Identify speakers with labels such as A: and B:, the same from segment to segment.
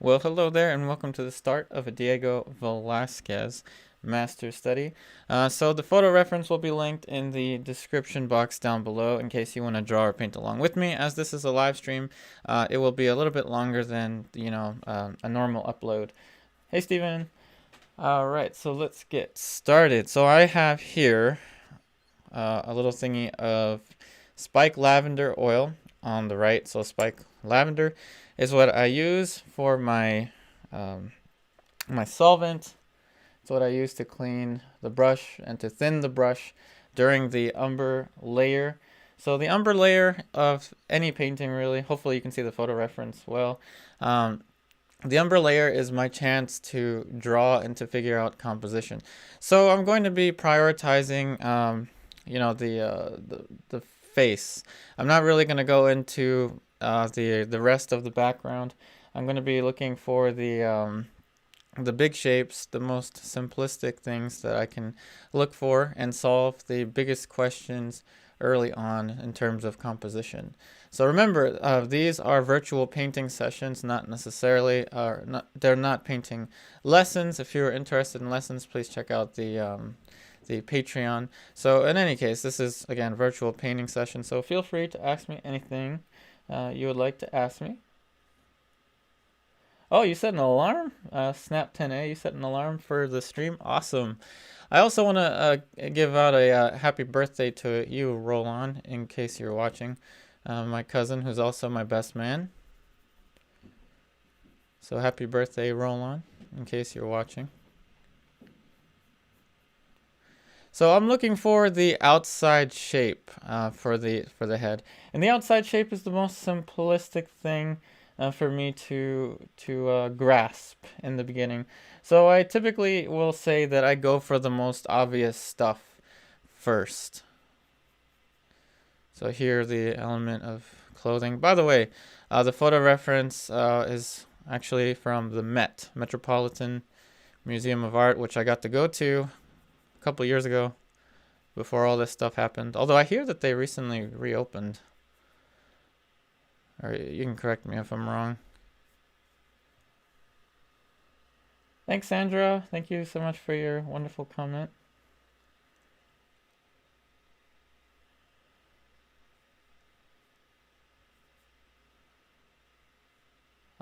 A: Well, hello there, and welcome to the start of a Diego Velázquez master study. So the photo reference will be linked in the description box down below in case you want to draw or paint along with me. As this is a live stream, it will be a little bit longer than, a normal upload. Hey, Steven. All right, so let's get started. So I have here a little thingy of spike lavender oil on the right. So spike lavender is what I use for my my solvent. It's what I use to clean the brush and to thin the brush during the umber layer. So the umber layer of any painting, really, hopefully you can see the photo reference well. The umber layer is my chance to draw and to figure out composition. So I'm going to be prioritizing, the face. I'm not really going to go into the rest of the background. I'm going to be looking for the big shapes, the most simplistic things that I can look for and solve the biggest questions early on in terms of composition. So remember, these are virtual painting sessions, not necessarily, they're not painting lessons. If you're interested in lessons, please check out the Patreon. So in any case, this is, again, virtual painting session. So feel free to ask me anything you would like to ask me. Oh, you set an alarm? Snap 10A, you set an alarm for the stream? Awesome. I also want to give out a happy birthday to you, Roland, in case you're watching. My cousin, who's also my best man. So happy birthday, Roland, in case you're watching. So I'm looking for the outside shape for the head, and the outside shape is the most simplistic thing for me to grasp in the beginning. So I typically will say that I go for the most obvious stuff first. So here the element of clothing. By the way, the photo reference is actually from the Metropolitan Museum of Art, which I got to go to a couple years ago before all this stuff happened. Although I hear that they recently reopened. Or you can correct me if I'm wrong. Thanks, Sandra. Thank you so much for your wonderful comment.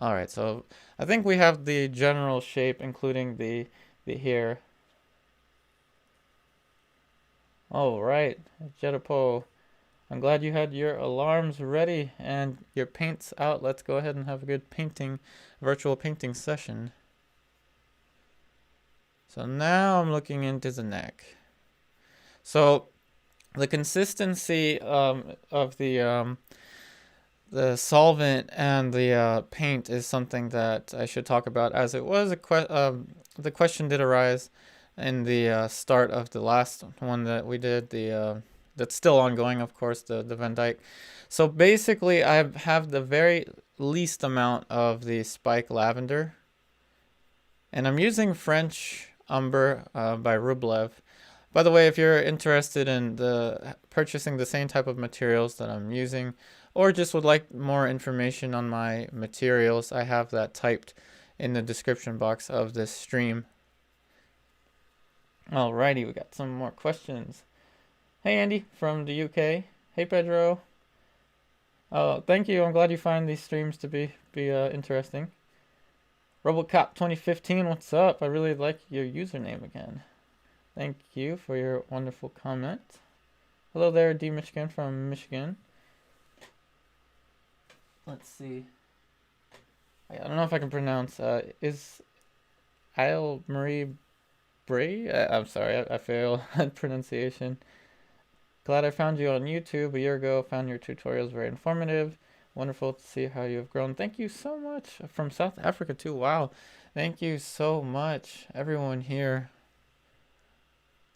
A: All right, so I think we have the general shape, including the hair. All right, Jetapo, I'm glad you had your alarms ready and your paints out. Let's go ahead and have a good virtual painting session. So now I'm looking into the neck. So the consistency of the solvent and the paint is something that I should talk about, as it was the question did arise in the start of the last one that we did, that's still ongoing, of course, the Van Dyke. So basically, I have the very least amount of the spike lavender, and I'm using French Umber by Rublev. By the way, if you're interested in purchasing the same type of materials that I'm using, or just would like more information on my materials, I have that typed in the description box of this stream. Alrighty, we got some more questions. Hey, Andy from the UK. Hey, Pedro. Oh, thank you. I'm glad you find these streams to be interesting. Robocop 2015, what's up? I really like your username again. Thank you for your wonderful comment. Hello there, D Michigan from Michigan. Let's see. I don't know if I can pronounce. Is Isle Marie Bray? I'm sorry, I fail at pronunciation. Glad I found you on YouTube a year ago. Found your tutorials very informative. Wonderful to see how you have grown. Thank you so much. From South Africa too. Wow. Thank you so much, everyone here.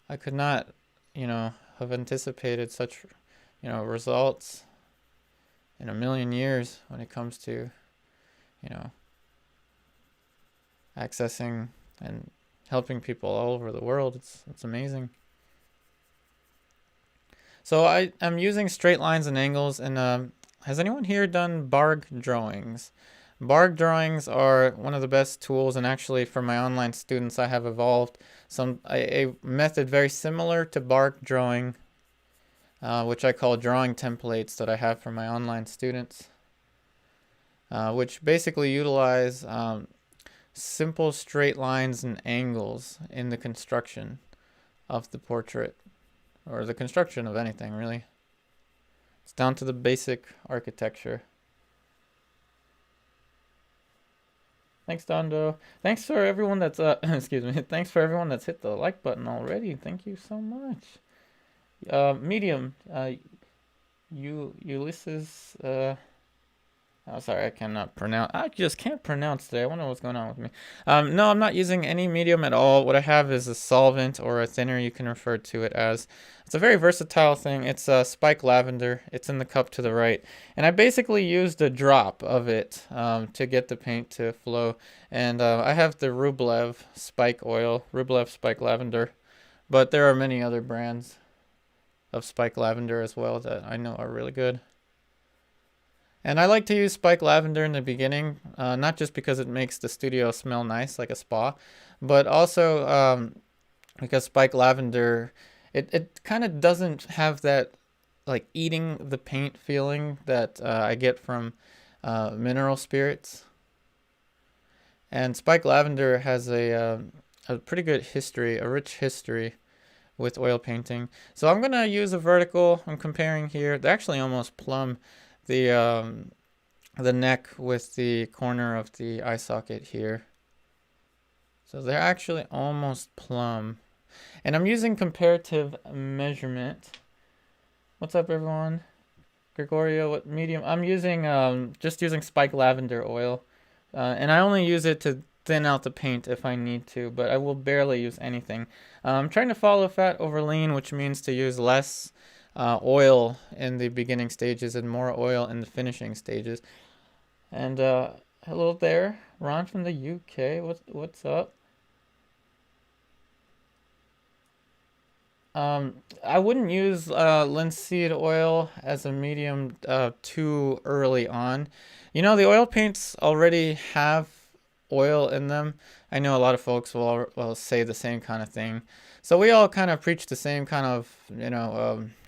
A: I could not, have anticipated such, results in a million years when it comes to, accessing and helping people all over the world. It's amazing. So I'm using straight lines and angles, and has anyone here done barg drawings? Bark drawings are one of the best tools, and actually for my online students I have evolved a method very similar to bark drawing, which I call drawing templates that I have for my online students, which basically utilize simple straight lines and angles in the construction of the portrait, or the construction of anything really. It's down to the basic architecture. Thanks, Dondo. Thanks for everyone that's excuse me. Thanks for everyone that's hit the like button already. Thank you so much. Medium. Ulysses. Oh, sorry, I cannot pronounce. I just can't pronounce today. I wonder what's going on with me. No, I'm not using any medium at all. What I have is a solvent or a thinner, you can refer to it as. It's a very versatile thing. It's spike lavender. It's in the cup to the right. And I basically used a drop of it to get the paint to flow. And I have the Rublev spike oil, Rublev spike lavender. But there are many other brands of spike lavender as well that I know are really good. And I like to use spike lavender in the beginning, not just because it makes the studio smell nice like a spa, but also because spike lavender, it kind of doesn't have that like eating the paint feeling that I get from mineral spirits. And spike lavender has a pretty good history, a rich history with oil painting. So I'm going to use a vertical. I'm comparing here. They actually almost plumb the neck with the corner of the eye socket here. So they're actually almost plumb. And I'm using comparative measurement. What's up, everyone? Gregorio, what medium? I'm using just using spike lavender oil. And I only use it to thin out the paint if I need to, but I will barely use anything. I'm trying to follow fat over lean, which means to use less oil in the beginning stages and more oil in the finishing stages. And hello there, Ron from the UK. What's up? I wouldn't use linseed oil as a medium too early on. You know, the oil paints already have oil in them. I know a lot of folks will say the same kind of thing. So we all kind of preach the same kind of,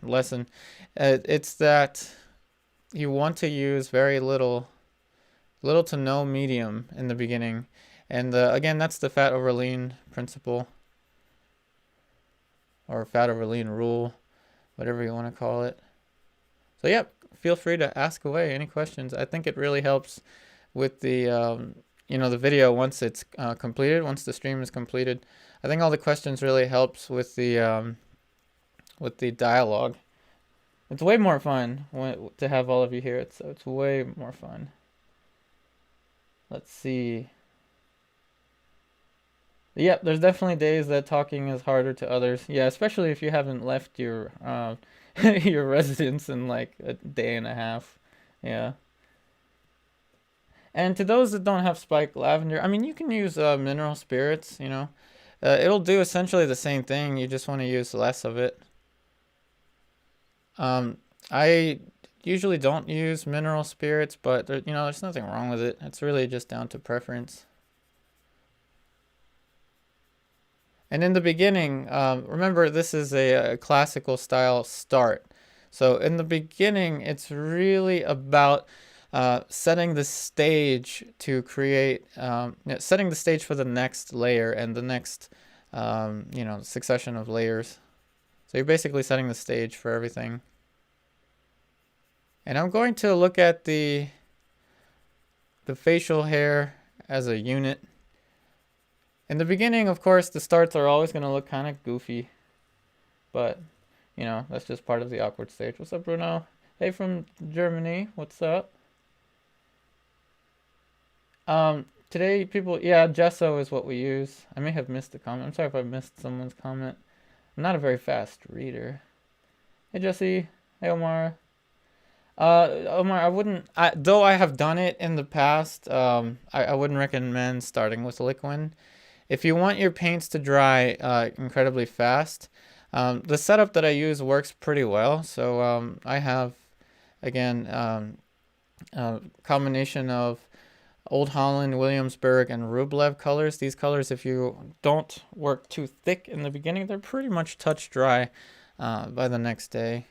A: lesson. It's that you want to use very little to no medium in the beginning. And again, that's the fat over lean principle, or fat over lean rule, whatever you want to call it. So yeah, feel free to ask away any questions. I think it really helps with the the video once it's completed, once the stream is completed. I think all the questions really helps with the dialogue. It's way more fun to have all of you here. It's way more fun. Let's see. Yep, there's definitely days that talking is harder to others. Yeah, especially if you haven't left your your residence in like a day and a half. Yeah. And to those that don't have spike lavender, I mean, you can use mineral spirits, it'll do essentially the same thing. You just want to use less of it. I usually don't use mineral spirits, but there's nothing wrong with it. It's really just down to preference. And in the beginning, remember this is a classical style start. So in the beginning, it's really about setting the stage to create, setting the stage for the next layer and the next, succession of layers. So you're basically setting the stage for everything. And I'm going to look at the facial hair as a unit. In the beginning, of course, the starts are always going to look kind of goofy. But, that's just part of the awkward stage. What's up, Bruno? Hey, from Germany. What's up? Today, Gesso is what we use. I may have missed a comment. I'm sorry if I missed someone's comment. I'm not a very fast reader. Hey, Jesse. Hey, Omar. Omar, I wouldn't, though I have done it in the past, I wouldn't recommend starting with liquid. If you want your paints to dry incredibly fast, the setup that I use works pretty well. So I have, again, a combination of Old Holland, Williamsburg, and Rublev colors. These colors, if you don't work too thick in the beginning, they're pretty much touch dry by the next day.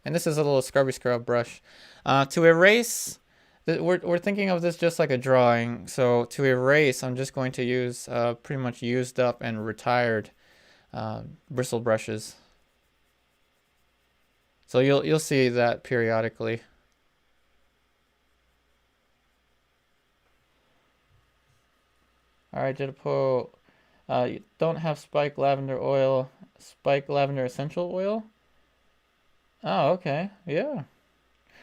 A: And this is a little scrubby scrub brush. To erase, we're thinking of this just like a drawing. So to erase, I'm just going to use pretty much used up and retired bristle brushes. So you'll see that periodically. All right, Jedipo, you don't have spike lavender oil, spike lavender essential oil? Oh, okay, yeah.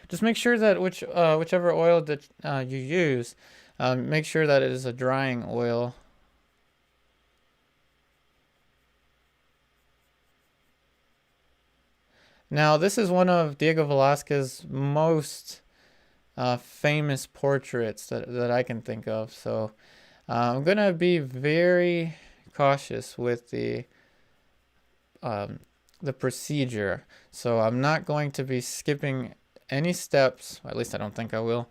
A: Just make sure that whichever oil that you use, make sure that it is a drying oil. Now, this is one of Diego Velázquez's most famous portraits that I can think of. So I'm going to be very cautious with the procedure. So I'm not going to be skipping any steps. At least I don't think I will.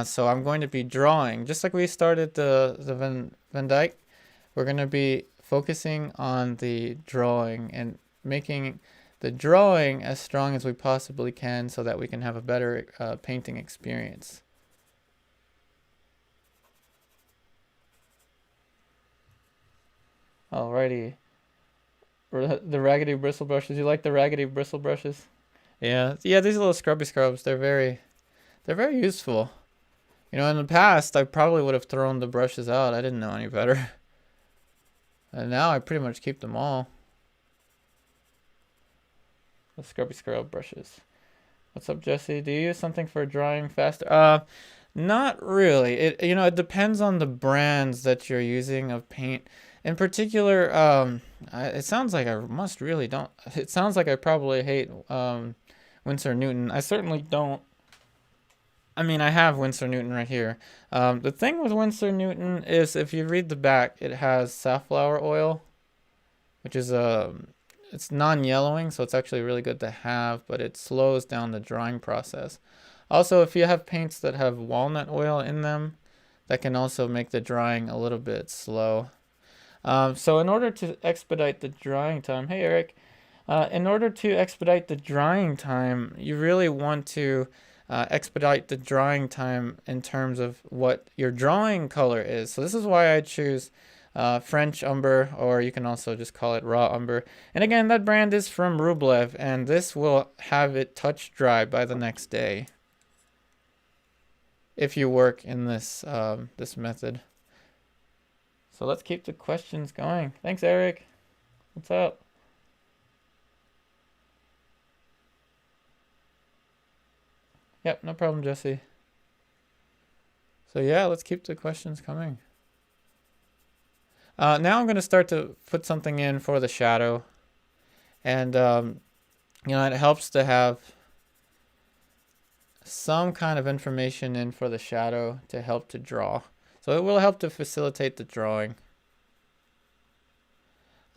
A: So I'm going to be drawing. Just like we started the Van Dyke, we're going to be focusing on the drawing and making the drawing as strong as we possibly can so that we can have a better painting experience. Alrighty. The raggedy bristle brushes. You like the raggedy bristle brushes? Yeah, these little scrubby scrubs, they're very useful. You know, in the past, I probably would have thrown the brushes out. I didn't know any better. And now I pretty much keep them all. The scrubby scrub brushes. What's up, Jesse? Do you use something for drying faster? Not really. It depends on the brands that you're using of paint. In particular, it sounds like I must really don't. It sounds like I probably hate Winsor Newton. I certainly don't. I mean, I have Winsor Newton right here. The thing with Winsor Newton is if you read the back, it has safflower oil, which is it's non-yellowing, so it's actually really good to have, but it slows down the drying process. Also, if you have paints that have walnut oil in them, that can also make the drying a little bit slow. So in order to expedite the drying time, hey Eric, in order to expedite the drying time, you really want to expedite the drying time in terms of what your drawing color is. So this is why I choose French Umber, or you can also just call it raw Umber. And again, that brand is from Rublev, and this will have it touch dry by the next day if you work in this this method. So let's keep the questions going. Thanks, Eric. What's up? Yep, no problem, Jesse. So yeah, let's keep the questions coming. Now I'm going to start to put something in for the shadow. And, it helps to have some kind of information in for the shadow to help to draw. So it will help to facilitate the drawing.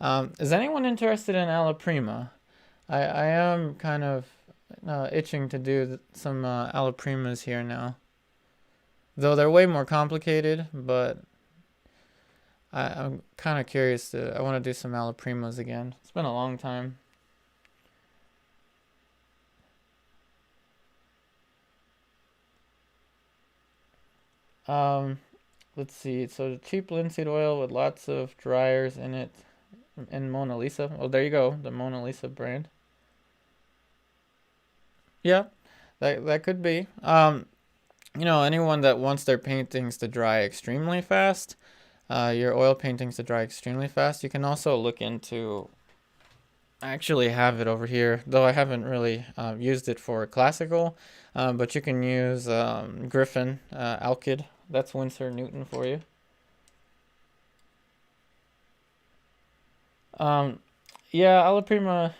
A: Is anyone interested in Alla prima? I am kind of itching to do some Alla primas here now. Though they're way more complicated, but I'm kind of curious. I want to do some Alla primas again. It's been a long time. Let's see. So cheap linseed oil with lots of dryers in it, and Mona Lisa. Oh, there you go, the Mona Lisa brand. Yeah, that could be. Anyone that wants their paintings to dry extremely fast, your oil paintings to dry extremely fast, you can also look into. I actually have it over here, though I haven't really used it for classical, but you can use Griffin Alkyd. That's Winsor Newton for you. Yeah, Alla prima.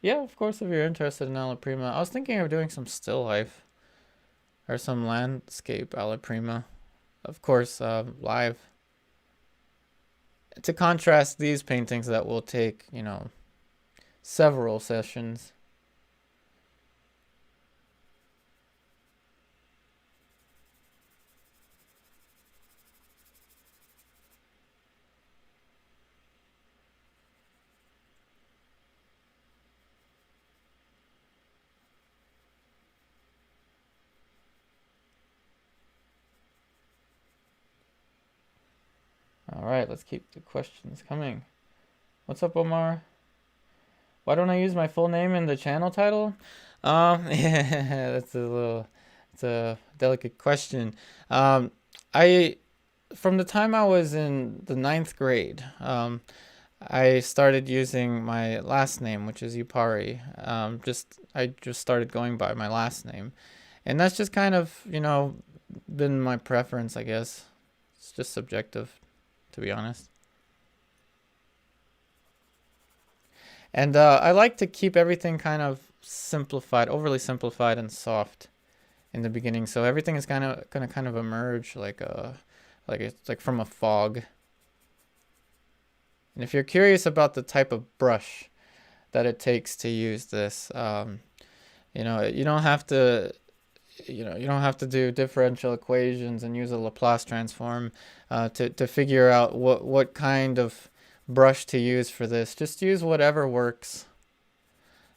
A: Yeah, of course, if you're interested in Alla prima. I was thinking of doing some still life or some landscape Alla prima. Of course, live. To contrast these paintings that will take, several sessions. All right, let's keep the questions coming. What's up, Omar? Why don't I use my full name in the channel title? Yeah, it's a delicate question. I, from the time I was in the ninth grade, I started using my last name, which is Upari. I just started going by my last name, and that's just kind of, been my preference, I guess. It's just subjective, to be honest. And I like to keep everything kind of simplified, overly simplified and soft in the beginning, so everything is gonna kind of emerge like it's like from a fog. And if you're curious about the type of brush that it takes to use this, you don't have to, you don't have to do differential equations and use a Laplace transform to figure out what kind of brush to use for this. Just use whatever works.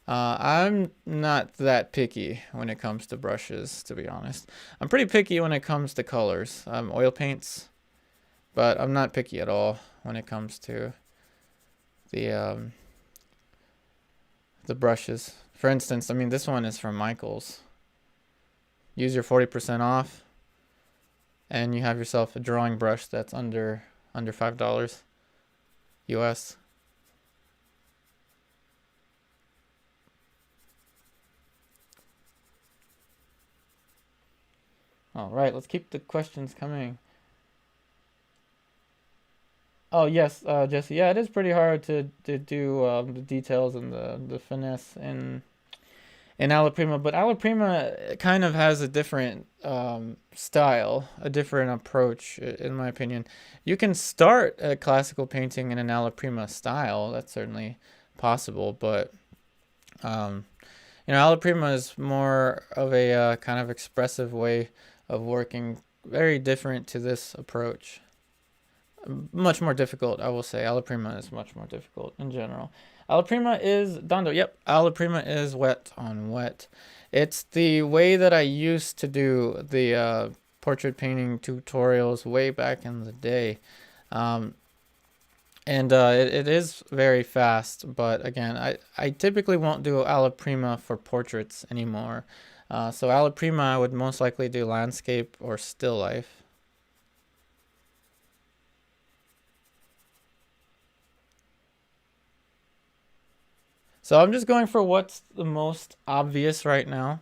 A: I'm not that picky when it comes to brushes, to be honest. I'm pretty picky when it comes to colors, oil paints, but I'm not picky at all when it comes to the brushes. For instance, I mean, this one is from Michaels. Use your 40% off, and you have yourself a drawing brush that's under $5 US. All right, let's keep the questions coming. Oh yes, Jesse. Yeah, it is pretty hard to do the details and the finesse in Alla Prima, but Alla Prima kind of has a different style, a different approach, in my opinion. You can start a classical painting in an Alla Prima style. That's certainly possible, but Alla Prima is more of a kind of expressive way of working, very different to this approach. Much more difficult, I will say. Alla Prima is much more difficult in general. Alla Prima is Dondo. Yep, Alla Prima is wet on wet. It's the way that I used to do the portrait painting tutorials way back in the day. It is very fast, but again, I typically won't do Alla Prima for portraits anymore. So Alla Prima, I would most likely do landscape or still life. So I'm just going for what's the most obvious right now.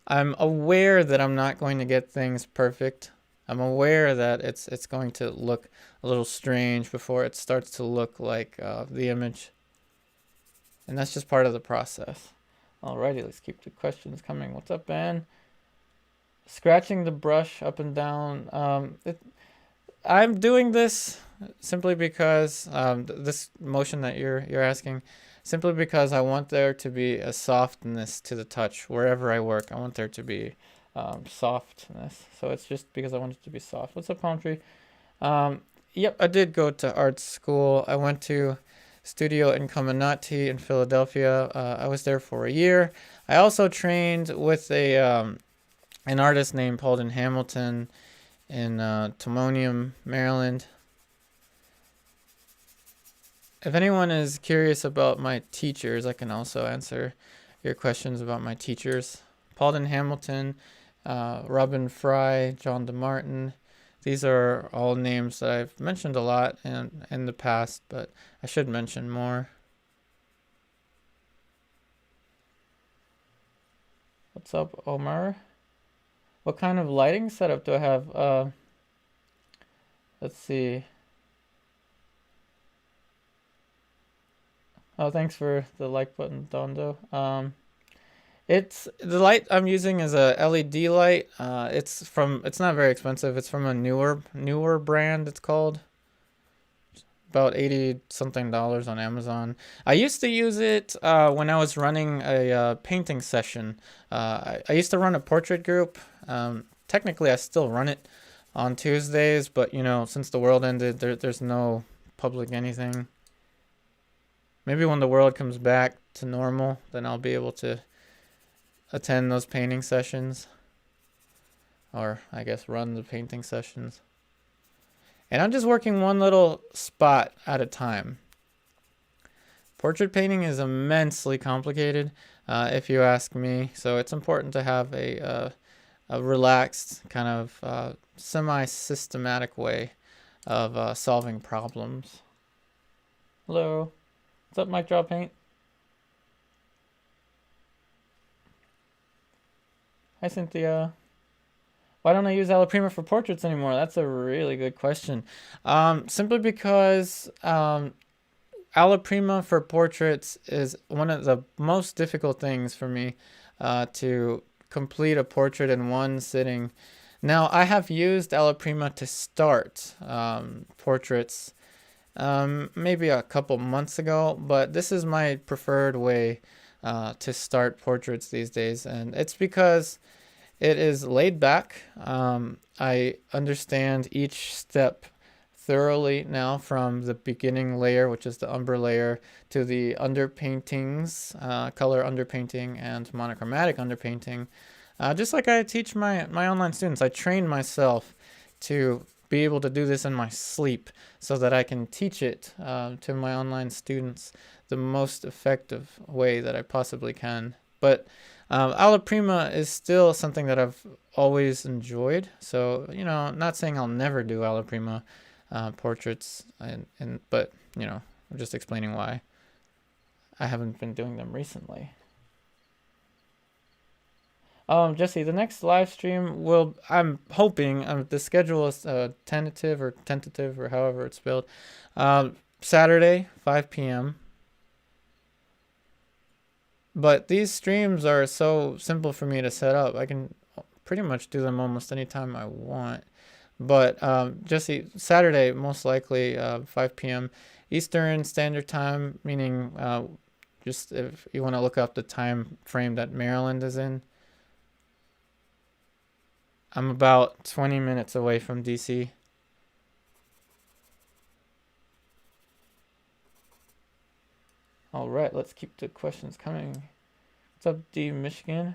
A: I'm aware that I'm not going to get things perfect. I'm aware that it's going to look a little strange before it starts to look like the image. And that's just part of the process. Alrighty, let's keep the questions coming. What's up, Ben? Scratching the brush up and down. I'm doing this simply because this motion that you're asking, simply because I want there to be a softness to the touch wherever I work. I want there to be softness. So it's just because I want it to be soft. What's up, Palm Tree? Yep, I did go to art school. I went to Studio Incominati in Philadelphia. I was there for a year. I also trained with an artist named Paulden Hamilton in Timonium, Maryland. If anyone is curious about my teachers, I can also answer your questions about my teachers. Paulden Hamilton, Robin Fry, John DeMartin. These are all names that I've mentioned a lot in the past, but I should mention more. What's up, Omar? What kind of lighting setup do I have? Let's see. Oh, thanks for the like button, Dondo. It's the light I'm using is a LED light. It's not very expensive. It's from a newer brand. It's called about $80 something on Amazon. I used to use it when I was running a painting session. I used to run a portrait group. Technically, I still run it on Tuesdays, but since the world ended, there's no public anything. Maybe when the world comes back to normal, then I'll be able to attend those painting sessions. Or, I guess, run the painting sessions. And I'm just working one little spot at a time. Portrait painting is immensely complicated, if you ask me. So it's important to have a relaxed, kind of semi-systematic way of solving problems. Hello. What's up, Mike Draw Paint? Hi, Cynthia. Why don't I use Alla Prima for portraits anymore? That's a really good question. Simply because Alla Prima for portraits is one of the most difficult things for me to complete a portrait in one sitting. Now, I have used Alla Prima to start portraits maybe a couple months ago, but this is my preferred way to start portraits these days, and it's because it is laid back. I understand each step thoroughly now, from the beginning layer, which is the umber layer, to the underpaintings, color underpainting and monochromatic underpainting. Just like I teach my online students, I train myself to be able to do this in my sleep so that I can teach it to my online students the most effective way that I possibly can. But Alla Prima is still something that I've always enjoyed. So, you know, not saying I'll never do Alla Prima portraits, but, you know, I'm just explaining why I haven't been doing them recently. Jesse, the next live stream will, I'm hoping, the schedule is tentative or however it's spelled, Saturday, 5 p.m. But these streams are so simple for me to set up. I can pretty much do them almost anytime I want. But Jesse, Saturday, most likely 5 p.m. Eastern Standard Time, meaning just if you want to look up the time frame that Maryland is in. I'm about 20 minutes away from DC. All right, let's keep the questions coming. What's up, D Michigan?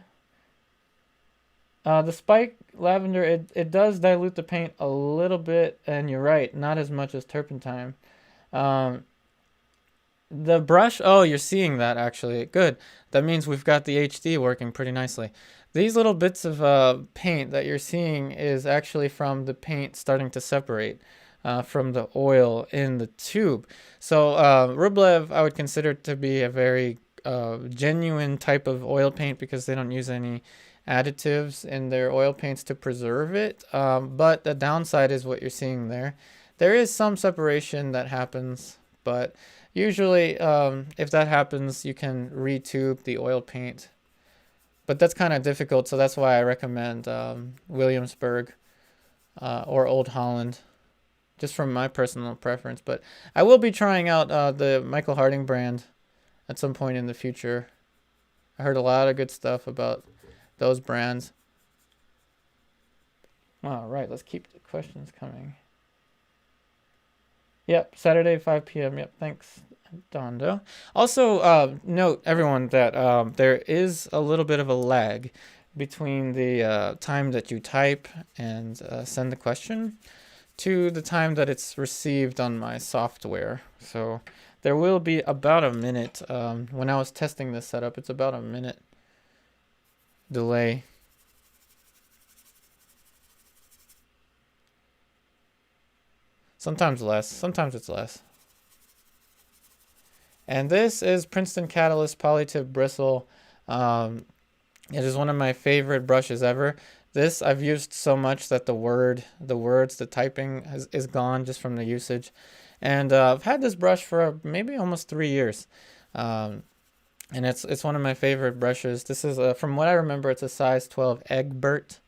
A: The spike lavender, it does dilute the paint a little bit, and you're right, not as much as turpentine. The brush, oh, you're seeing that actually. Good. That means we've got the HD working pretty nicely. These little bits of paint that you're seeing is actually from the paint starting to separate from the oil in the tube. So Rublev, I would consider to be a very genuine type of oil paint because they don't use any additives in their oil paints to preserve it. But the downside is what you're seeing there. There is some separation that happens, but usually if that happens, you can retube the oil paint. But that's kind of difficult, so that's why I recommend Williamsburg or Old Holland, just from my personal preference. But I will be trying out the Michael Harding brand at some point in the future. I heard a lot of good stuff about those brands. All right, let's keep the questions coming. Yep, Saturday, 5 p.m. Yep, thanks, Dondo. Also, note, everyone, that there is a little bit of a lag between the time that you type and send the question to the time that it's received on my software. So there will be about a minute. When I was testing this setup, it's about a minute delay. Sometimes less, sometimes it's less. And this is Princeton Catalyst Polytip Bristle. It is one of my favorite brushes ever. This I've used so much that the typing is gone just from the usage. And I've had this brush for maybe almost 3 years. And it's one of my favorite brushes. This is, from what I remember, it's a size 12 Egbert,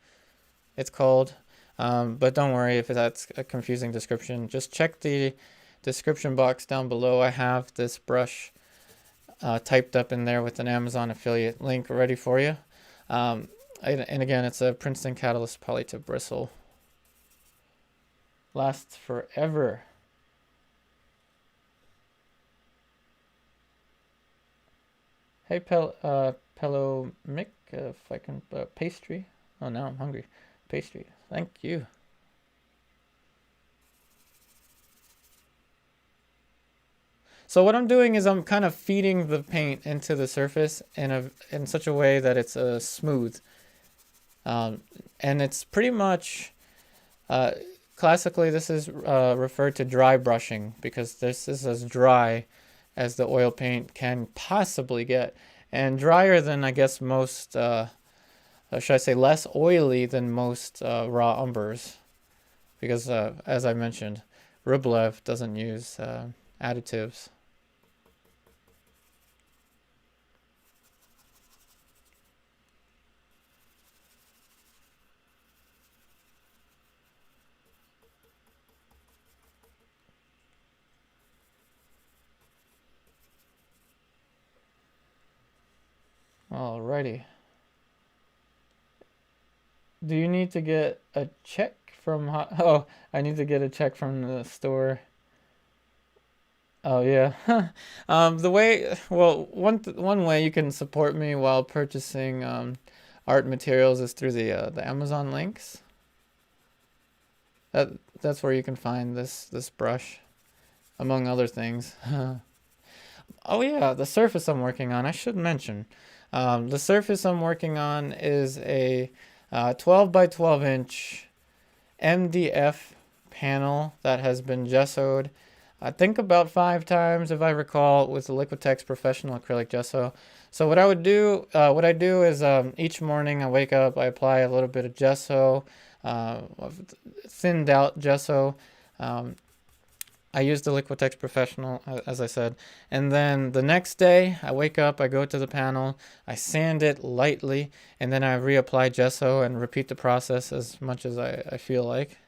A: it's called. But don't worry if that's a confusing description. Just check the description box down below. I have this brush typed up in there with an Amazon affiliate link ready for you. And again, it's a Princeton Catalyst Polytip Bristle. Lasts forever. Hey, Pello Mick, if I can, pastry. Oh, now I'm hungry. Pastry. Thank you. So what I'm doing is I'm kind of feeding the paint into the surface in such a way that it's smooth. And it's pretty much, classically this is referred to dry brushing, because this is as dry as the oil paint can possibly get. And drier than, I guess, most, should I say less oily than most raw umbers. Because, as I mentioned, Rublev doesn't use additives. Alrighty. Do you need to get a check from... Oh, I need to get a check from the store. Oh, yeah. The way... Well, one way you can support me while purchasing art materials is through the Amazon links. That's where you can find this brush, among other things. Oh, yeah, the surface I'm working on, I should mention. The surface I'm working on is a 12 by 12 inch MDF panel that has been gessoed, I think about 5 times if I recall, with the Liquitex professional acrylic gesso. So what I do is each morning I wake up, I apply a little bit of gesso, thinned out gesso. I use the Liquitex Professional, as I said. And then the next day, I wake up, I go to the panel, I sand it lightly, and then I reapply gesso and repeat the process as much as I feel like,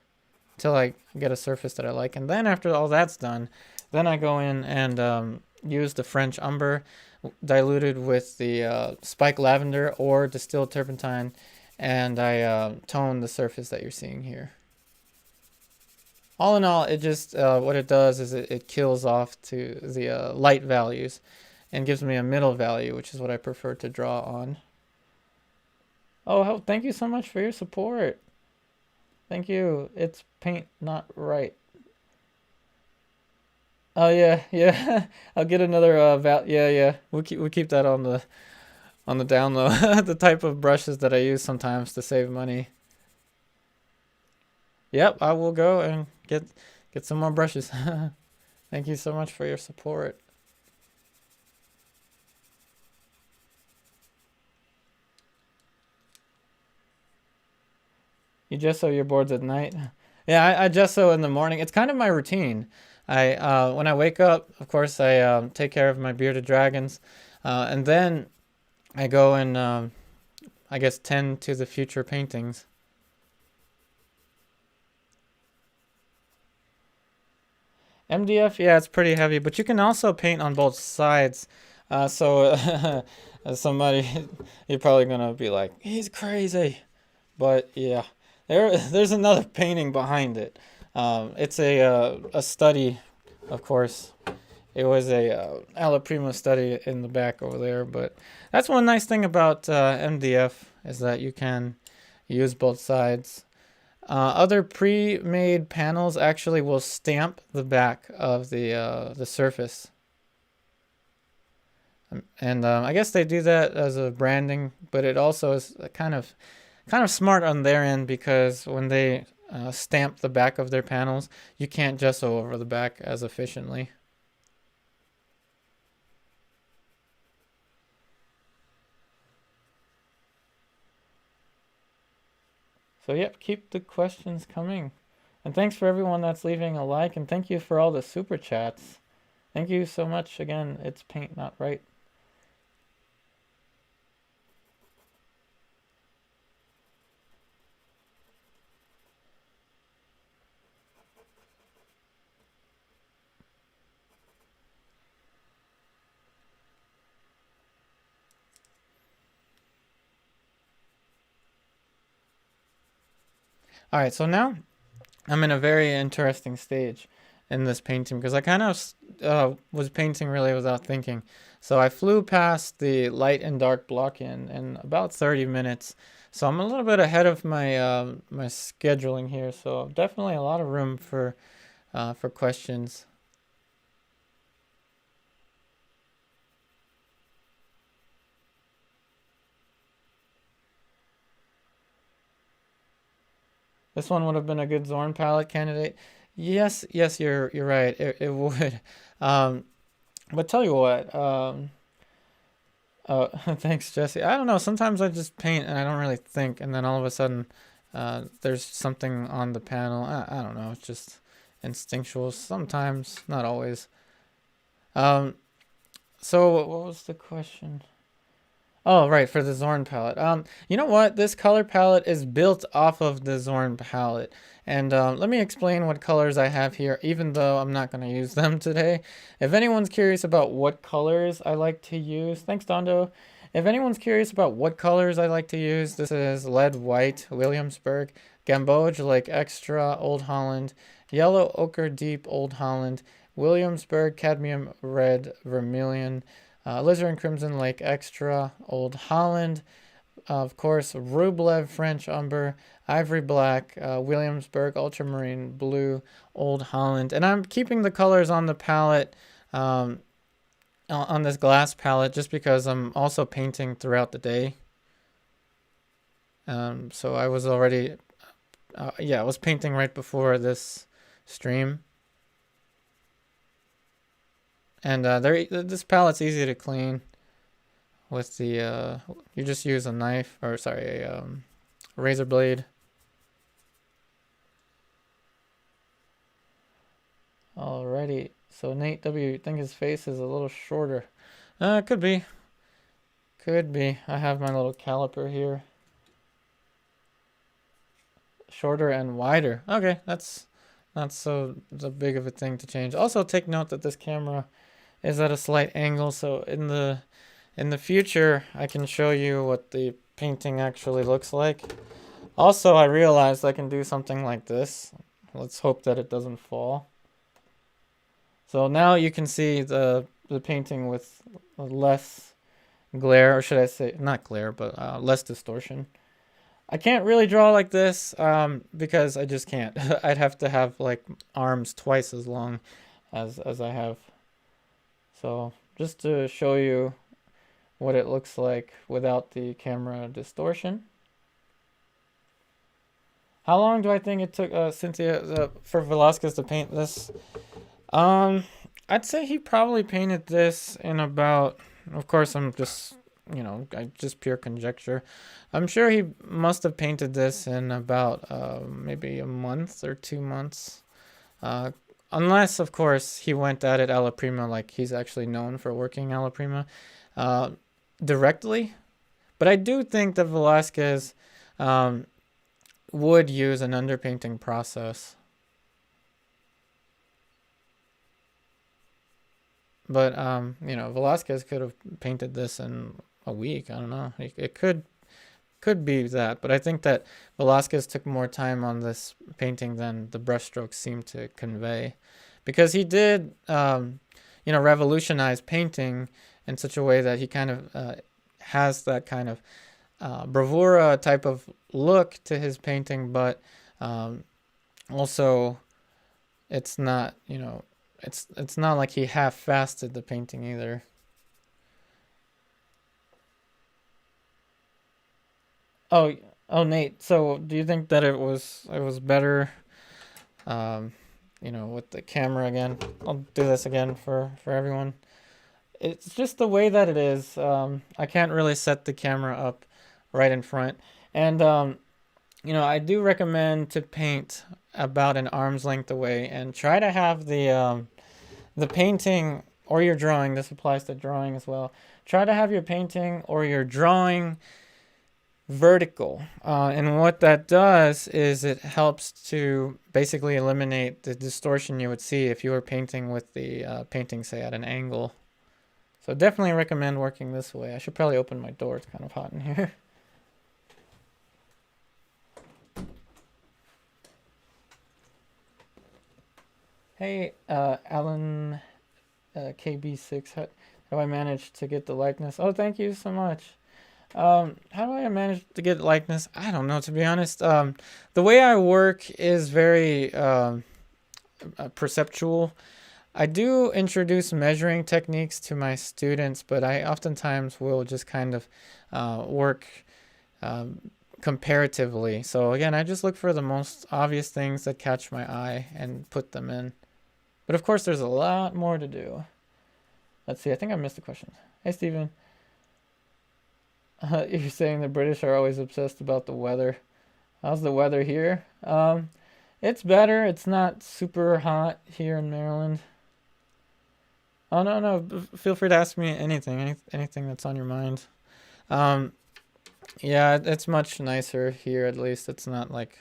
A: until I get a surface that I like. And then after all that's done, then I go in and use the French Umber diluted with the spiked lavender or distilled turpentine, and I tone the surface that you're seeing here. All in all, it just, what it does is it kills off to the light values and gives me a middle value, which is what I prefer to draw on. Oh, thank you so much for your support. Thank you. It's paint not right. Oh, yeah, yeah. I'll get another yeah. We'll keep that on the down low. The type of brushes that I use sometimes to save money. Yep, I will go and get some more brushes. Thank you so much for your support. You gesso your boards at night? Yeah, I gesso in the morning. It's kind of my routine. When I wake up, of course, I take care of my bearded dragons, and then I go and I guess tend to the future paintings. MDF, yeah, it's pretty heavy, but you can also paint on both sides. So as somebody, you're probably gonna be like, he's crazy, but yeah, there's another painting behind it. It's a study, of course. It was a Alla prima study in the back over there, but that's one nice thing about MDF is that you can use both sides. Other pre-made panels actually will stamp the back of the surface, and I guess they do that as a branding, but it also is kind of smart on their end, because when they stamp the back of their panels, you can't gesso over the back as efficiently. So yep, keep the questions coming. And thanks for everyone that's leaving a like, and thank you for all the super chats. Thank you so much again. It's paint not right. All right, so now I'm in a very interesting stage in this painting, because I kind of was painting really without thinking. So I flew past the light and dark block in about 30 minutes. So I'm a little bit ahead of my my scheduling here. So definitely a lot of room for questions. This one would have been a good Zorn palette candidate. Yes, yes, you're right. It would. Um, but tell you what. Thanks, Jesse. I don't know. Sometimes I just paint and I don't really think, and then all of a sudden, there's something on the panel. I don't know. It's just instinctual. Sometimes, not always. Um, so what was the question? Oh, right, for the Zorn palette. You know what? This color palette is built off of the Zorn palette. And let me explain what colors I have here, even though I'm not going to use them today. If anyone's curious about what colors I like to use, thanks, Dondo. If anyone's curious about what colors I like to use, this is Lead White, Williamsburg, Gamboge, like Extra, Old Holland, Yellow Ochre Deep, Old Holland, Williamsburg, Cadmium Red, Vermilion, Alizarin Crimson Lake Extra, Old Holland, of course, Rublev French Umber, Ivory Black, Williamsburg Ultramarine Blue, Old Holland. And I'm keeping the colors on the palette, on this glass palette, just because I'm also painting throughout the day. So I was already, I was painting right before this stream. And this palette's easy to clean with the, you just use a knife, or sorry, a razor blade. Alrighty, so Nate W, you think his face is a little shorter? Could be. Could be. I have my little caliper here. Shorter and wider. Okay, that's not so big of a thing to change. Also, take note that this camera is at a slight angle, so in the future I can show you what the painting actually looks like. Also, I realized I can do something like this. Let's hope that it doesn't fall. So now you can see the painting with less glare, or should I say not glare, but less distortion. I can't really draw like this because I just can't. I'd have to have like arms twice as long as I have. So just to show you what it looks like without the camera distortion. How long do I think it took Cynthia for Velázquez to paint this? I'd say he probably painted this in about, of course I'm just, just pure conjecture. I'm sure he must have painted this in about maybe a month or 2 months. Unless, of course, he went at it alla prima, like he's actually known for working alla prima directly. But I do think that Velázquez would use an underpainting process. But, Velázquez could have painted this in a week. I don't know. It could be that. But I think that Velázquez took more time on this painting than the brushstrokes seem to convey. Because he did, revolutionize painting in such a way that he kind of has that kind of bravura type of look to his painting. But also, it's not, it's not like he half-fasted the painting either. Oh, Nate. So, do you think that it was better, with the camera again? I'll do this again for everyone. It's just the way that it is. I can't really set the camera up right in front, and I do recommend to paint about an arm's length away and try to have the painting or your drawing. This applies to drawing as well. Try to have your painting or your drawing vertical, and what that does is it helps to basically eliminate the distortion you would see if you were painting with the painting, say, at an angle. So definitely recommend working this way. I should probably open my door. It's kind of hot in here. Hey, Alan, KB6, how do I manage to get the likeness? Oh, thank you so much. How do I manage to get likeness? I don't know, to be honest. The way I work is very perceptual. I do introduce measuring techniques to my students, but I oftentimes will just kind of work comparatively. So again, I just look for the most obvious things that catch my eye and put them in. But of course, there's a lot more to do. Let's see, I think I missed a question. Hey, Steven. You're saying the British are always obsessed about the weather. How's the weather here? It's better. It's not super hot here in Maryland. Oh, no, no. Feel free to ask me anything, anything that's on your mind. Yeah, it's much nicer here, at least. It's not like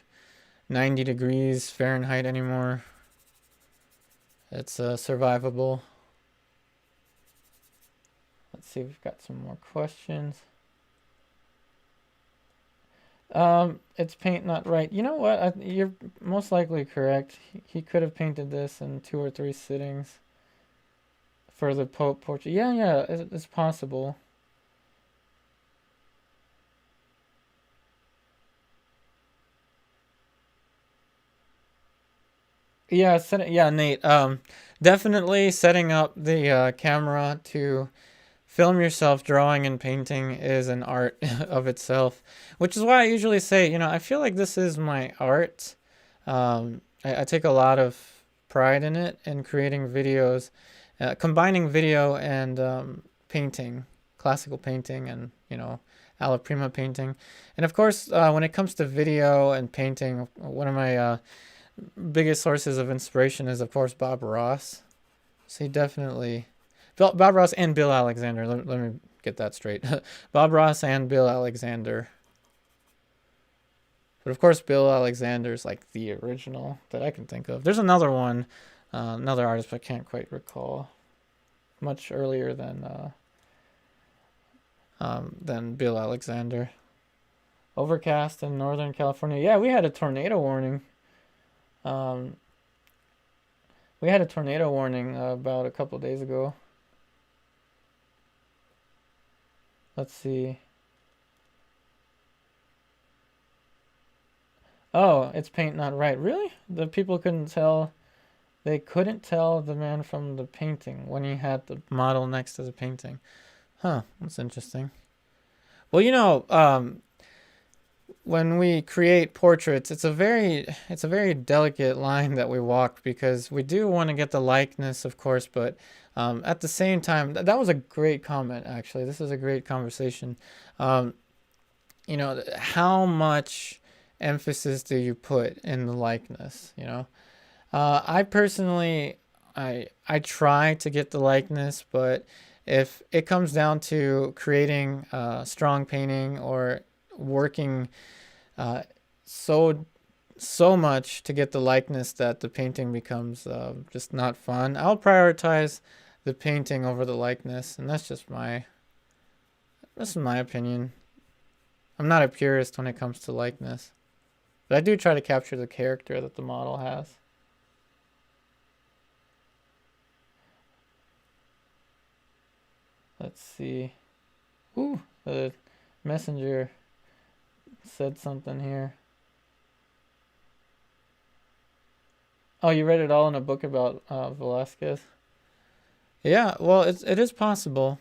A: 90 degrees Fahrenheit anymore. It's survivable. Let's see, we've got some more questions. It's paint not right. You know what? You're most likely correct. He could have painted this in 2 or 3 sittings for the Pope portrait. Yeah, yeah, it's possible. Yeah, yeah, Nate. Definitely setting up the camera to film yourself drawing and painting is an art of itself, which is why I usually say, you know, I feel like this is my art. I take a lot of pride in it and creating videos, combining video and painting, classical painting and, you know, alla prima painting. And of course, when it comes to video and painting, one of my biggest sources of inspiration is, of course, Bob Ross. So he definitely... Bob Ross and Bill Alexander. Let me get that straight. Bob Ross and Bill Alexander. But of course, Bill Alexander's like the original that I can think of. There's another one, another artist, but I can't quite recall. Much earlier than Bill Alexander. Overcast in Northern California. Yeah, we had a tornado warning. We had a tornado warning about a couple days ago. Let's see. Oh, it's paint not right. Really? The people couldn't tell. They couldn't tell the man from the painting when he had the model next to the painting. Huh, that's interesting. Well, you know, when we create portraits, it's a very delicate line that we walk, because we do want to get the likeness, of course, but at the same time, that was a great comment, actually. This is a great conversation. You know, how much emphasis do you put in the likeness, you know? I personally, I try to get the likeness, but if it comes down to creating strong painting or working so much to get the likeness that the painting becomes just not fun, I'll prioritize the painting over the likeness, and that's my opinion. I'm not a purist when it comes to likeness, but I do try to capture the character that the model has. Let's see. Ooh, the messenger said something here. Oh, you read it all in a book about Velázquez? Yeah, well, it is possible.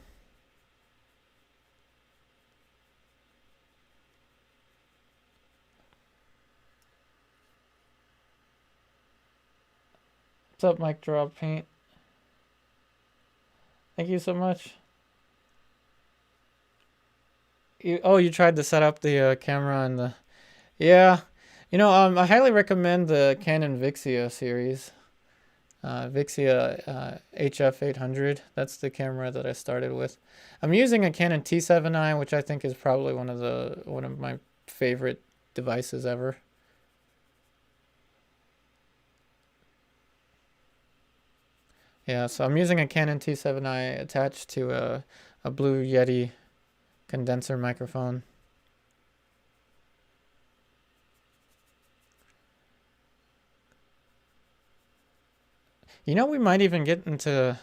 A: What's up, Mike Drop Paint? Thank you so much. You tried to set up the camera and the... Yeah. You know, I highly recommend the Canon Vixia series. Vixia HF800. That's the camera that I started with. I'm using a Canon T7i, which I think is probably one of my favorite devices ever. Yeah, so I'm using a Canon T7i attached to a Blue Yeti condenser microphone. You know, we might even get into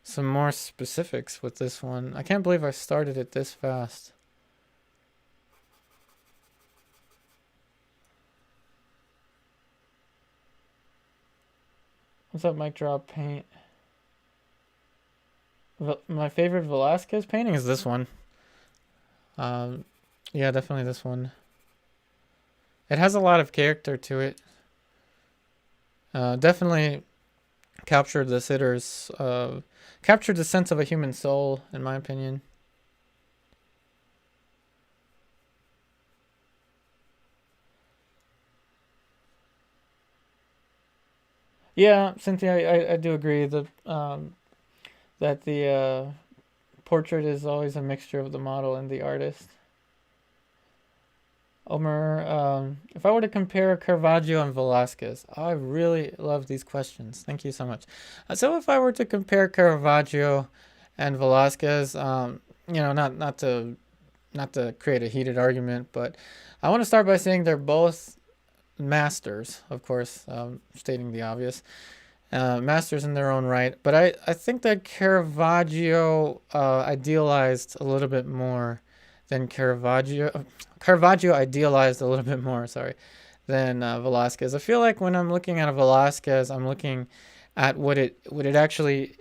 A: some more specifics with this one. I can't believe I started it this fast. What's up, Mike Drop Paint? My favorite Velázquez painting is this one. Yeah, definitely this one. It has a lot of character to it. Definitely captured the sitter's, captured the sense of a human soul, in my opinion. Yeah, Cynthia, I do agree that the portrait is always a mixture of the model and the artist. Omer, if I were to compare Caravaggio and Velázquez, I really love these questions. Thank you so much. So if I were to compare Caravaggio and Velázquez, you know, not to create a heated argument, but I want to start by saying they're both masters, of course, stating the obvious. Masters in their own right, but I think that Caravaggio idealized a little bit more than Caravaggio idealized a little bit more, sorry, than Velázquez. I feel like when I'm looking at a Velázquez, I'm looking at what it actually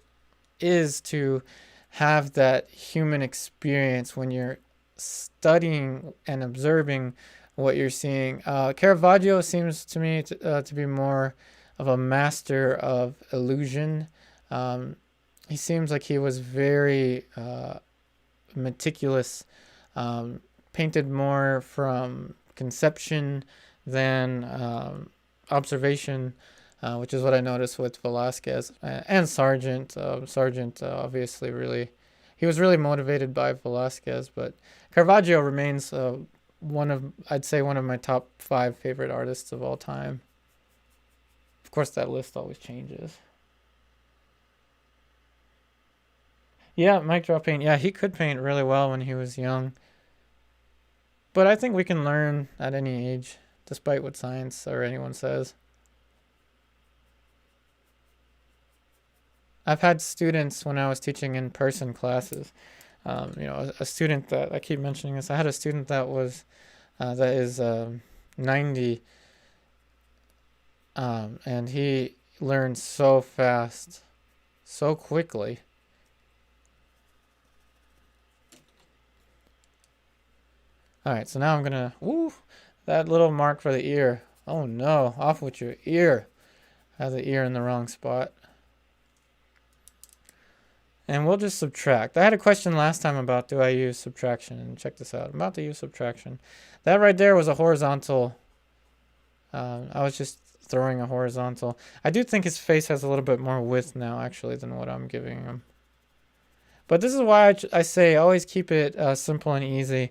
A: is to have that human experience when you're studying and observing what you're seeing. Caravaggio seems to me to be more of a master of illusion. He seems like he was very meticulous, painted more from conception than observation, which is what I noticed with Velázquez and Sargent. Sargent obviously he was really motivated by Velázquez, but Caravaggio remains I'd say one of my top 5 favorite artists of all time. Of course, that list always changes. Yeah, Mike Draw paint. Yeah, he could paint really well when he was young. But I think we can learn at any age, despite what science or anyone says. I've had students when I was teaching in-person classes. You know, a student that I keep mentioning this. I had a student that is 90, and he learned so fast, so quickly. All right, so now I'm gonna, that little mark for the ear. Oh no, off with your ear. I have the ear in the wrong spot. And we'll just subtract. I had a question last time about do I use subtraction, and check this out. I'm about to use subtraction. That right there was a horizontal. I was just throwing a horizontal. I do think his face has a little bit more width now, actually, than what I'm giving him. But this is why I say always keep it simple and easy.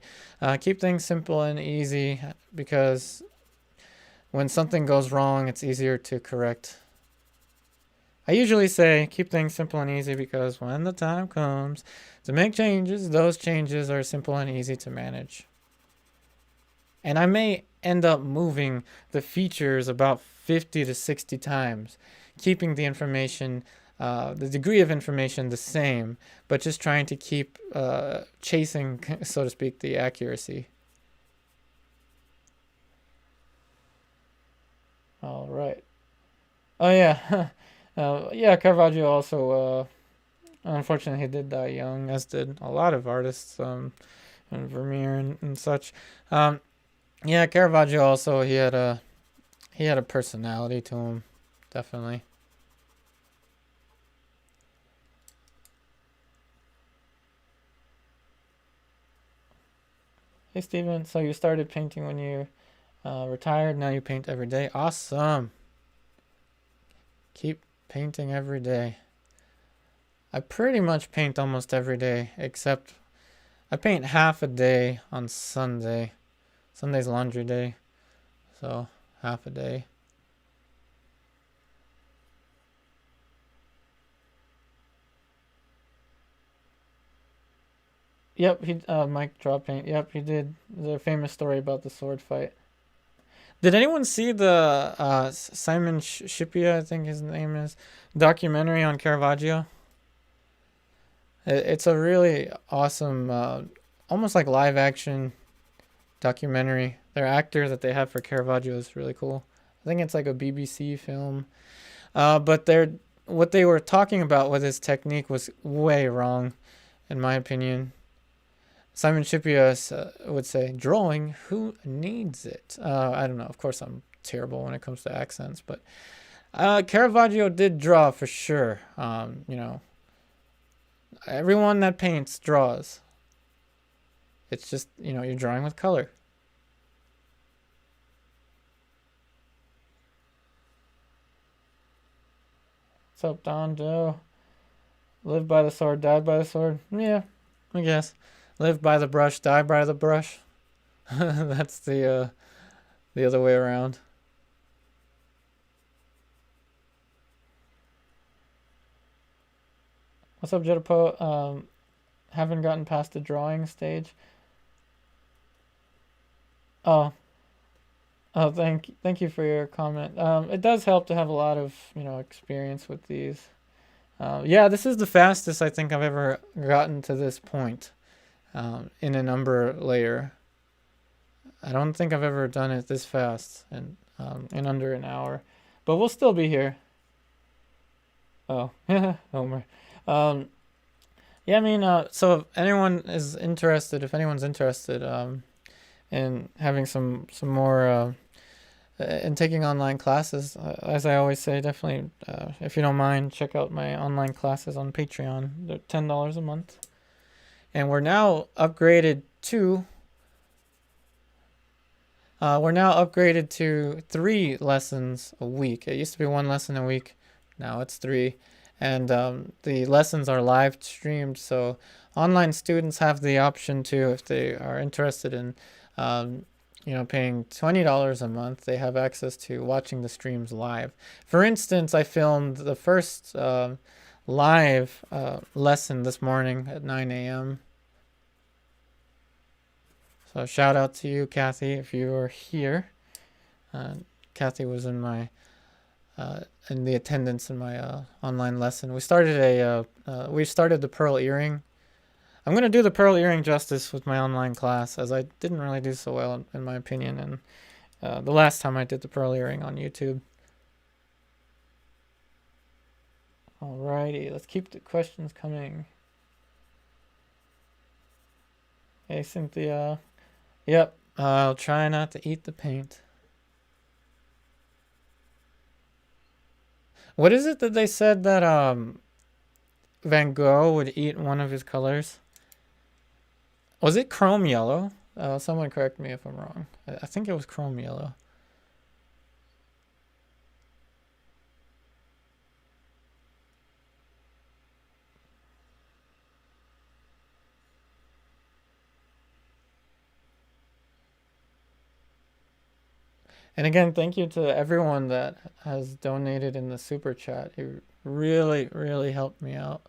A: Keep things simple and easy because when something goes wrong, it's easier to correct. I usually say keep things simple and easy because when the time comes to make changes, those changes are simple and easy to manage. And I may end up moving the features about 50 to 60 times, keeping the information, the degree of information the same, but just trying to keep chasing, so to speak, the accuracy. All right. Oh, yeah. Yeah, Caravaggio also, unfortunately, he did die young, as did a lot of artists, and Vermeer and such. Yeah, Caravaggio also, he had a personality to him, definitely. Hey, Steven, so you started painting when you retired, now you paint every day. Awesome. Keep painting every day. I pretty much paint almost every day, except I paint half a day on Sunday. Sunday's laundry day, so half a day. Yep, Mike Draw paint. Yep, he did the famous story about the sword fight. Did anyone see the Simon Shipia, I think his name is, documentary on Caravaggio? It's a really awesome, almost like live action documentary. Their actor that they have for Caravaggio is really cool. I think it's like a BBC film. But what they were talking about with his technique was way wrong, in my opinion. Simon Chipius would say, drawing, who needs it? I don't know. Of course, I'm terrible when it comes to accents, but Caravaggio did draw for sure. You know, everyone that paints draws. It's just, you know, you're drawing with color. What's up, Don Joe? Live by the sword, die by the sword. Yeah, I guess. Live by the brush, die by the brush. That's the other way around. What's up, Jetapo? Haven't gotten past the drawing stage. Oh, thank you for your comment. It does help to have a lot of, you know, experience with these. Yeah, this is the fastest I think I've ever gotten to this point in an Umber layer. I don't think I've ever done it this fast and in under an hour, but we'll still be here. Oh, Homer. Yeah, I mean, so if anyone is interested, if anyone's interested in having some more in taking online classes, as I always say, definitely, if you don't mind, check out my online classes on Patreon. They're $10 a month, and we're now upgraded to 3 lessons a week. It used to be 1 lesson a week. Now it's 3. And the lessons are live streamed. So online students have the option to, if they are interested in, you know, paying $20 a month, they have access to watching the streams live. For instance, I filmed the first live lesson this morning at 9 a.m. So shout out to you, Kathy, if you are here. Kathy was in my in the attendance in my online lesson. We started the pearl earring. I'm gonna do the pearl earring justice with my online class, as I didn't really do so well in my opinion, and the last time I did the pearl earring on YouTube. Alrighty, let's keep the questions coming. Hey, Cynthia. Yep, I'll try not to eat the paint. What is it that they said that Van Gogh would eat one of his colors? Was it chrome yellow? Someone correct me if I'm wrong. I think it was chrome yellow. And again, thank you to everyone that has donated in the super chat. It really, really helped me out.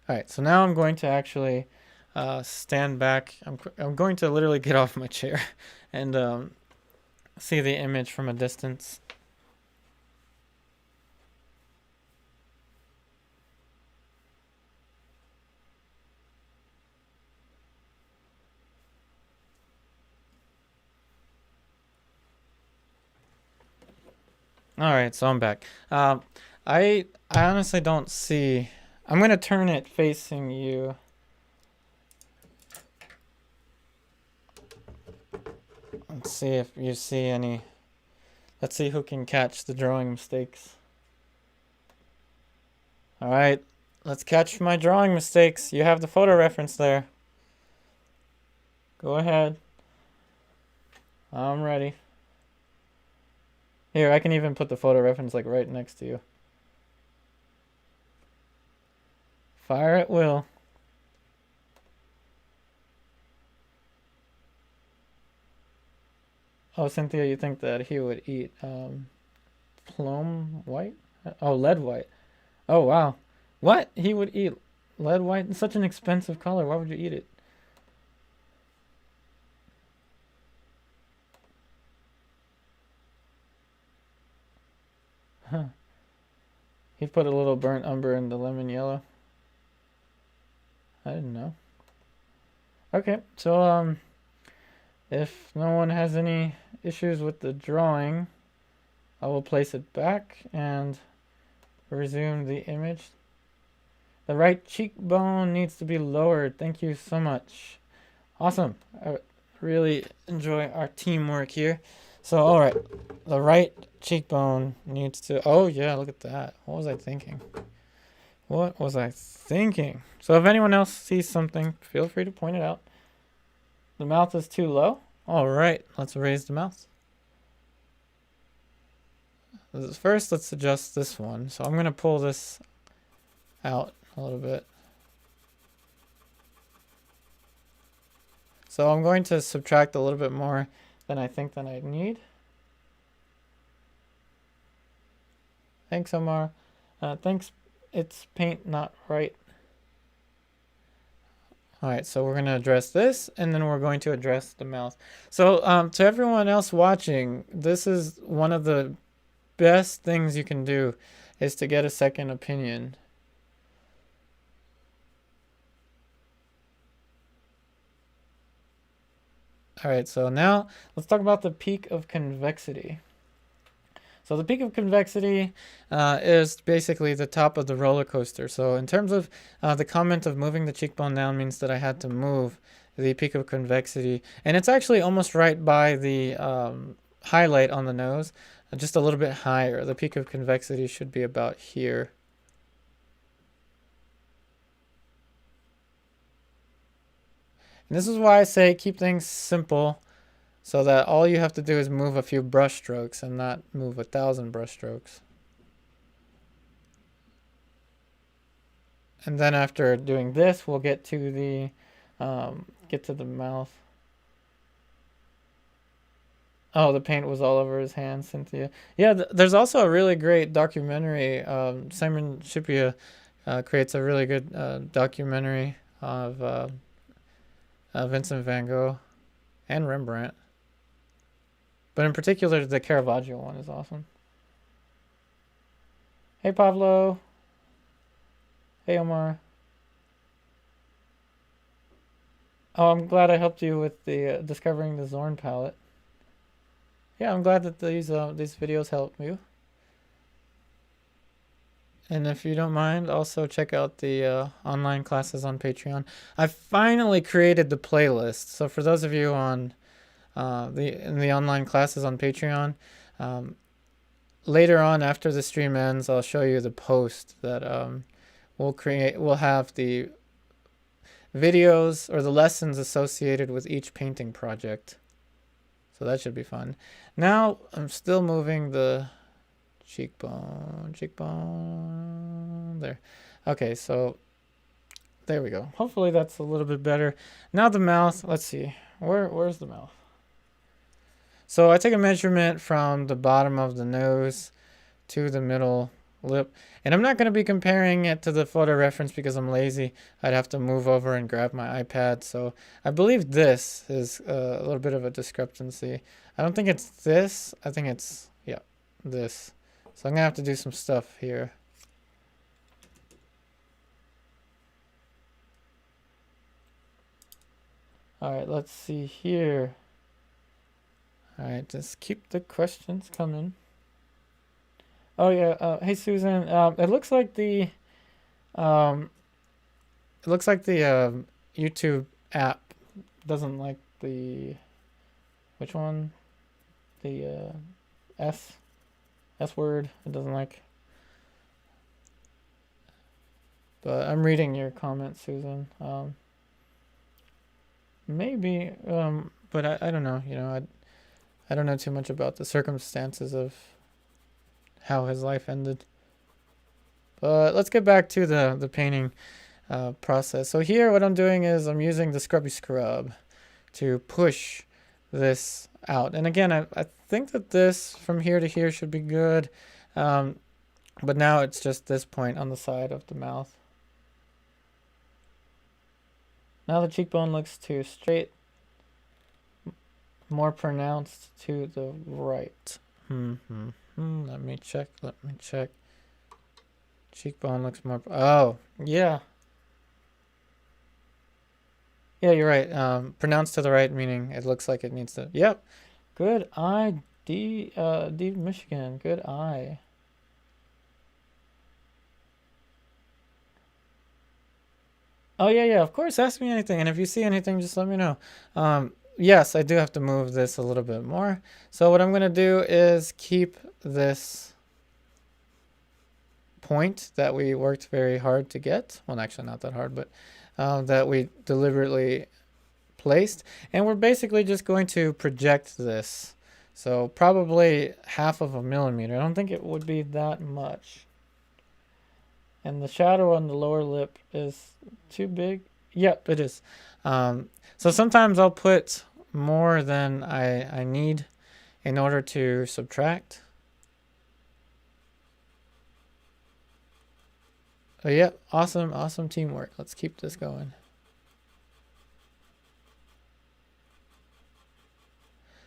A: All right, so now I'm going to actually stand back. I'm going to literally get off my chair and see the image from a distance. All right, so I'm back. I honestly don't see. I'm gonna turn it facing you. Let's see if you see any. Let's see who can catch the drawing mistakes. All right, let's catch my drawing mistakes. You have the photo reference there. Go ahead. I'm ready. Here, I can even put the photo reference like right next to you. Fire at will. Oh, Cynthia, you think that he would eat plum white? Oh, lead white. Oh, wow. What? He would eat lead white? It's such an expensive color. Why would you eat it? Huh. He put a little burnt umber in the lemon yellow. I didn't know. Okay, so if no one has any issues with the drawing, I will place it back and resume the image. The right cheekbone needs to be lowered. Thank you so much. Awesome. I really enjoy our teamwork here. So, all right, the right cheekbone needs to. Oh yeah, look at that. What was I thinking? What was I thinking? So if anyone else sees something, feel free to point it out. The mouth is too low. All right, let's raise the mouth. First, let's adjust this one. So I'm going to pull this out a little bit. So I'm going to subtract a little bit more than I think that I need. Thanks, Omar. Thanks. It's paint not right. All right, so we're going to address this, and then we're going to address the mouth. So to everyone else watching, this is one of the best things you can do, is to get a second opinion. All right, so now let's talk about the peak of convexity. So the peak of convexity is basically the top of the roller coaster. So in terms of the comment of moving the cheekbone down means that I had to move the peak of convexity. And it's actually almost right by the highlight on the nose, just a little bit higher. The peak of convexity should be about here. And this is why I say keep things simple, so that all you have to do is move a few brush strokes and not move 1,000 brush strokes. And then after doing this, we'll get to the mouth. Oh, the paint was all over his hand, Cynthia. Yeah, there's also a really great documentary. Simon Shipia creates a really good documentary of Vincent van Gogh and Rembrandt. But in particular, the Caravaggio one is awesome. Hey, Pablo. Hey, Omar. Oh, I'm glad I helped you with the discovering the Zorn palette. Yeah, I'm glad that these videos help you. And if you don't mind, also check out the online classes on Patreon. I finally created the playlist. So for those of you on in the online classes on Patreon, later on after the stream ends, I'll show you the post that we'll have the videos or the lessons associated with each painting project. So that should be fun. Now I'm still moving the cheekbone there. Okay, so there we go. Hopefully that's a little bit better. Now the mouth, let's see. Where's the mouth? So I take a measurement from the bottom of the nose to the middle lip. And I'm not going to be comparing it to the photo reference because I'm lazy. I'd have to move over and grab my iPad. So I believe this is a little bit of a discrepancy. I don't think it's this. I think it's, yeah, this. So I'm going to have to do some stuff here. All right, let's see here. All right, just keep the questions coming. Oh yeah, hey Susan. It looks like the YouTube app doesn't like the which one? The S word. It doesn't like. But I'm reading your comment, Susan. Maybe, but I don't know. You know, I don't know too much about the circumstances of how his life ended. But let's get back to the painting process. So here what I'm doing is I'm using the scrubby scrub to push this out. And again, I think that this from here to here should be good. But now it's just this point on the side of the mouth. Now the cheekbone looks too straight, more pronounced to the right. Let me check. Cheekbone looks more. Oh, yeah. Yeah, you're right. Pronounced to the right, meaning it looks like it needs to. Yep. Good eye, D Michigan. Good eye. Oh yeah, yeah. Of course, ask me anything, and if you see anything, just let me know. Yes, I do have to move this a little bit more. So what I'm gonna do is keep this point that we worked very hard to get. Well, actually not that hard, but that we deliberately placed. And we're basically just going to project this. So probably 1/2 millimeter. I don't think it would be that much. And the shadow on the lower lip is too big. Yep, it is. So sometimes I'll put more than I need in order to subtract. But yep, awesome teamwork. Let's keep this going.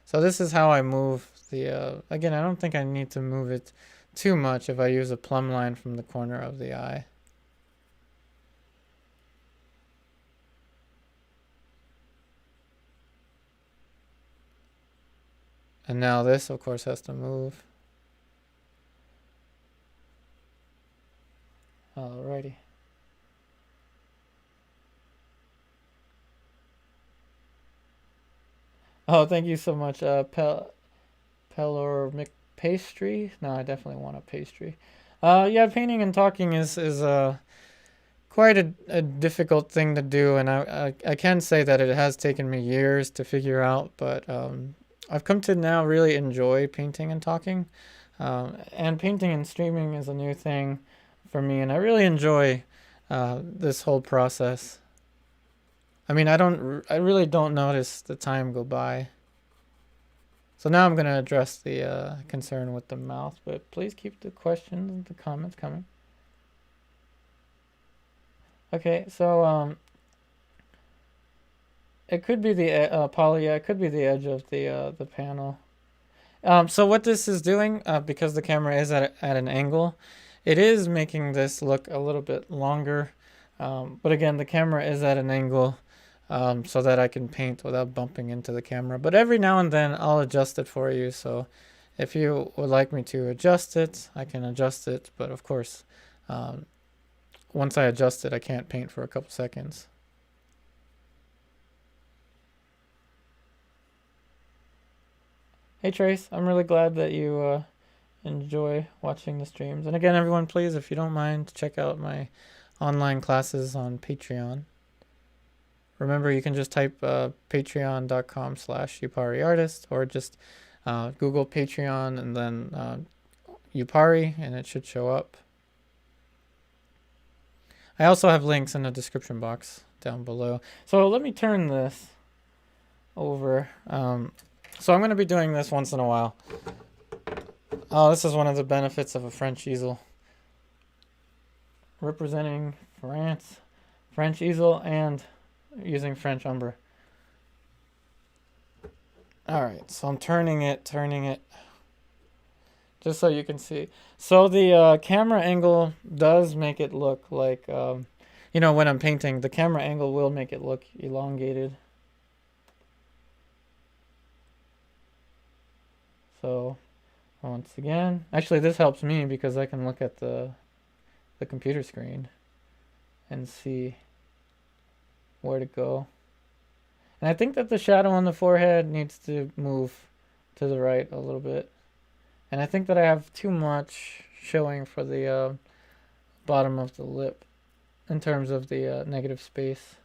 A: So this is how I move the, again, I don't think I need to move it too much if I use a plumb line from the corner of the eye. And now this, of course, has to move. Alrighty. Oh, thank you so much, Pelor McPastry. No, I definitely want a pastry. Yeah, painting and talking is quite a difficult thing to do, and I can say that it has taken me years to figure out, but I've come to now really enjoy painting and talking. And painting and streaming is a new thing for me, and I really enjoy this whole process. I mean, I really don't notice the time go by. So now I'm going to address the concern with the mouth, but please keep the questions and the comments coming. Okay, so it could be the poly, yeah, it could be the edge of the panel. So what this is doing, because the camera is at an angle, it is making this look a little bit longer. But again, the camera is at an angle so that I can paint without bumping into the camera. But every now and then I'll adjust it for you. So if you would like me to adjust it, I can adjust it. But of course, once I adjust it, I can't paint for a couple seconds. Hey Trace, I'm really glad that you enjoy watching the streams. And again, everyone, please, if you don't mind, check out my online classes on Patreon. Remember, you can just type patreon.com/upariartist or just Google Patreon and then Upari, and it should show up. I also have links in the description box down below. So let me turn this over. So I'm going to be doing this once in a while. Oh, this is one of the benefits of a French easel. Representing France, French easel, and using French umber. Alright, so I'm turning it, just so you can see. So the camera angle does make it look like, you know, when I'm painting, the camera angle will make it look elongated. So once again, actually this helps me because I can look at the computer screen and see where to go. And I think that the shadow on the forehead needs to move to the right a little bit. And I think that I have too much showing for the bottom of the lip in terms of the negative space.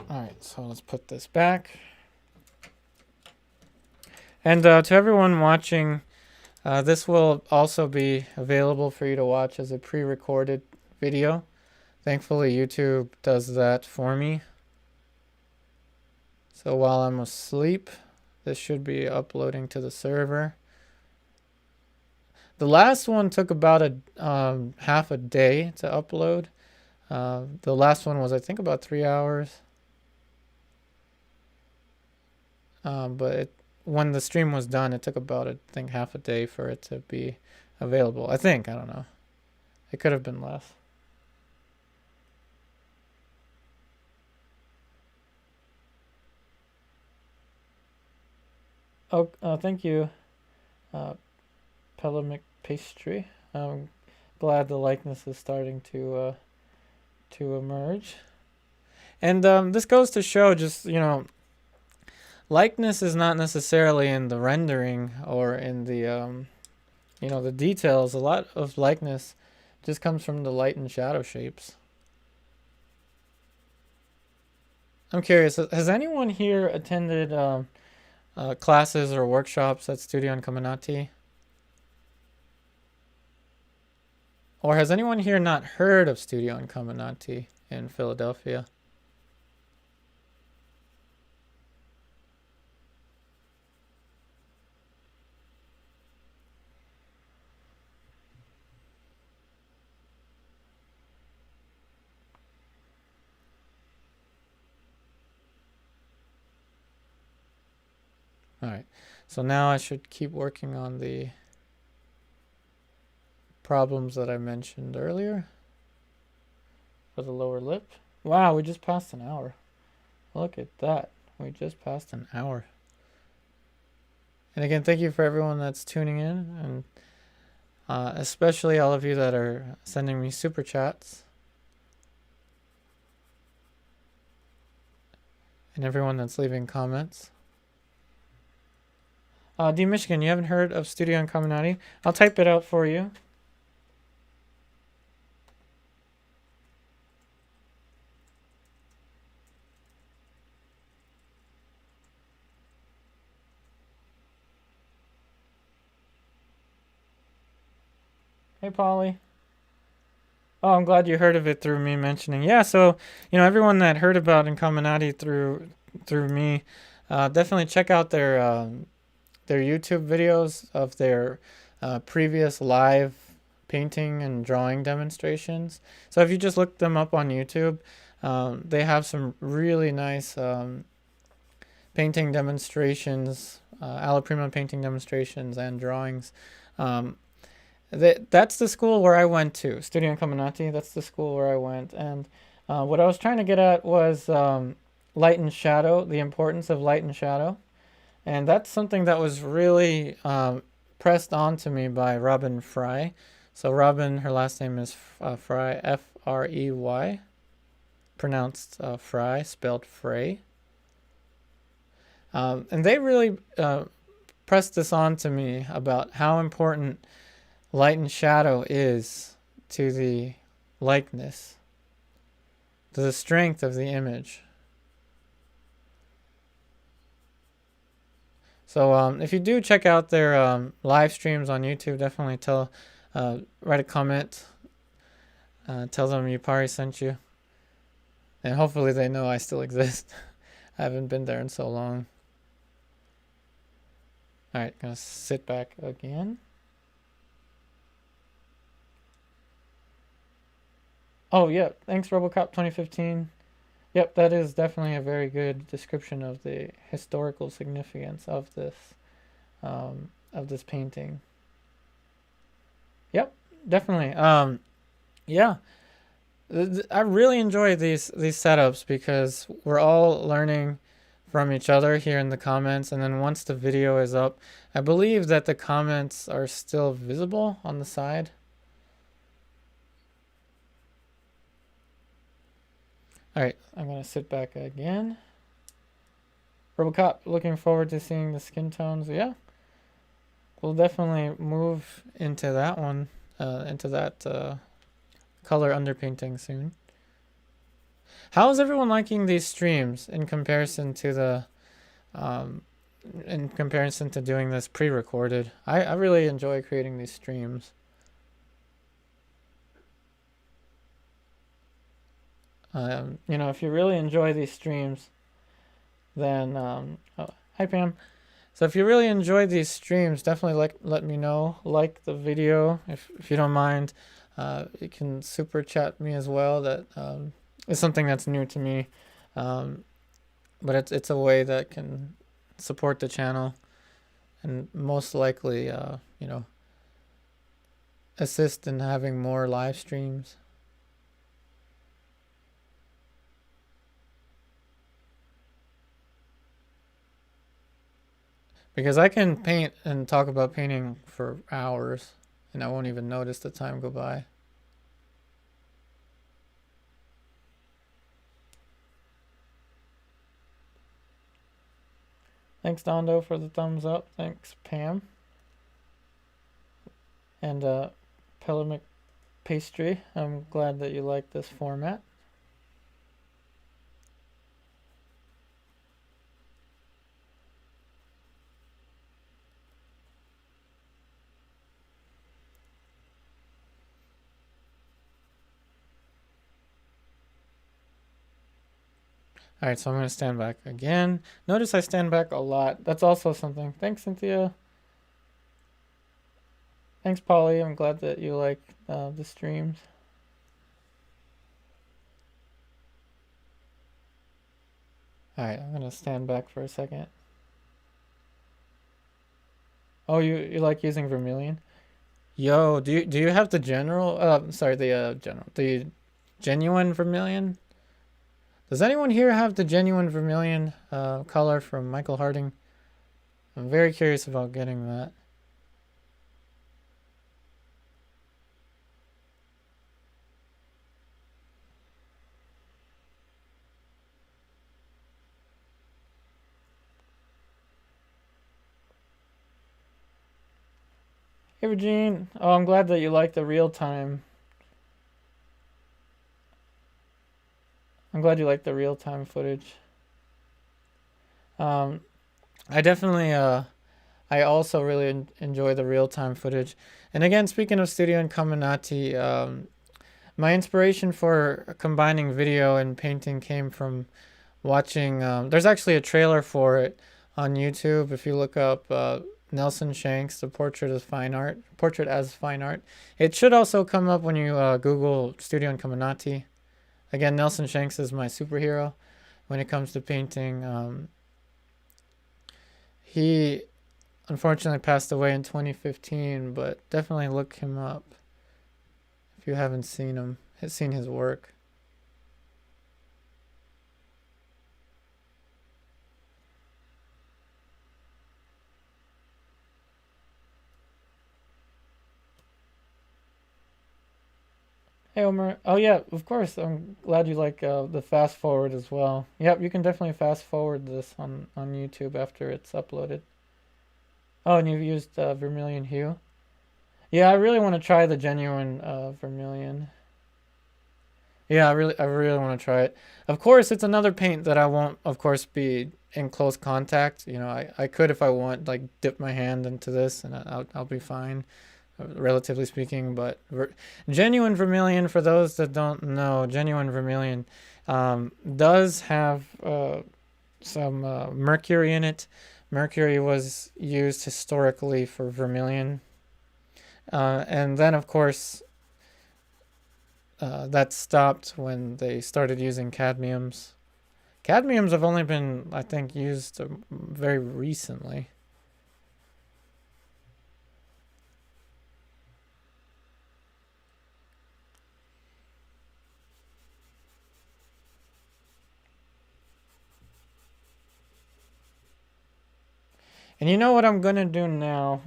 A: Alright, so let's put this back. And to everyone watching, this will also be available for you to watch as a pre-recorded video. Thankfully, YouTube does that for me. So while I'm asleep, this should be uploading to the server. The last one took about half a day to upload. The last one was, I think, about 3 hours. But it when the stream was done, it took about, I think, half a day for it to be available. I think, I don't know. It could have been less. Oh, thank you, Pelamic Pastry. I'm glad the likeness is starting to emerge. And this goes to show just, likeness is not necessarily in the rendering or in the, the details. A lot of likeness just comes from the light and shadow shapes. I'm curious, has anyone here attended classes or workshops at Studio Incaminati? Or has anyone here not heard of Studio Incaminati in Philadelphia? All right, so now I should keep working on the problems that I mentioned earlier for the lower lip. Wow, we just passed an hour. Look at that. We just passed an hour. And again, thank you for everyone that's tuning in, and especially all of you that are sending me super chats. And everyone that's leaving comments. D Michigan, you haven't heard of Studio Incaminati? I'll type it out for you. Hey, Polly. Oh, I'm glad you heard of it through me mentioning. Yeah, so, everyone that heard about Incaminati through me, definitely check out their YouTube videos of their previous live painting and drawing demonstrations. So if you just look them up on YouTube, they have some really nice painting demonstrations, Alla prima painting demonstrations and drawings. That's the school where I went to, Studio Incaminati. That's the school where I went. And what I was trying to get at was light and shadow, the importance of light and shadow. And that's something that was really pressed on to me by Robin Fry. So Robin, her last name is Fry, F-R-E-Y, pronounced Fry, spelled Frey. And they really pressed this on to me about how important light and shadow is to the likeness, to the strength of the image. So if you do check out their live streams on YouTube, definitely write a comment, tell them Yupari sent you, and hopefully they know I still exist. I haven't been there in so long. All right, gonna sit back again. Oh yeah, thanks Robocop 2015. Yep, that is definitely a very good description of the historical significance of this painting. Yep, definitely. Yeah, I really enjoy these setups because we're all learning from each other here in the comments, and then once the video is up, I believe that the comments are still visible on the side. All right, I'm going to sit back again. Robocop, looking forward to seeing the skin tones. Yeah, we'll definitely move into that one, into that color underpainting soon. How is everyone liking these streams in comparison to doing this pre-recorded? I really enjoy creating these streams. If you really enjoy these streams, then hi Pam. So if you really enjoy these streams, definitely let me know. Like the video if you don't mind. You can super chat me as well. That is something that's new to me, but it's a way that can support the channel. and most likely, you know, assist in having more live streams. Because I can paint and talk about painting for hours, and I won't even notice the time go by. Thanks, Dondo, for the thumbs up. Thanks, Pam. And Pelamic Pastry, I'm glad that you like this format. All right, so I'm going to stand back again. Notice I stand back a lot. That's also something. Thanks, Cynthia. Thanks, Polly. I'm glad that you like the streams. All right, I'm going to stand back for a second. Oh, you like using Vermilion? Yo, do you have the general? Sorry, the genuine Vermilion? Does anyone here have the genuine Vermilion color from Michael Harding? I'm very curious about getting that. Hey, Regine. Oh, I'm glad that you like the real time. I'm glad you like the real time footage. I definitely, I also really enjoy the real time footage. And again, speaking of Studio and Caminati, my inspiration for combining video and painting came from watching, there's actually a trailer for it on YouTube. If you look up Nelson Shanks, the portrait as fine art, it should also come up when you Google Studio and Caminati. Again, Nelson Shanks is my superhero when it comes to painting. He unfortunately passed away in 2015, but definitely look him up if you haven't seen his work. Hey, Omer. Oh, yeah, of course. I'm glad you like the fast forward as well. Yep, you can definitely fast forward this on YouTube after it's uploaded. Oh, and you've used Vermilion Hue? Yeah, I really want to try the genuine Vermilion. Yeah, I really want to try it. Of course, it's another paint that I won't, of course, be in close contact. You know, I could, if I want, like, dip my hand into this and I'll be fine, relatively speaking. But genuine Vermilion, for those that don't know, genuine Vermilion does have some mercury in it. Mercury was used historically for Vermilion. And then, of course, that stopped when they started using cadmiums. Cadmiums have only been, I think, used very recently. And you know what I'm gonna do now?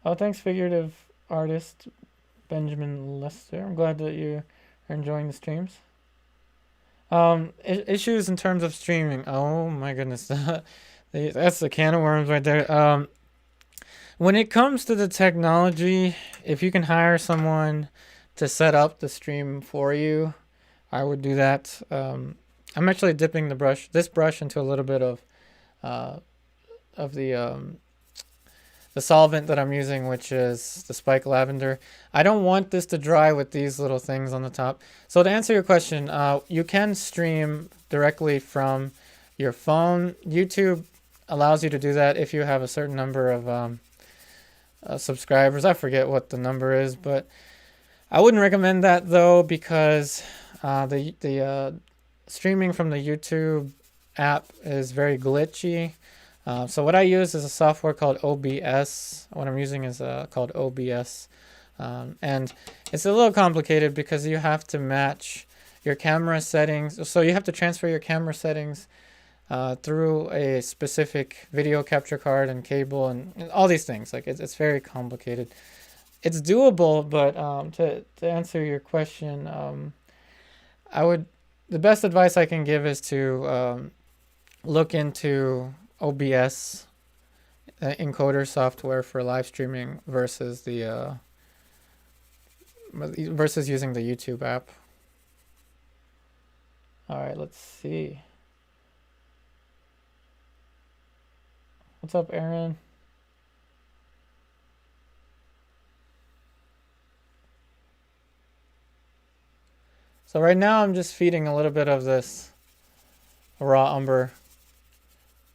A: Oh, thanks, figurative artist Benjamin Lester. I'm glad that you are enjoying the streams. Issues in terms of streaming. Oh my goodness, that's the can of worms right there. When it comes to the technology, if you can hire someone to set up the stream for you, I would do that. I'm actually dipping this brush into a little bit of the solvent that I'm using, which is the Spike Lavender. I don't want this to dry with these little things on the top. So to answer your question, you can stream directly from your phone. YouTube allows you to do that if you have a certain number of subscribers. I forget what the number is, but I wouldn't recommend that though, because the streaming from the YouTube app is very glitchy. So what I use is a software called OBS. What I'm using is called OBS. And it's a little complicated because you have to match your camera settings. So you have to transfer your camera settings through a specific video capture card and cable and all these things. Like it's very complicated. It's doable, but to answer your question, the best advice I can give is to look into OBS encoder software for live streaming versus the versus using the YouTube app. All right, let's see. What's up, Aaron? So right now I'm just feeding a little bit of this raw umber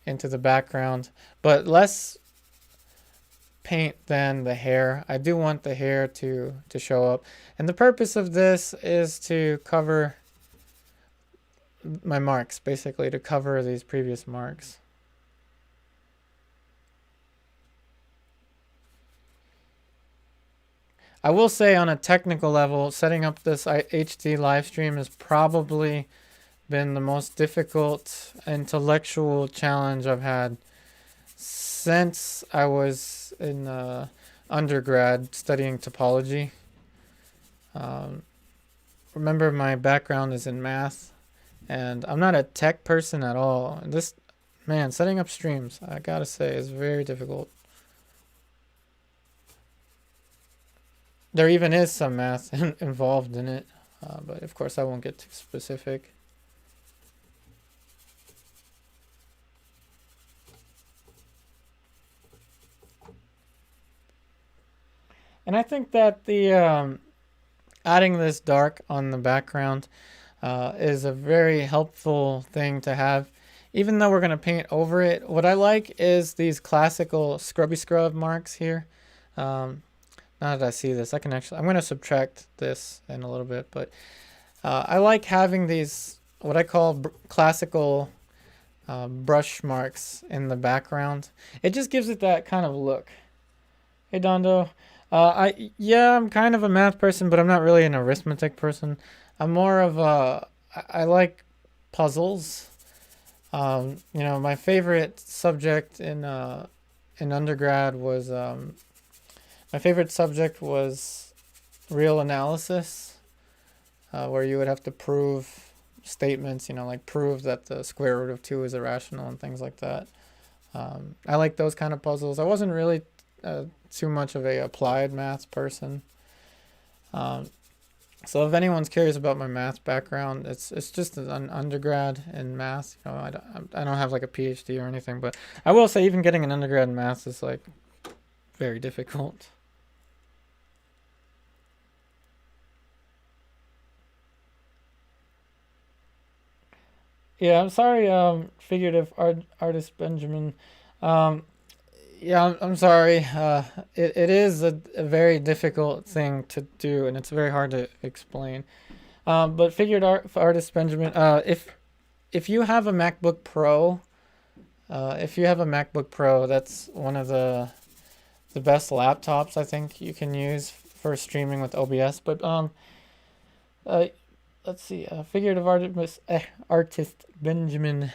A: into the background, but less paint than the hair. I do want the hair to show up. And the purpose of this is to cover my marks, basically to cover these previous marks. I will say on a technical level, setting up this HD live stream has probably been the most difficult intellectual challenge I've had since I was in undergrad studying topology. Remember, my background is in math, and I'm not a tech person at all. This, man, setting up streams, I gotta say, is very difficult. There even is some math involved in it, but of course I won't get too specific. And I think that the adding this dark on the background is a very helpful thing to have. Even though we're going to paint over it, what I like is these classical scrubby scrub marks here. Now that I see this, I can actually, I'm going to subtract this in a little bit, but I like having these, what I call classical brush marks in the background. It just gives it that kind of look. Hey, Dondo. Yeah, I'm kind of a math person, but I'm not really an arithmetic person. I'm more of I like puzzles. You know, my favorite subject in undergrad was real analysis, where you would have to prove statements, you know, like prove that the square root of 2 is irrational and things like that. I like those kind of puzzles. I wasn't really too much of a applied math person. So if anyone's curious about my math background, it's just an undergrad in math. You know, I don't have like a PhD or anything, but I will say even getting an undergrad in math is like very difficult. Yeah, I'm sorry, figurative artist Benjamin. Um, yeah, I'm sorry. It is a very difficult thing to do, and it's very hard to explain. But artist Benjamin, if you have a MacBook Pro, that's one of the best laptops I think you can use for streaming with OBS. But let's see, figurative artist Benjamin.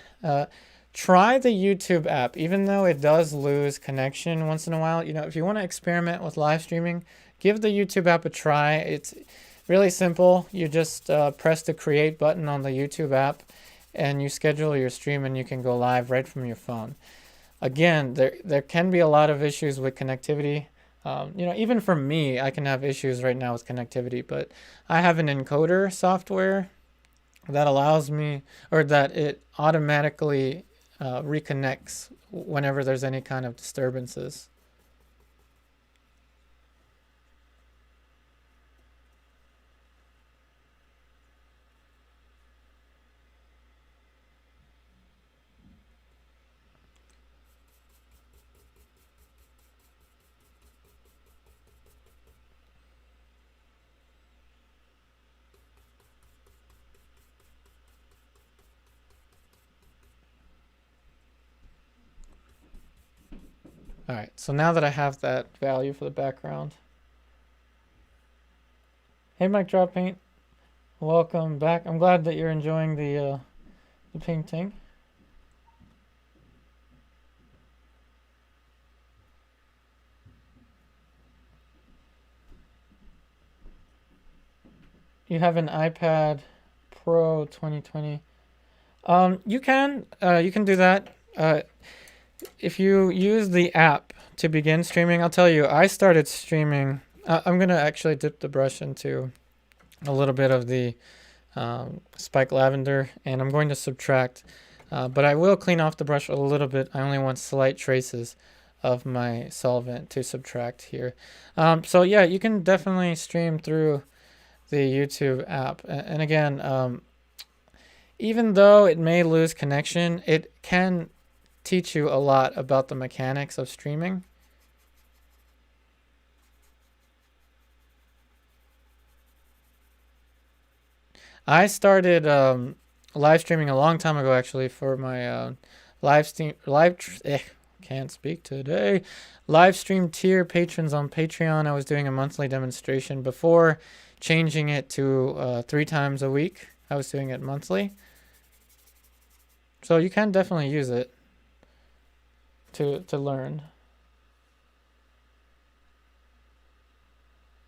A: Try the YouTube app, even though it does lose connection once in a while. You know, if you want to experiment with live streaming, give the YouTube app a try. It's really simple. You just press the create button on the YouTube app and you schedule your stream and you can go live right from your phone. Again, there can be a lot of issues with connectivity. You know, even for me, I can have issues right now with connectivity, but I have an encoder software that allows me, or that it automatically reconnects whenever there's any kind of disturbances. Alright, so now that I have that value for the background. Hey Mike Drop Paint, welcome back. I'm glad that you're enjoying the painting. You have an iPad Pro 2020. You can do that. If you use the app to begin streaming, I'll tell you, I started streaming. I'm gonna actually dip the brush into a little bit of the spike lavender, and I'm going to subtract, but I will clean off the brush a little bit. I only want slight traces of my solvent to subtract here. So yeah, you can definitely stream through the YouTube app. And again, even though it may lose connection, it can teach you a lot about the mechanics of streaming. I started live streaming a long time ago, actually, for my can't speak today. Live stream tier patrons on Patreon. I was doing a monthly demonstration before changing it to 3 times a week. I was doing it monthly. So you can definitely use it to learn.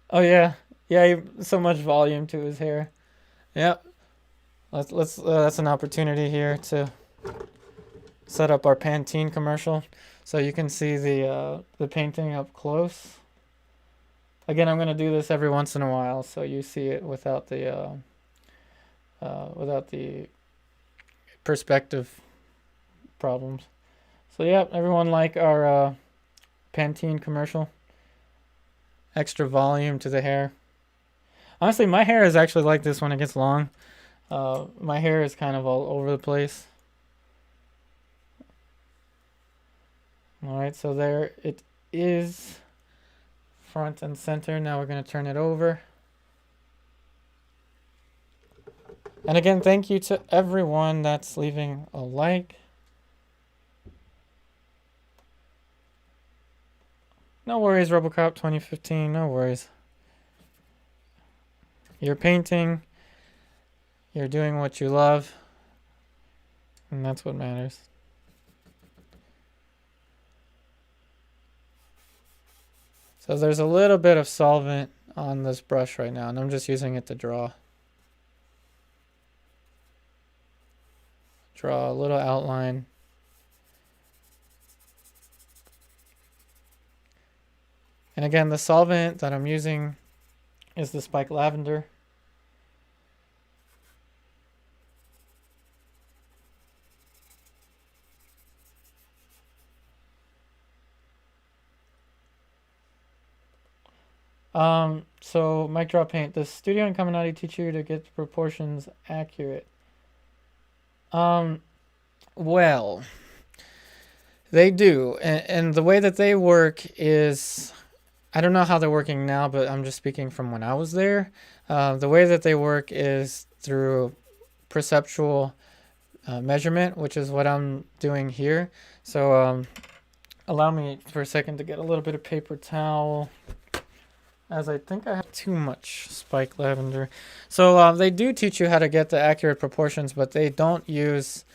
A: Oh yeah, yeah. So much volume to his hair. Yep. Let's that's an opportunity here to set up our Pantene commercial, so you can see the painting up close. Again, I'm gonna do this every once in a while, so you see it without the perspective problems. So yeah, everyone like our Pantene commercial. Extra volume to the hair. Honestly, my hair is actually like this when it gets long. My hair is kind of all over the place. Alright, so there it is. Front and center. Now we're going to turn it over. And again, thank you to everyone that's leaving a like. No worries, Robocop 2015. No worries. You're painting. You're doing what you love. And that's what matters. So there's a little bit of solvent on this brush right now, and I'm just using it to draw. Draw a little outline. And again, the solvent that I'm using is the spike lavender. So Mike Draw Paint, does Studio and Caminati teach you to get the proportions accurate? Well, they do, and the way that they work is, I don't know how they're working now, but I'm just speaking from when I was there. The way that they work is through perceptual measurement, which is what I'm doing here. So allow me for a second to get a little bit of paper towel, as I think I have too much spike lavender. So they do teach you how to get the accurate proportions, but they don't use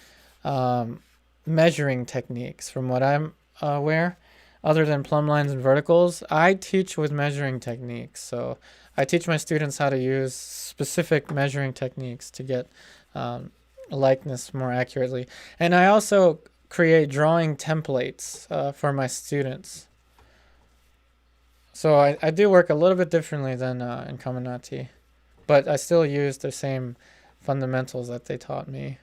A: measuring techniques from what I'm aware, other than plumb lines and verticals. I teach with measuring techniques. So I teach my students how to use specific measuring techniques to get likeness more accurately. And I also create drawing templates for my students. So I do work a little bit differently than in Caminati, but I still use the same fundamentals that they taught me.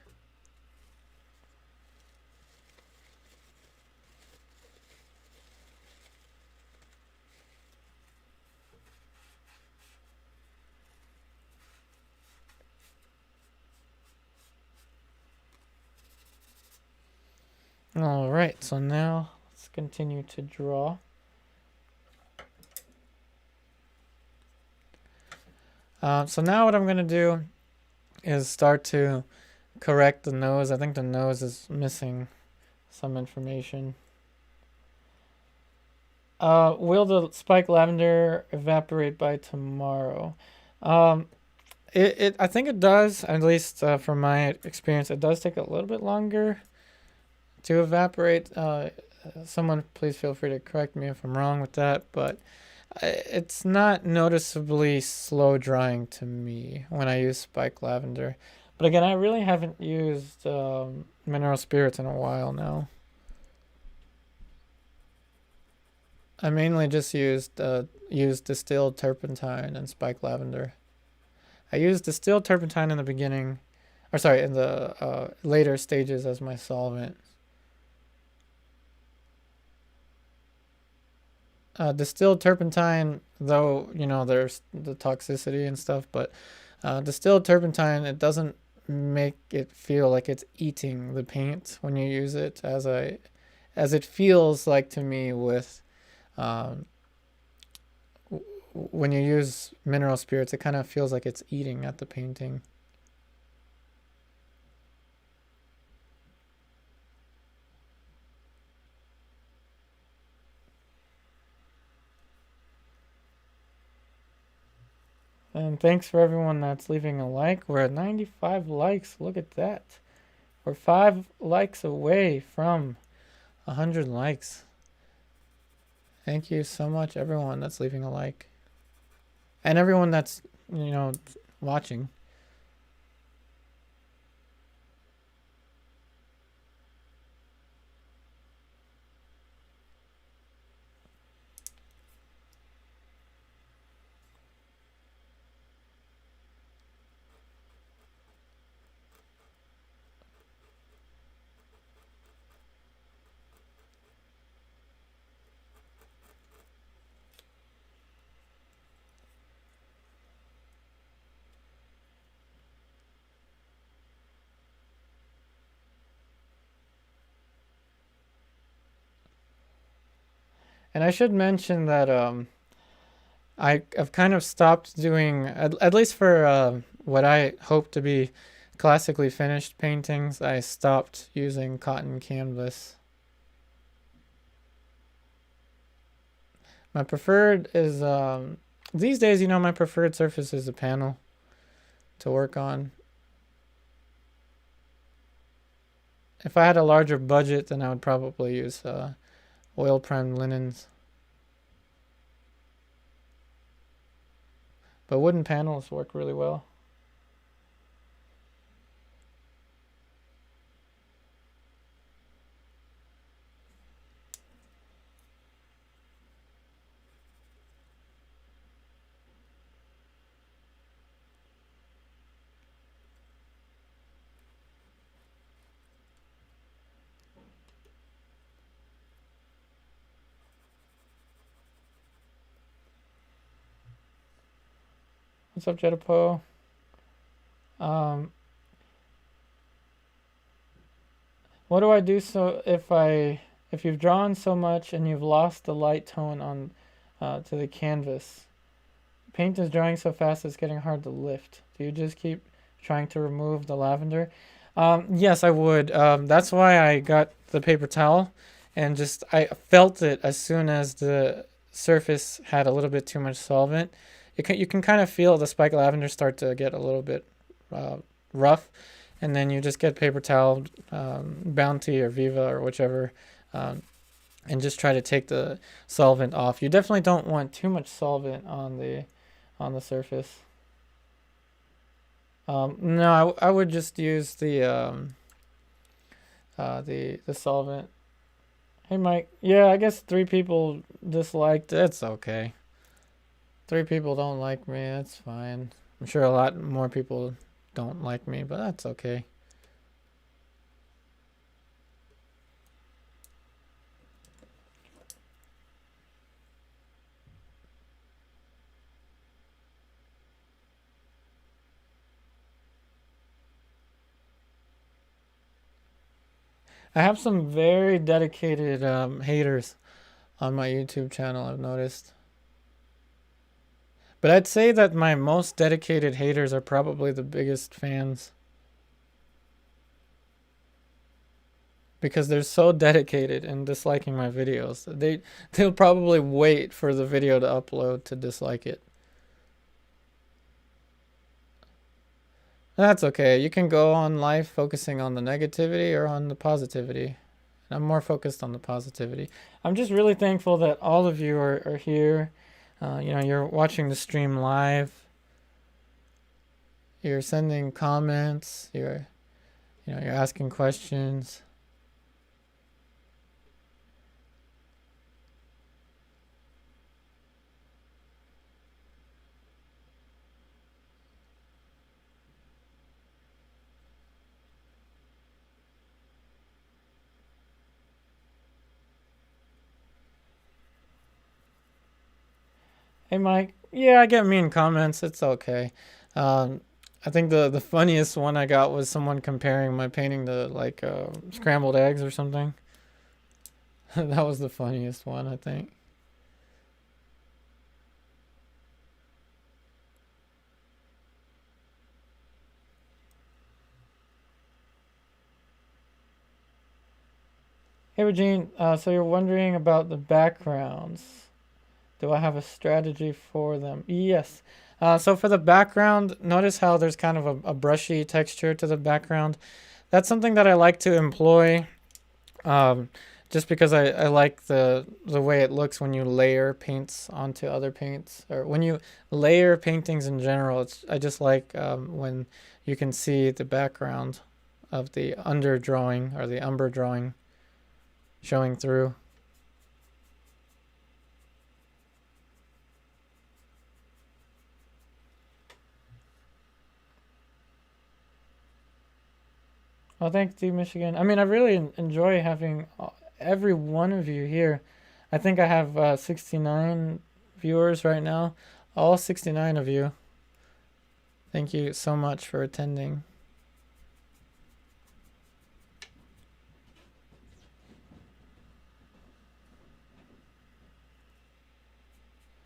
A: All right, so now let's continue to draw. So now what I'm going to do is start to correct the nose. I think the nose is missing some information. Will the spike lavender evaporate by tomorrow? Um, I think it does, at least from my experience, it does take a little bit longer to evaporate. Someone please feel free to correct me if I'm wrong with that, but it's not noticeably slow drying to me when I use spike lavender. But again, I really haven't used mineral spirits in a while now. I mainly just used distilled turpentine and spike lavender. I used distilled turpentine in the beginning, or sorry, in the later stages as my solvent. Distilled turpentine, though, you know, there's the toxicity and stuff, but distilled turpentine, it doesn't make it feel like it's eating the paint when you use it, as it feels like to me with um, when you use mineral spirits, it kind of feels like it's eating at the painting. And thanks for everyone that's leaving a like. We're at 95 likes. Look at that. We're 5 likes away from 100 likes. Thank you so much, everyone that's leaving a like. And everyone that's, you know, watching. And I should mention that I've kind of stopped doing, at least for what I hope to be classically finished paintings, I stopped using cotton canvas. My preferred is, these days, you know, my preferred surface is a panel to work on. If I had a larger budget, then I would probably use oil primed linens. But wooden panels work really well. What's up, Jetapo? What do I do so if you've drawn so much and you've lost the light tone on to the canvas? Paint is drying so fast it's getting hard to lift. Do you just keep trying to remove the lavender? Yes, I would. That's why I got the paper towel, and just I felt it as soon as the surface had a little bit too much solvent. You can kind of feel the spike lavender start to get a little bit rough, and then you just get paper towel, Bounty or Viva or whichever, and just try to take the solvent off. You definitely don't want too much solvent on the surface. No, I would just use the solvent. Hey Mike, yeah, I guess 3 people disliked. It's okay. 3 people don't like me. That's fine. I'm sure a lot more people don't like me, but that's okay. I have some very dedicated haters on my YouTube channel, I've noticed. But I'd say that my most dedicated haters are probably the biggest fans. because they're so dedicated in disliking my videos. They'll probably wait for the video to upload to dislike it. That's okay. You can go on life focusing on the negativity or on the positivity. I'm more focused on the positivity. I'm just really thankful that all of you are here. You're watching the stream live. You're sending comments. You're asking questions. Hey, Mike. Yeah, I get mean comments. It's okay. I think the funniest one I got was someone comparing my painting to like scrambled eggs or something. That was the funniest one, I think. Hey, Regine. So you're wondering about the backgrounds. Do I have a strategy for them? Yes. So for the background, notice how there's kind of a brushy texture to the background. That's something that I like to employ just because I like the way it looks when you layer paints onto other paints, or when you layer paintings in general. I just like when you can see the background of the under drawing or the umber drawing showing through. Oh, thanks, D Michigan. I mean, I really enjoy having every one of you here. I think I have 69 viewers right now. All 69 of you. Thank you so much for attending.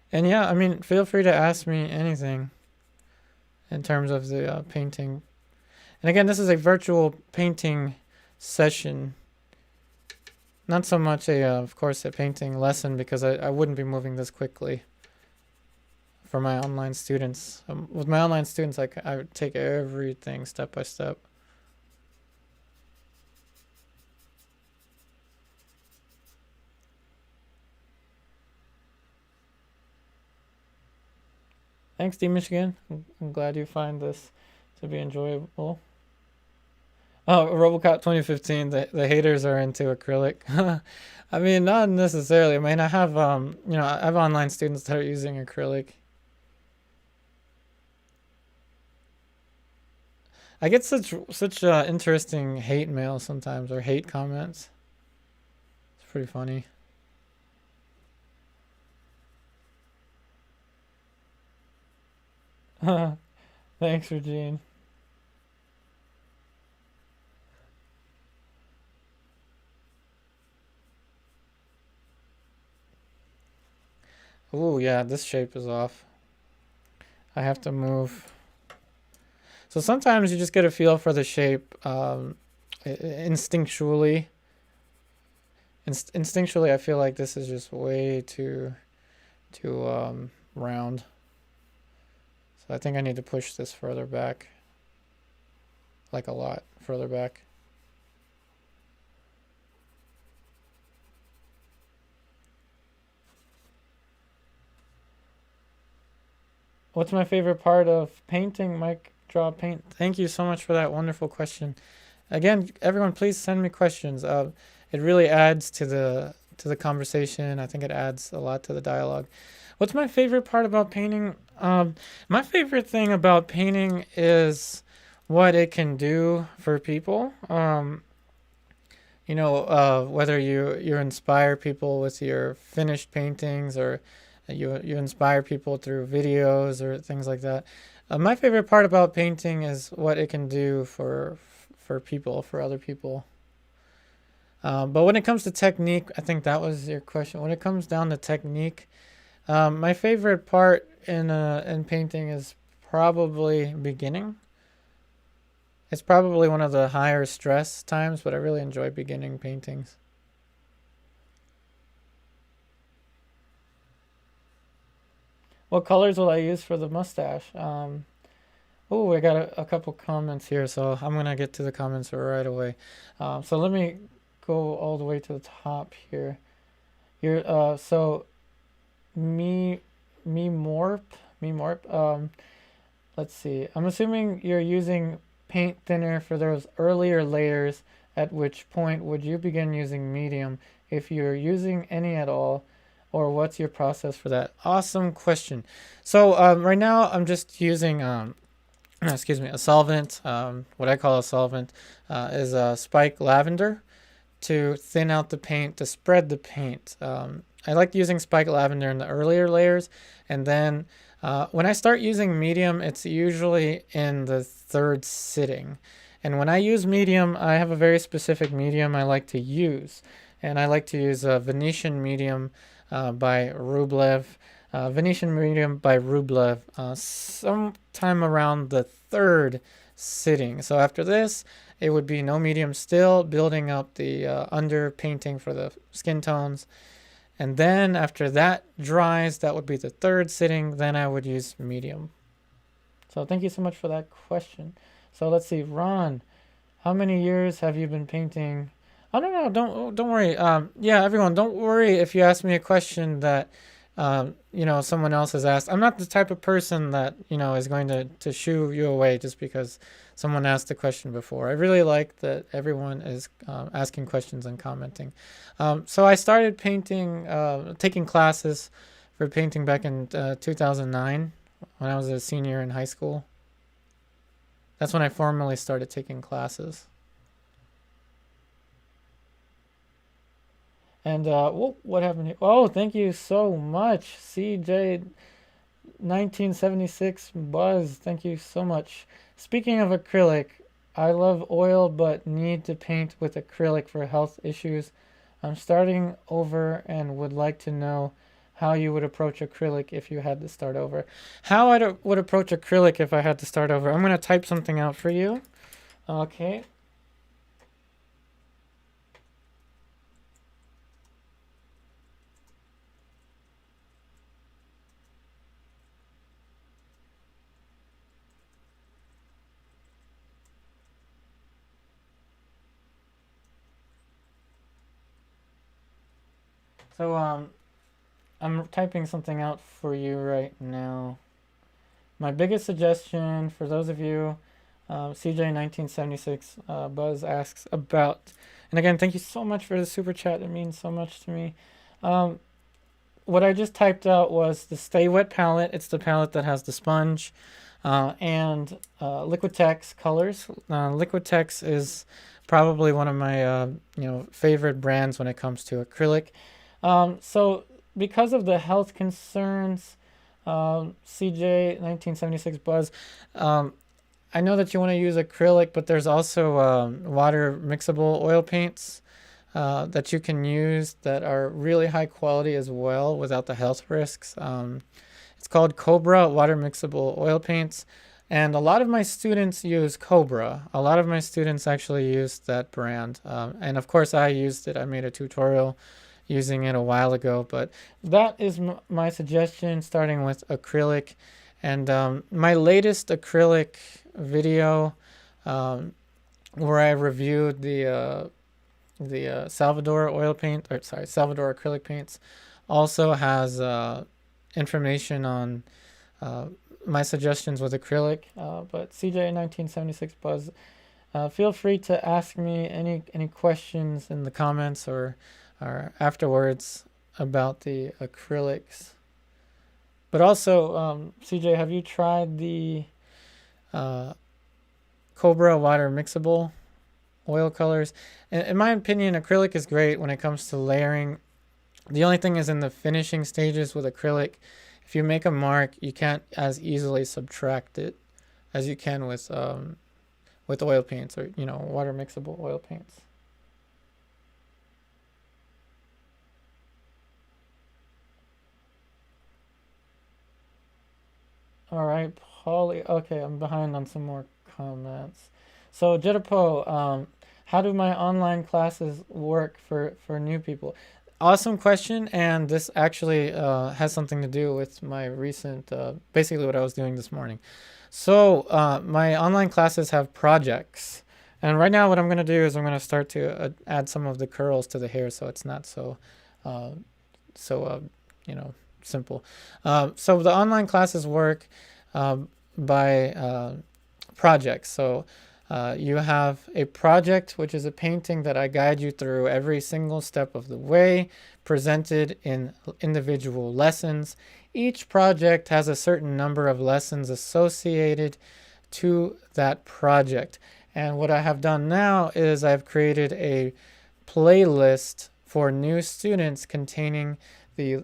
A: And yeah, I mean, feel free to ask me anything in terms of the painting. And again, this is a virtual painting session. Not so much of course, a painting lesson, because I wouldn't be moving this quickly for my online students. With my online students, I would take everything step by step. Thanks, D Michigan. I'm glad you find this to be enjoyable. Oh, RoboCop 2015. The haters are into acrylic. I mean, not necessarily. I mean, I have I have online students that are using acrylic. I get such interesting hate mail sometimes, or hate comments. It's pretty funny. Thanks, Regine. Ooh, yeah, this shape is off. I have to move. So sometimes you just get a feel for the shape instinctually. Instinctually, I feel like this is just way too round. So I think I need to push this further back. Like a lot further back. What's my favorite part of painting? Mike Draw Paint. Thank you so much for that wonderful question. Again, everyone, please send me questions. It really adds to the conversation. I think it adds a lot to the dialogue. What's my favorite part about painting? My favorite thing about painting is what it can do for people. Whether you inspire people with your finished paintings, or you inspire people through videos or things like that. My favorite part about painting is what it can do for people, for other people. But when it comes to technique, I think that was your question. When it comes down to technique, my favorite part in painting is probably beginning. It's probably one of the higher stress times, but I really enjoy beginning paintings. What colors will I use for the mustache? Oh, I got a couple comments here, so I'm gonna get to the comments right away. So let me go all the way to the top here. Here, so me, me morp, me morp. Let's see. I'm assuming you're using paint thinner for those earlier layers. At which point would you begin using medium if you're using any at all, or what's your process for that? Awesome question. So right now I'm just using excuse me, a solvent. What I call a solvent is spike lavender to thin out the paint, to spread the paint. I like using spike lavender in the earlier layers, and then when I start using medium, it's usually in the third sitting. And when I use medium, I have a very specific medium I like to use. And I like to use a Venetian medium by Rublev. Venetian medium by Rublev sometime around the third sitting. So after this, it would be no medium still, building up the under painting for the skin tones. And then after that dries, that would be the third sitting. Then I would use medium. So thank you so much for that question. So let's see, Ron, how many years have you been painting? I don't know. Don't worry. Yeah, everyone, don't worry if you ask me a question that someone else has asked. I'm not the type of person that is going to shoo you away just because someone asked the question before. I really like that everyone is asking questions and commenting. So I started painting, taking classes for painting back in 2009 when I was a senior in high school. That's when I formally started taking classes. And what happened here? Oh, thank you so much, CJ 1976 Buzz. Thank you so much. Speaking of acrylic, I love oil but need to paint with acrylic for health issues. I'm starting over and would like to know how you would approach acrylic if you had to start over. How I would approach acrylic if I had to start over. I'm going to type something out for you. Okay. So I'm typing something out for you right now. My biggest suggestion for those of you, CJ1976 Buzz asks about, and again, thank you so much for the super chat. It means so much to me. What I just typed out was the Stay Wet palette. It's the palette that has the sponge and Liquitex colors. Liquitex is probably one of my favorite brands when it comes to acrylic. So because of the health concerns, CJ1976 Buzz, I know that you want to use acrylic, but there's also water mixable oil paints that you can use that are really high quality as well without the health risks. It's called Cobra water mixable oil paints. And a lot of my students use Cobra. A lot of my students actually use that brand. And of course I used it. I made a tutorial using it a while ago, but that is my suggestion, starting with acrylic. And my latest acrylic video where I reviewed the Salvador oil paint, or sorry, Salvador acrylic paints, also has information on my suggestions with acrylic. But CJ1976 Buzz, feel free to ask me any questions in the comments or afterwards about the acrylics. But also, CJ, have you tried the Cobra water mixable oil colors? In my opinion, acrylic is great when it comes to layering. The only thing is in the finishing stages with acrylic, if you make a mark, you can't as easily subtract it as you can with oil paints or water mixable oil paints. All right, Polly. Okay, I'm behind on some more comments. So Jetapo, how do my online classes work for new people? Awesome question, and this actually has something to do with my recent, basically what I was doing this morning. So my online classes have projects, and right now what I'm going to do is I'm going to start to add some of the curls to the hair so it's not so, uh, so you know, simple. So the online classes work by projects. So you have a project, which is a painting that I guide you through every single step of the way, presented in individual lessons. Each project has a certain number of lessons associated to that project. And what I have done now is I've created a playlist for new students containing the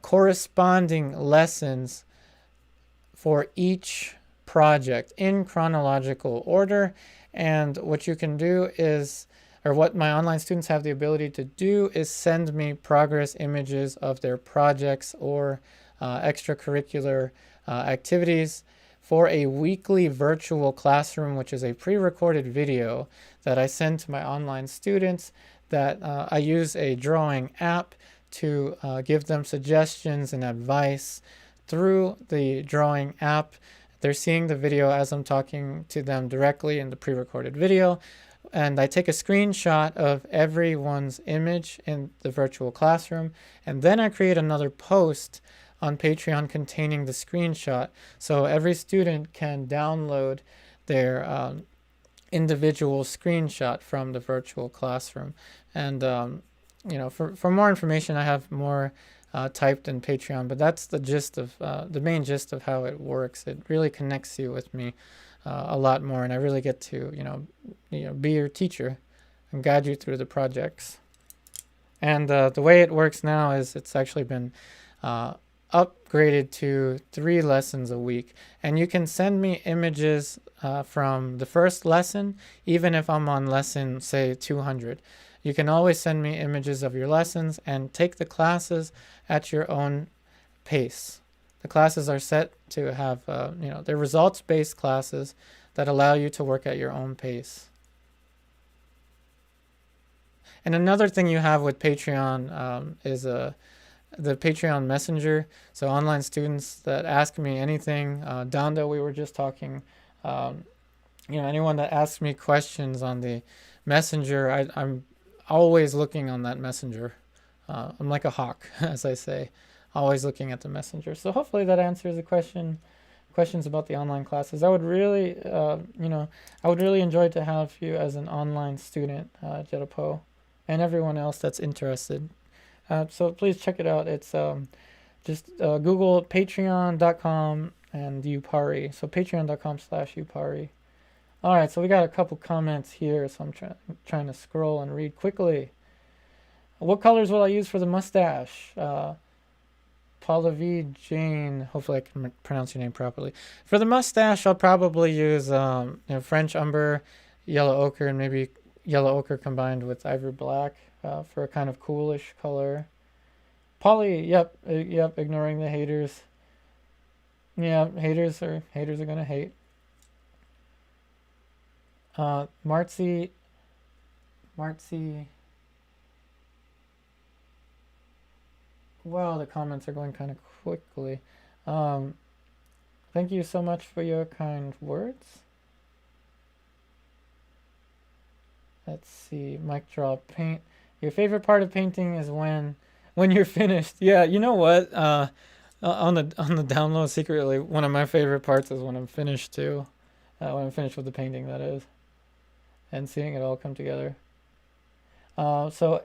A: corresponding lessons for each project in chronological order. And what you can do is, or what my online students have the ability to do, is send me progress images of their projects or extracurricular activities for a weekly virtual classroom, which is a pre-recorded video that I send to my online students, that I use a drawing app to give them suggestions and advice through the drawing app. They're seeing the video as I'm talking to them directly in the pre-recorded video. And I take a screenshot of everyone's image in the virtual classroom. And then I create another post on Patreon containing the screenshot. So every student can download their individual screenshot from the virtual classroom. And, you know, for more information, I have more typed in Patreon, but that's the gist of the main gist of how it works. It really connects you with me a lot more, and I really get to be your teacher and guide you through the projects. And the way it works now is it's actually been upgraded to 3 lessons a week, and you can send me images from the first lesson, even if I'm on lesson, say, 200. You can always send me images of your lessons and take the classes at your own pace. The classes are set to have, they're results-based classes that allow you to work at your own pace. And another thing you have with Patreon is the Patreon Messenger. So online students that ask me anything, Donda, we were just talking, anyone that asks me questions on the Messenger, I'm always looking on that Messenger. I'm like a hawk, as I say, always looking at the Messenger. So hopefully that answers the questions about the online classes. I would really, I would really enjoy to have you as an online student, Jetapo, and everyone else that's interested. So please check it out. It's just Google patreon.com and Upari. So patreon.com/Upari. All right, so we got a couple comments here, so I'm trying to scroll and read quickly. What colors will I use for the mustache? Pallavi Jane, hopefully I can pronounce your name properly. For the mustache, I'll probably use French Umber, yellow ochre, and maybe yellow ochre combined with ivory black for a kind of coolish color. Polly, yep, ignoring the haters. Yeah, haters are gonna hate. Marcy. Well, the comments are going kind of quickly. Thank you so much for your kind words. Let's see. Mic drop. Paint. Your favorite part of painting is when you're finished. Yeah, you know what? On the download secretly, one of my favorite parts is when I'm finished too. When I'm finished with the painting, that is. And seeing it all come together. So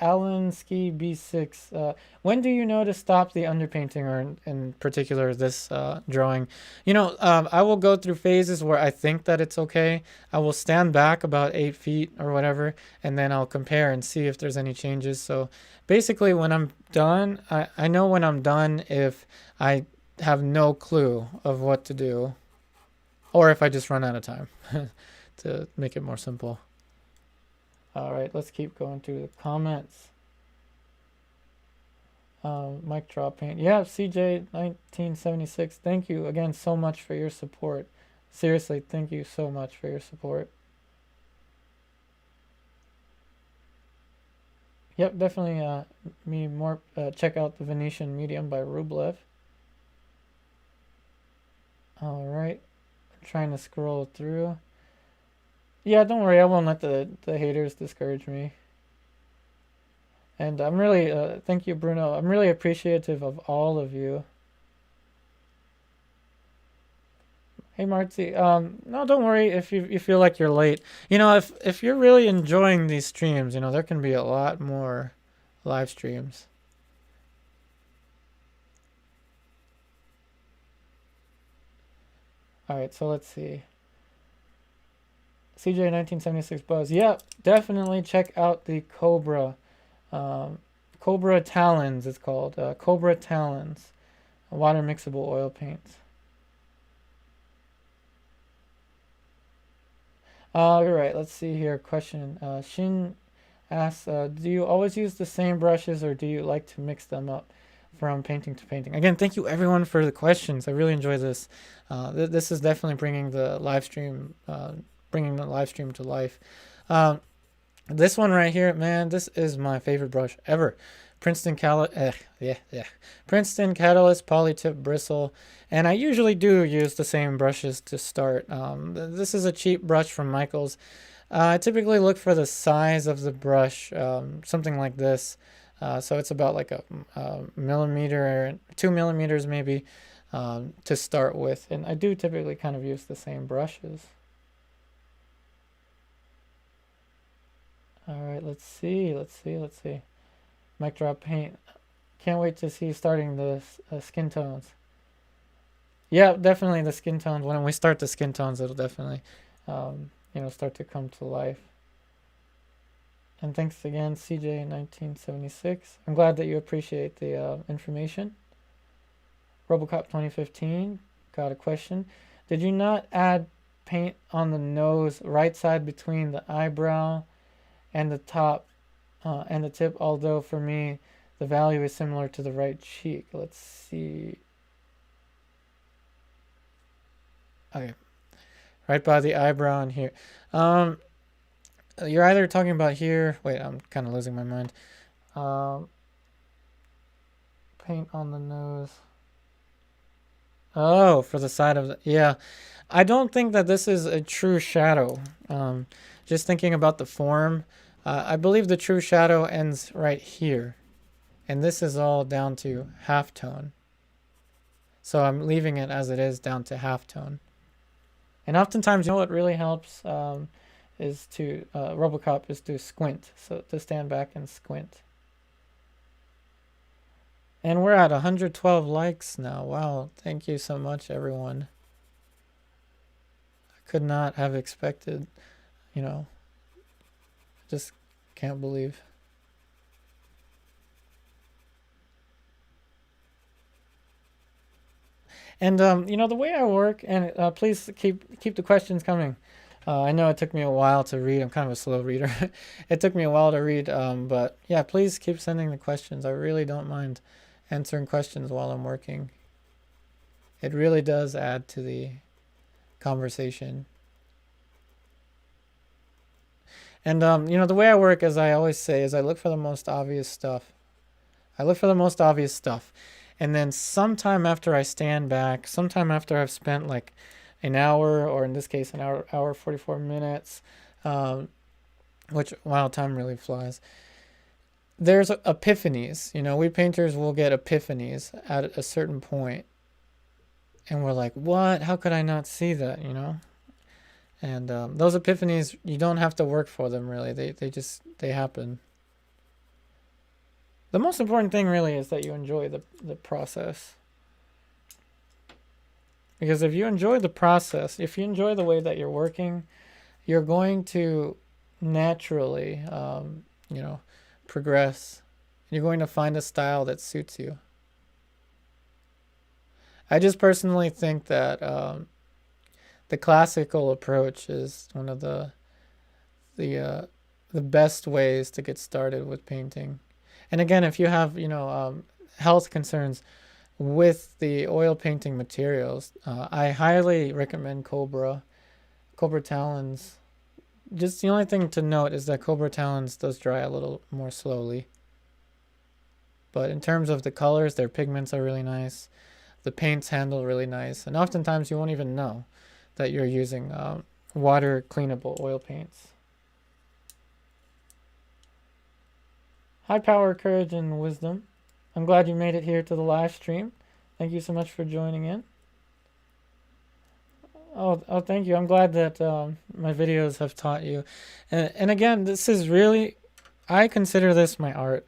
A: Alan Ski B6, when do you know to stop the underpainting, or in particular this drawing? I will go through phases where I think that it's okay. I will stand back about 8 feet or whatever, and then I'll compare and see if there's any changes. So basically when I'm done, I know when I'm done if I have no clue of what to do, or if I just run out of time. To make it more simple. All right, let's keep going through the comments. Mic drop paint. Yeah, CJ1976. Thank you again so much for your support. Seriously, thank you so much for your support. Yep, definitely me more check out the Venetian Medium by Rublev. All right, trying to scroll through. Yeah, don't worry, I won't let the haters discourage me. And I'm really thank you, Bruno. I'm really appreciative of all of you. Hey Marty, no, don't worry if you feel like you're late. You know, if you're really enjoying these streams, you know, there can be a lot more live streams. All right, so let's see. CJ 1976 Buzz. Yep, definitely check out the Cobra. Cobra Talons, it's called. Cobra Talons. Water mixable oil paints. All right, let's see here. Question. Shin asks, do you always use the same brushes or do you like to mix them up from painting to painting? Again, thank you everyone for the questions. I really enjoy this. This is definitely bringing the live stream to life. This one right here, man, this is my favorite brush ever. Princeton Princeton Catalyst Polytip Bristle, and I usually do use the same brushes to start. This is a cheap brush from Michaels. I typically look for the size of the brush, something like this. So it's about like a millimeter, 2 millimeters maybe, to start with, and I do typically kind of use the same brushes. All right, let's see. Mic drop paint. Can't wait to see starting the skin tones. Yeah, definitely the skin tones. When we start the skin tones, it'll definitely, start to come to life. And thanks again, CJ 1976. I'm glad that you appreciate the information. Robocop 2015 got a question. Did you not add paint on the nose right side between the eyebrow and the top and the tip, although for me the value is similar to the right cheek? Let's see. Okay, right by the eyebrow and here. You're either talking about here. Wait, I'm kind of losing my mind. Paint on the nose. Oh, for the side of the, yeah. I don't think that this is a true shadow. Just thinking about the form, I believe the true shadow ends right here. And this is all down to halftone. So I'm leaving it as it is down to halftone. And oftentimes, you know what really helps is to, Robocop is to squint. So to stand back and squint. And we're at 112 likes now. Wow, thank you so much, everyone. I could not have expected, just can't believe. And the way I work, and please keep the questions coming. I know it took me a while to read. I'm kind of a slow reader. It took me a while to read, but yeah, please keep sending the questions. I really don't mind answering questions while I'm working. It really does add to the conversation. And the way I work, as I always say, is I look for the most obvious stuff. And then sometime after I stand back, sometime after I've spent like an hour, or in this case, an hour 44 minutes, which, wow, time really flies. There's epiphanies. We painters will get epiphanies at a certain point. And we're like, what? How could I not see that, And those epiphanies, you don't have to work for them, really. They happen. The most important thing, really, is that you enjoy the process. Because if you enjoy the process, if you enjoy the way that you're working, you're going to naturally, progress. You're going to find a style that suits you. I just personally think that the classical approach is one of the best ways to get started with painting. And again, if you have health concerns, with the oil painting materials, I highly recommend Cobra Talons. Just the only thing to note is that Cobra Talons does dry a little more slowly. But in terms of the colors, their pigments are really nice. The paints handle really nice. And oftentimes you won't even know that you're using water cleanable oil paints. High power, courage, and wisdom. I'm glad you made it here to the live stream. Thank you so much for joining in. Oh, thank you. I'm glad that my videos have taught you. And again, this is really, I consider this my art.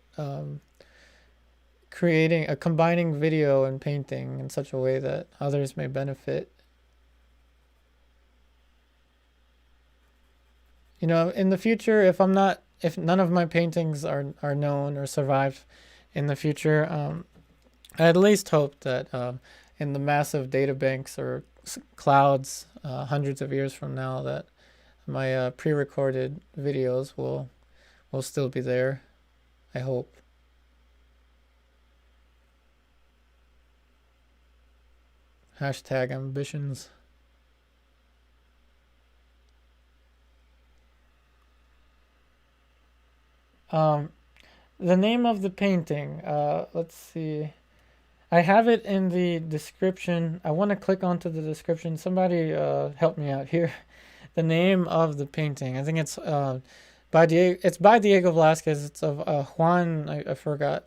A: Combining video and painting in such a way that others may benefit. You know, in the future, if none of my paintings are known or survive in the future, I at least hope that in the massive data banks or clouds hundreds of years from now, that my pre-recorded videos will still be there. I hope. Hashtag ambitions. The name of the painting, let's see. I have it in the description. I want to click onto the description. Somebody help me out here. The name of the painting, I think it's by Diego Velázquez. It's of Juan. I forgot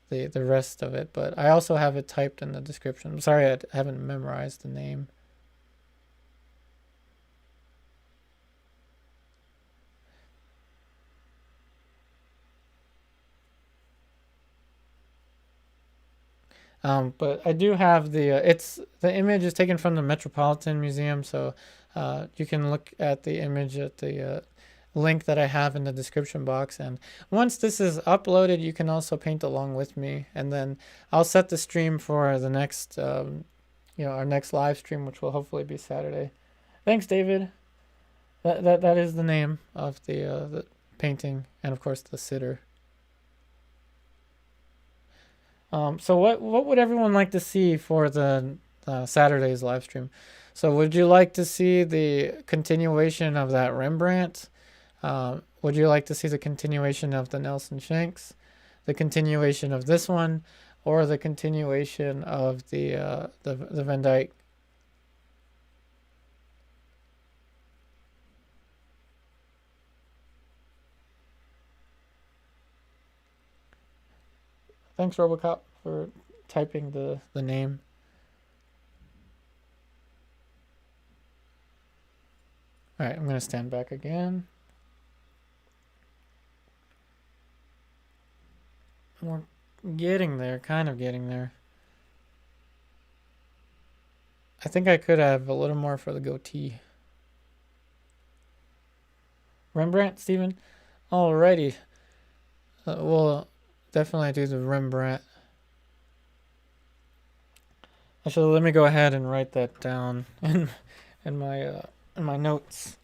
A: the rest of it, but I also have it typed in the description. I'm sorry I haven't memorized the name. But I do have the image is taken from the Metropolitan Museum, so you can look at the image at the link that I have in the description box. And once this is uploaded, you can also paint along with me, and then I'll set the stream for the next, our next live stream, which will hopefully be Saturday. Thanks, David. That is the name of the painting, and of course the sitter. So what would everyone like to see for the Saturday's live stream? So would you like to see the continuation of that Rembrandt? Would you like to see the continuation of the Nelson Shanks, the continuation of this one, or the continuation of the Van Dyke? Thanks, Robocop, for typing the name. All right, I'm going to stand back again. We're getting there, kind of getting there. I think I could have a little more for the goatee. Rembrandt, Stephen? Alrighty. We'll definitely do the Rembrandt. Actually, let me go ahead and write that down in my notes.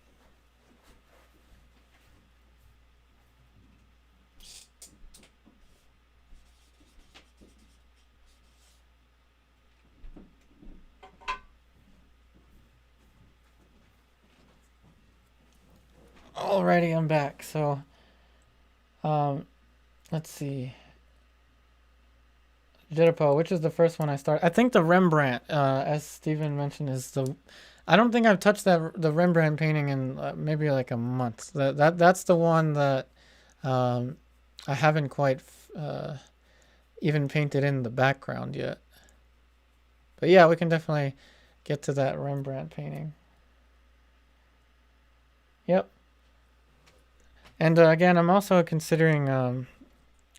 A: Alrighty, I'm back. So, let's see. Jedipo, which is the first one I started? I think the Rembrandt, as Stephen mentioned, is the. I don't think I've touched the Rembrandt painting in maybe like a month. That's the one that I haven't quite even painted in the background yet. But yeah, we can definitely get to that Rembrandt painting. Yep. And again, I'm also considering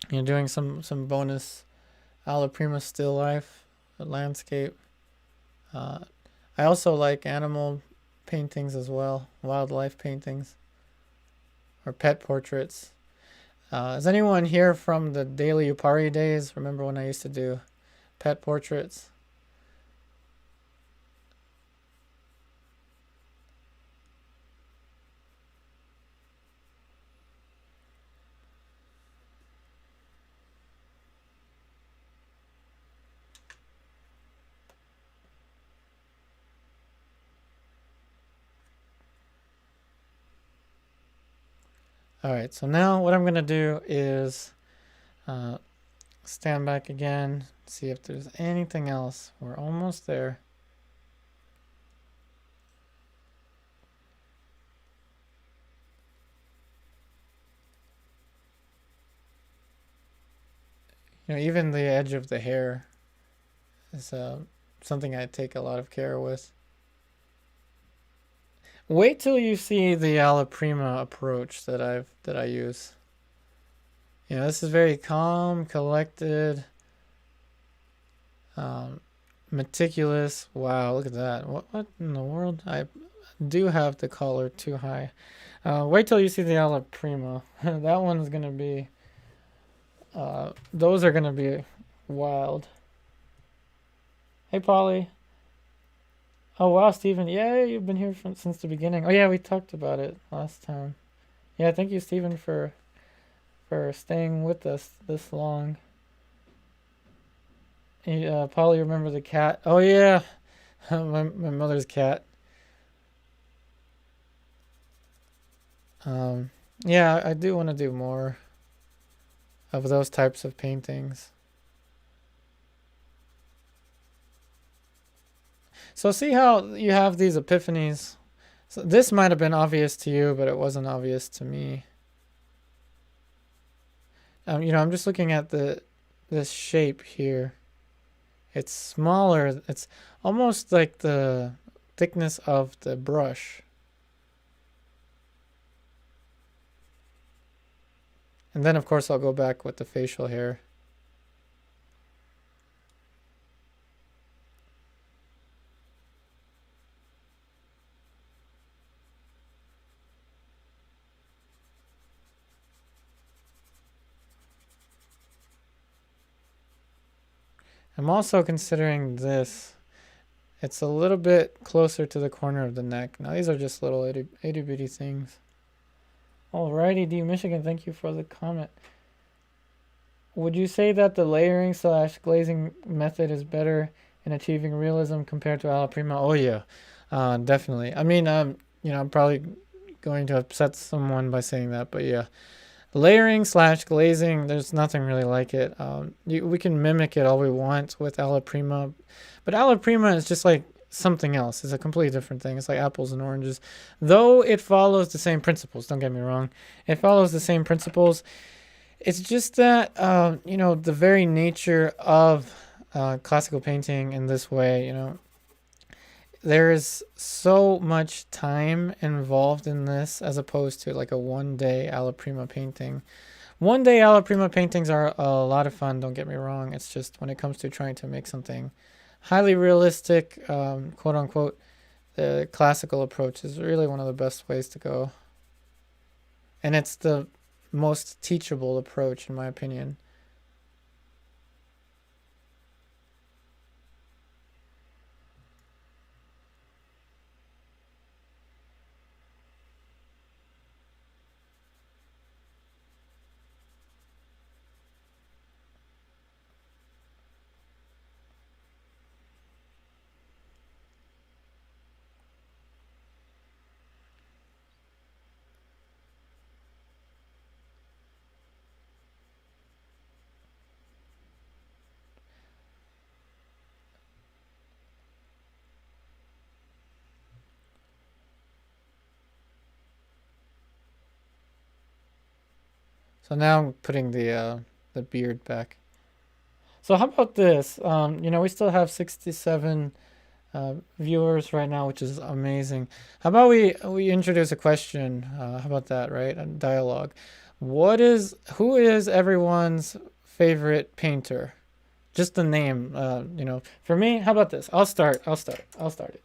A: doing some bonus Alla prima still life, landscape. I also like animal paintings as well, wildlife paintings, or pet portraits. Is anyone here from the Daily Upari days? Remember when I used to do pet portraits? All right, so now what I'm going to do is stand back again, see if there's anything else. We're almost there. You know, even the edge of the hair is something I take a lot of care with. Wait till you see the Alla Prima approach that I use. You know, this is very calm, collected, meticulous. Wow, look at that. What in the world? I do have the collar too high. Wait till you see the Alla Prima. That one's gonna be. Those are gonna be wild. Hey, Polly. Oh wow, Stephen. Yeah, you've been here since the beginning. Oh yeah, we talked about it last time. Yeah, thank you, Stephen, for staying with us this long. Polly, remember the cat? Oh yeah, my mother's cat. Yeah, I do want to do more of those types of paintings. So see how you have these epiphanies. So this might have been obvious to you, but it wasn't obvious to me. You know, I'm just looking at this shape here. It's smaller. It's almost like the thickness of the brush. And then, of course, I'll go back with the facial hair. I'm also considering this. It's a little bit closer to the corner of the neck. Now, these are just little itty bitty things. Alrighty, D Michigan, thank you for the comment. Would you say that the layering / glazing method is better in achieving realism compared to Alla Prima? Oh yeah, definitely. I mean, you know, I'm probably going to upset someone by saying that, but yeah. Layering / glazing, there's nothing really like it. We can mimic it all we want with Alla Prima, but Alla Prima is just like something else. It's a completely different thing. It's like apples and oranges. Though it follows the same principles, don't get me wrong. It follows the same principles. It's just that, you know, the very nature of classical painting in this way, you know, there is so much time involved in this as opposed to like a one-day Alla Prima painting. One-day Alla Prima paintings are a lot of fun, don't get me wrong. It's just when it comes to trying to make something highly realistic, quote unquote, the classical approach is really one of the best ways to go. And it's the most teachable approach, in my opinion. So now I'm putting the beard back. So how about this? You know, we still have 67 viewers right now, which is amazing. How about we introduce a question? How about that, right? A dialogue. Who is everyone's favorite painter? Just the name, you know. For me, how about this? I'll start it.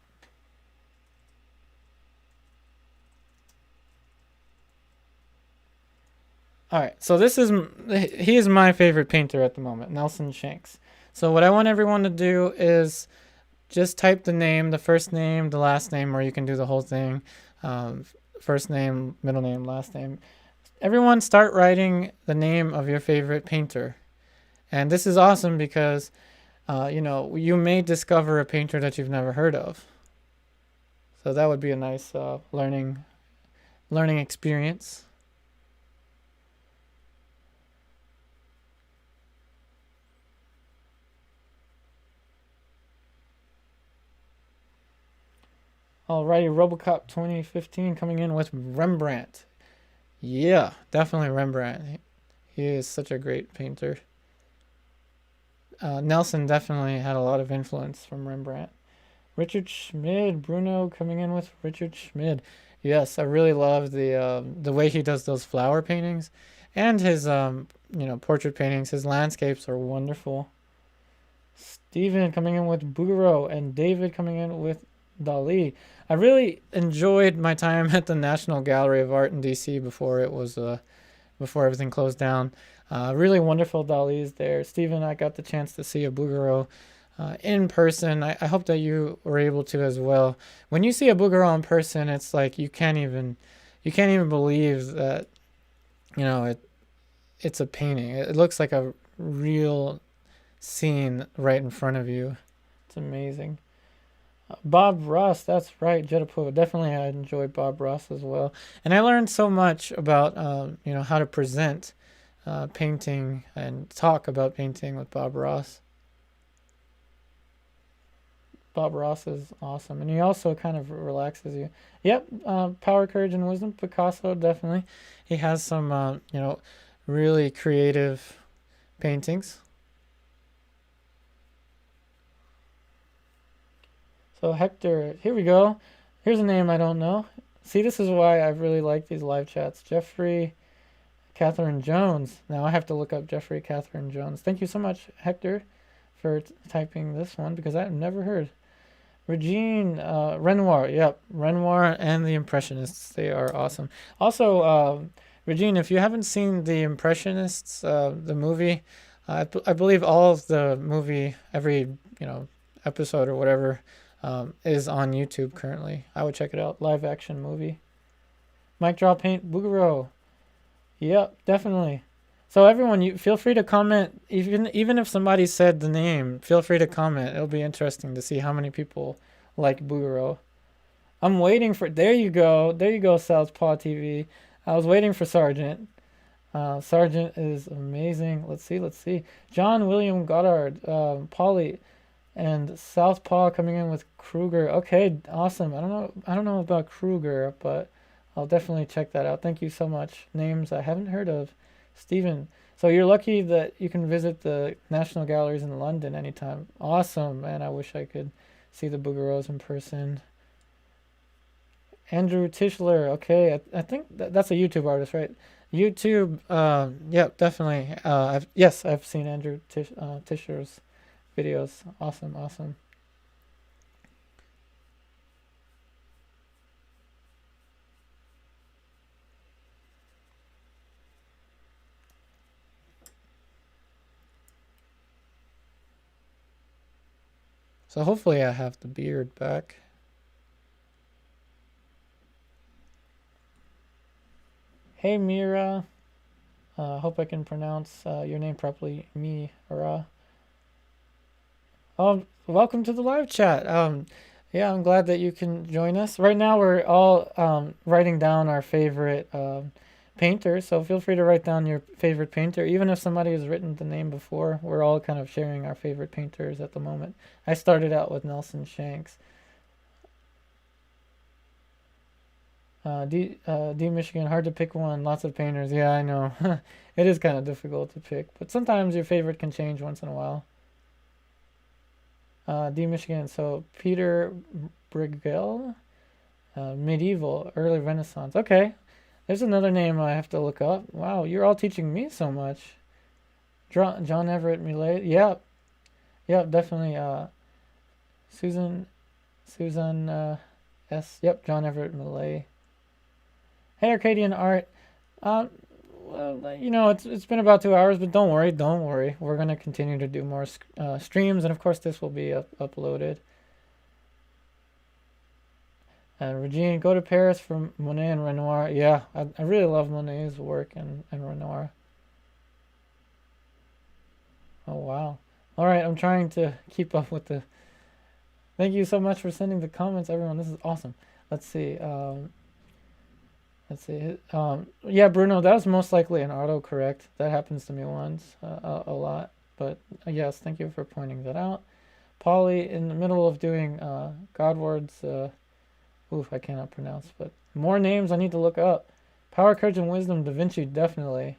A: All right, so he is my favorite painter at the moment, Nelson Shanks. So what I want everyone to do is just type the name, the first name, the last name, or you can do the whole thing. First name, middle name, last name. Everyone start writing the name of your favorite painter. And this is awesome because, you know, you may discover a painter that you've never heard of. So that would be a nice learning experience. Alrighty, Robocop 2015 coming in with Rembrandt. Yeah, definitely Rembrandt. He is such a great painter. Nelson definitely had a lot of influence from Rembrandt. Richard Schmid, Bruno coming in with Richard Schmid. Yes, I really love the way he does those flower paintings, and his portrait paintings. His landscapes are wonderful. Steven coming in with Bouguereau, and David coming in with Dali. I really enjoyed my time at the National Gallery of Art in DC before it was before everything closed down. Really wonderful Dali's there. Steven, I got the chance to see a Bouguereau in person. I hope that you were able to as well. When you see a Bouguereau in person, it's like you can't even believe that it's a painting. It looks like a real scene right in front of you. It's amazing. Bob Ross, that's right, Jetapo. Definitely, I enjoy Bob Ross as well, and I learned so much about how to present painting and talk about painting with Bob Ross. Bob Ross is awesome, and he also kind of relaxes you. Yep, Power, Courage, and Wisdom. Picasso, definitely. He has some really creative paintings. So Hector, here we go. Here's a name I don't know. See, this is why I really like these live chats. Jeffrey Catherine Jones. Now I have to look up Jeffrey Catherine Jones. Thank you so much, Hector, for typing this one because I've never heard. Regine Renoir. Yep, Renoir and the Impressionists. They are awesome. Also, Regine, if you haven't seen the Impressionists, the movie, I believe all of the movie, every episode or whatever, is on YouTube currently. I would check it out. Live action movie. Mic Drop Paint Bouguereau. Yep, definitely. So everyone, you feel free to comment. Even if somebody said the name, feel free to comment. It'll be interesting to see how many people like Bouguereau. I'm waiting for. There you go. There you go, Southpaw TV. I was waiting for Sargent. Sargent is amazing. Let's see. John William Goddard, Polly, and Southpaw coming in with Kruger. Okay, awesome. I don't know about Kruger, but I'll definitely check that out. Thank you so much. Names I haven't heard of. Stephen. So you're lucky that you can visit the National Galleries in London anytime. Awesome, man. I wish I could see the Bouguereaus in person. Andrew Tischler. Okay, I think that's a YouTube artist, right? YouTube. Yeah, definitely. I've seen Andrew Tischler's videos. Awesome. So hopefully I have the beard back. Hey Mira. Hope I can pronounce your name properly. Mira. Welcome to the live chat. Yeah, I'm glad that you can join us. Right now we're all writing down our favorite painter, so feel free to write down your favorite painter. Even if somebody has written the name before, we're all kind of sharing our favorite painters at the moment. I started out with Nelson Shanks. D Michigan, hard to pick one. Lots of painters. Yeah, I know. It is kind of difficult to pick, but sometimes your favorite can change once in a while. D Michigan, so Peter Bruegel, medieval, early Renaissance. Okay, there's another name I have to look up. Wow, you're all teaching me so much. John Everett Millet. Yep, definitely. Susan S. Yep, John Everett Millet. Hey, Arcadian Art. Well, it's been about 2 hours, but don't worry. We're gonna continue to do more streams, and of course, this will be uploaded. And Regine, go to Paris for Monet and Renoir. Yeah, I really love Monet's work and Renoir. Oh wow! All right, I'm trying to keep up with the. Thank you so much for sending the comments, everyone. This is awesome. Let's see. Yeah, Bruno, that was most likely an autocorrect. That happens to me once, a lot. But yes, thank you for pointing that out. Polly, in the middle of doing Godward's Oof, I cannot pronounce, but more names I need to look up. Power, Courage, and Wisdom, Da Vinci, definitely.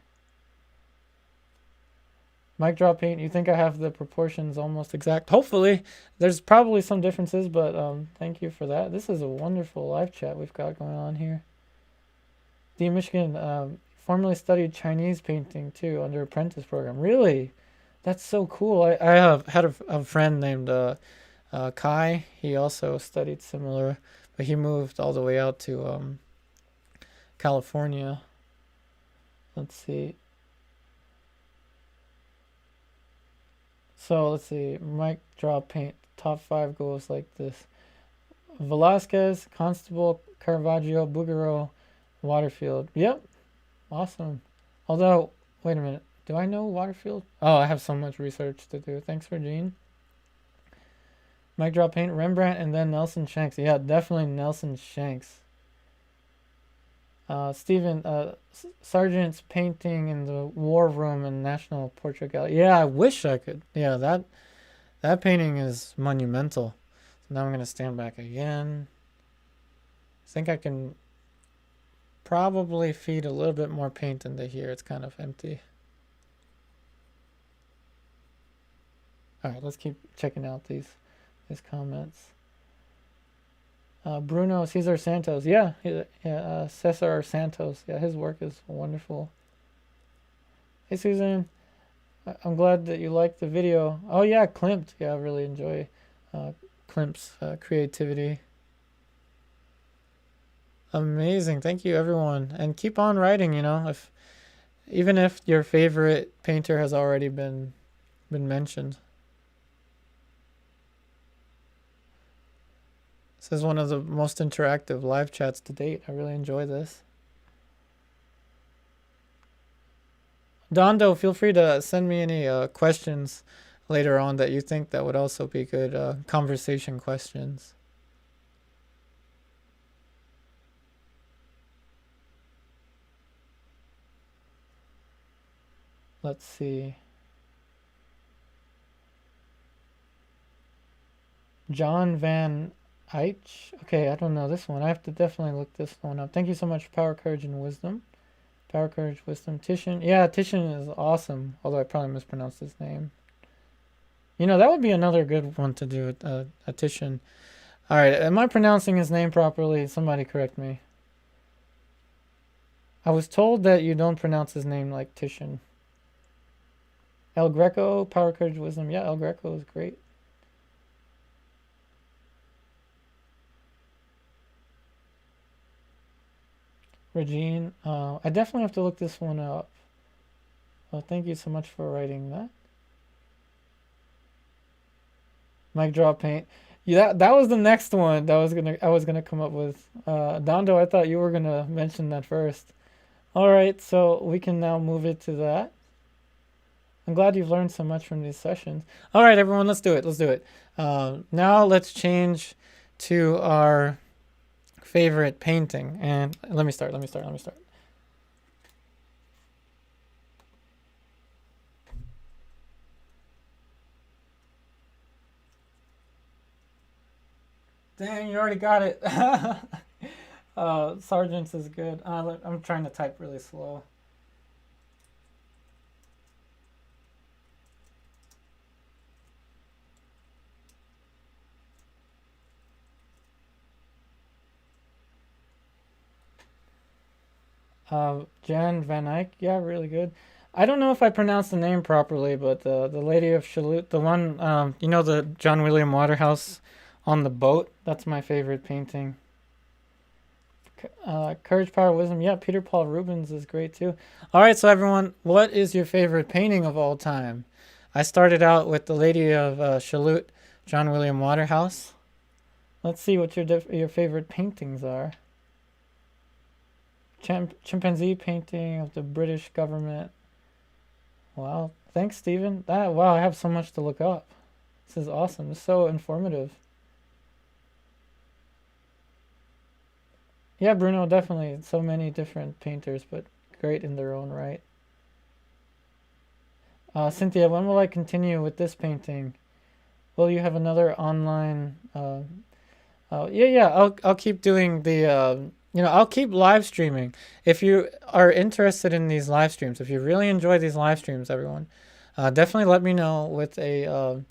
A: Mic drop paint, you think I have the proportions almost exact? Hopefully. There's probably some differences, but thank you for that. This is a wonderful live chat we've got going on here. D. Michigan formerly studied Chinese painting too under apprentice program. Really? That's so cool. I have had a friend named Kai. He also studied similar, but he moved all the way out to California. Let's see. So let's see. Mic drop paint. Top 5 goes like this: Velázquez, Constable, Caravaggio, Bouguereau, Waterfield. Yep. Awesome. Although, wait a minute. Do I know Waterfield? Oh, I have so much research to do. Thanks, Regine. Mic drop paint, Rembrandt, and then Nelson Shanks. Yeah, definitely Nelson Shanks. Stephen, Sargent's painting in the War Room in National Portrait Gallery. Yeah, I wish I could. Yeah, that painting is monumental. So now I'm going to stand back again. I think I can probably feed a little bit more paint into here. It's kind of empty. All right, let's keep checking out these comments. Bruno Cesar Santos. Yeah, Cesar Santos. Yeah, his work is wonderful. Hey, Susan. I'm glad that you liked the video. Oh, yeah, Klimt. Yeah, I really enjoy Klimt's creativity. Amazing. Thank you, everyone. And keep on writing, you know, even if your favorite painter has already been mentioned. This is one of the most interactive live chats to date. I really enjoy this. Dondo, feel free to send me any questions later on that you think that would also be good conversation questions. Let's see. John Van Eich. Okay, I don't know this one. I have to definitely look this one up. Thank you so much for Power, Courage, and Wisdom. Power, Courage, Wisdom. Titian. Yeah, Titian is awesome. Although I probably mispronounced his name. You know, that would be another good one to do, a Titian. All right, am I pronouncing his name properly? Somebody correct me. I was told that you don't pronounce his name like Titian. El Greco, Power, Courage, Wisdom. Yeah, El Greco is great. Regine, I definitely have to look this one up. Well, thank you so much for writing that. Mic drop paint. Yeah, that was the next one that I was gonna come up with. Dondo, I thought you were gonna mention that first. All right, so we can now move it to that. I'm glad you've learned so much from these sessions. All right, everyone, let's do it. Let's do it. Now let's change to our favorite painting. And let me start. Dang, you already got it. Sargent's is good. I'm trying to type really slow. Jan Van Eyck, yeah, really good. I don't know if I pronounced the name properly, but the Lady of Shalott, the one, you know, the John William Waterhouse on the boat. That's my favorite painting. Courage, Power, Wisdom. Yeah, Peter Paul Rubens is great too. All right, so everyone, what is your favorite painting of all time? I started out with the Lady of Shalott, John William Waterhouse. Let's see what your favorite paintings are. Chimpanzee painting of the British government. Wow, thanks, Stephen. Wow, I have so much to look up. This is awesome. It's so informative. Yeah, Bruno, definitely. So many different painters, but great in their own right. Cynthia, when will I continue with this painting? Will you have another online Oh yeah. I'll keep doing the I'll keep live streaming. If you are interested in these live streams, if you really enjoy these live streams, everyone, definitely let me know with a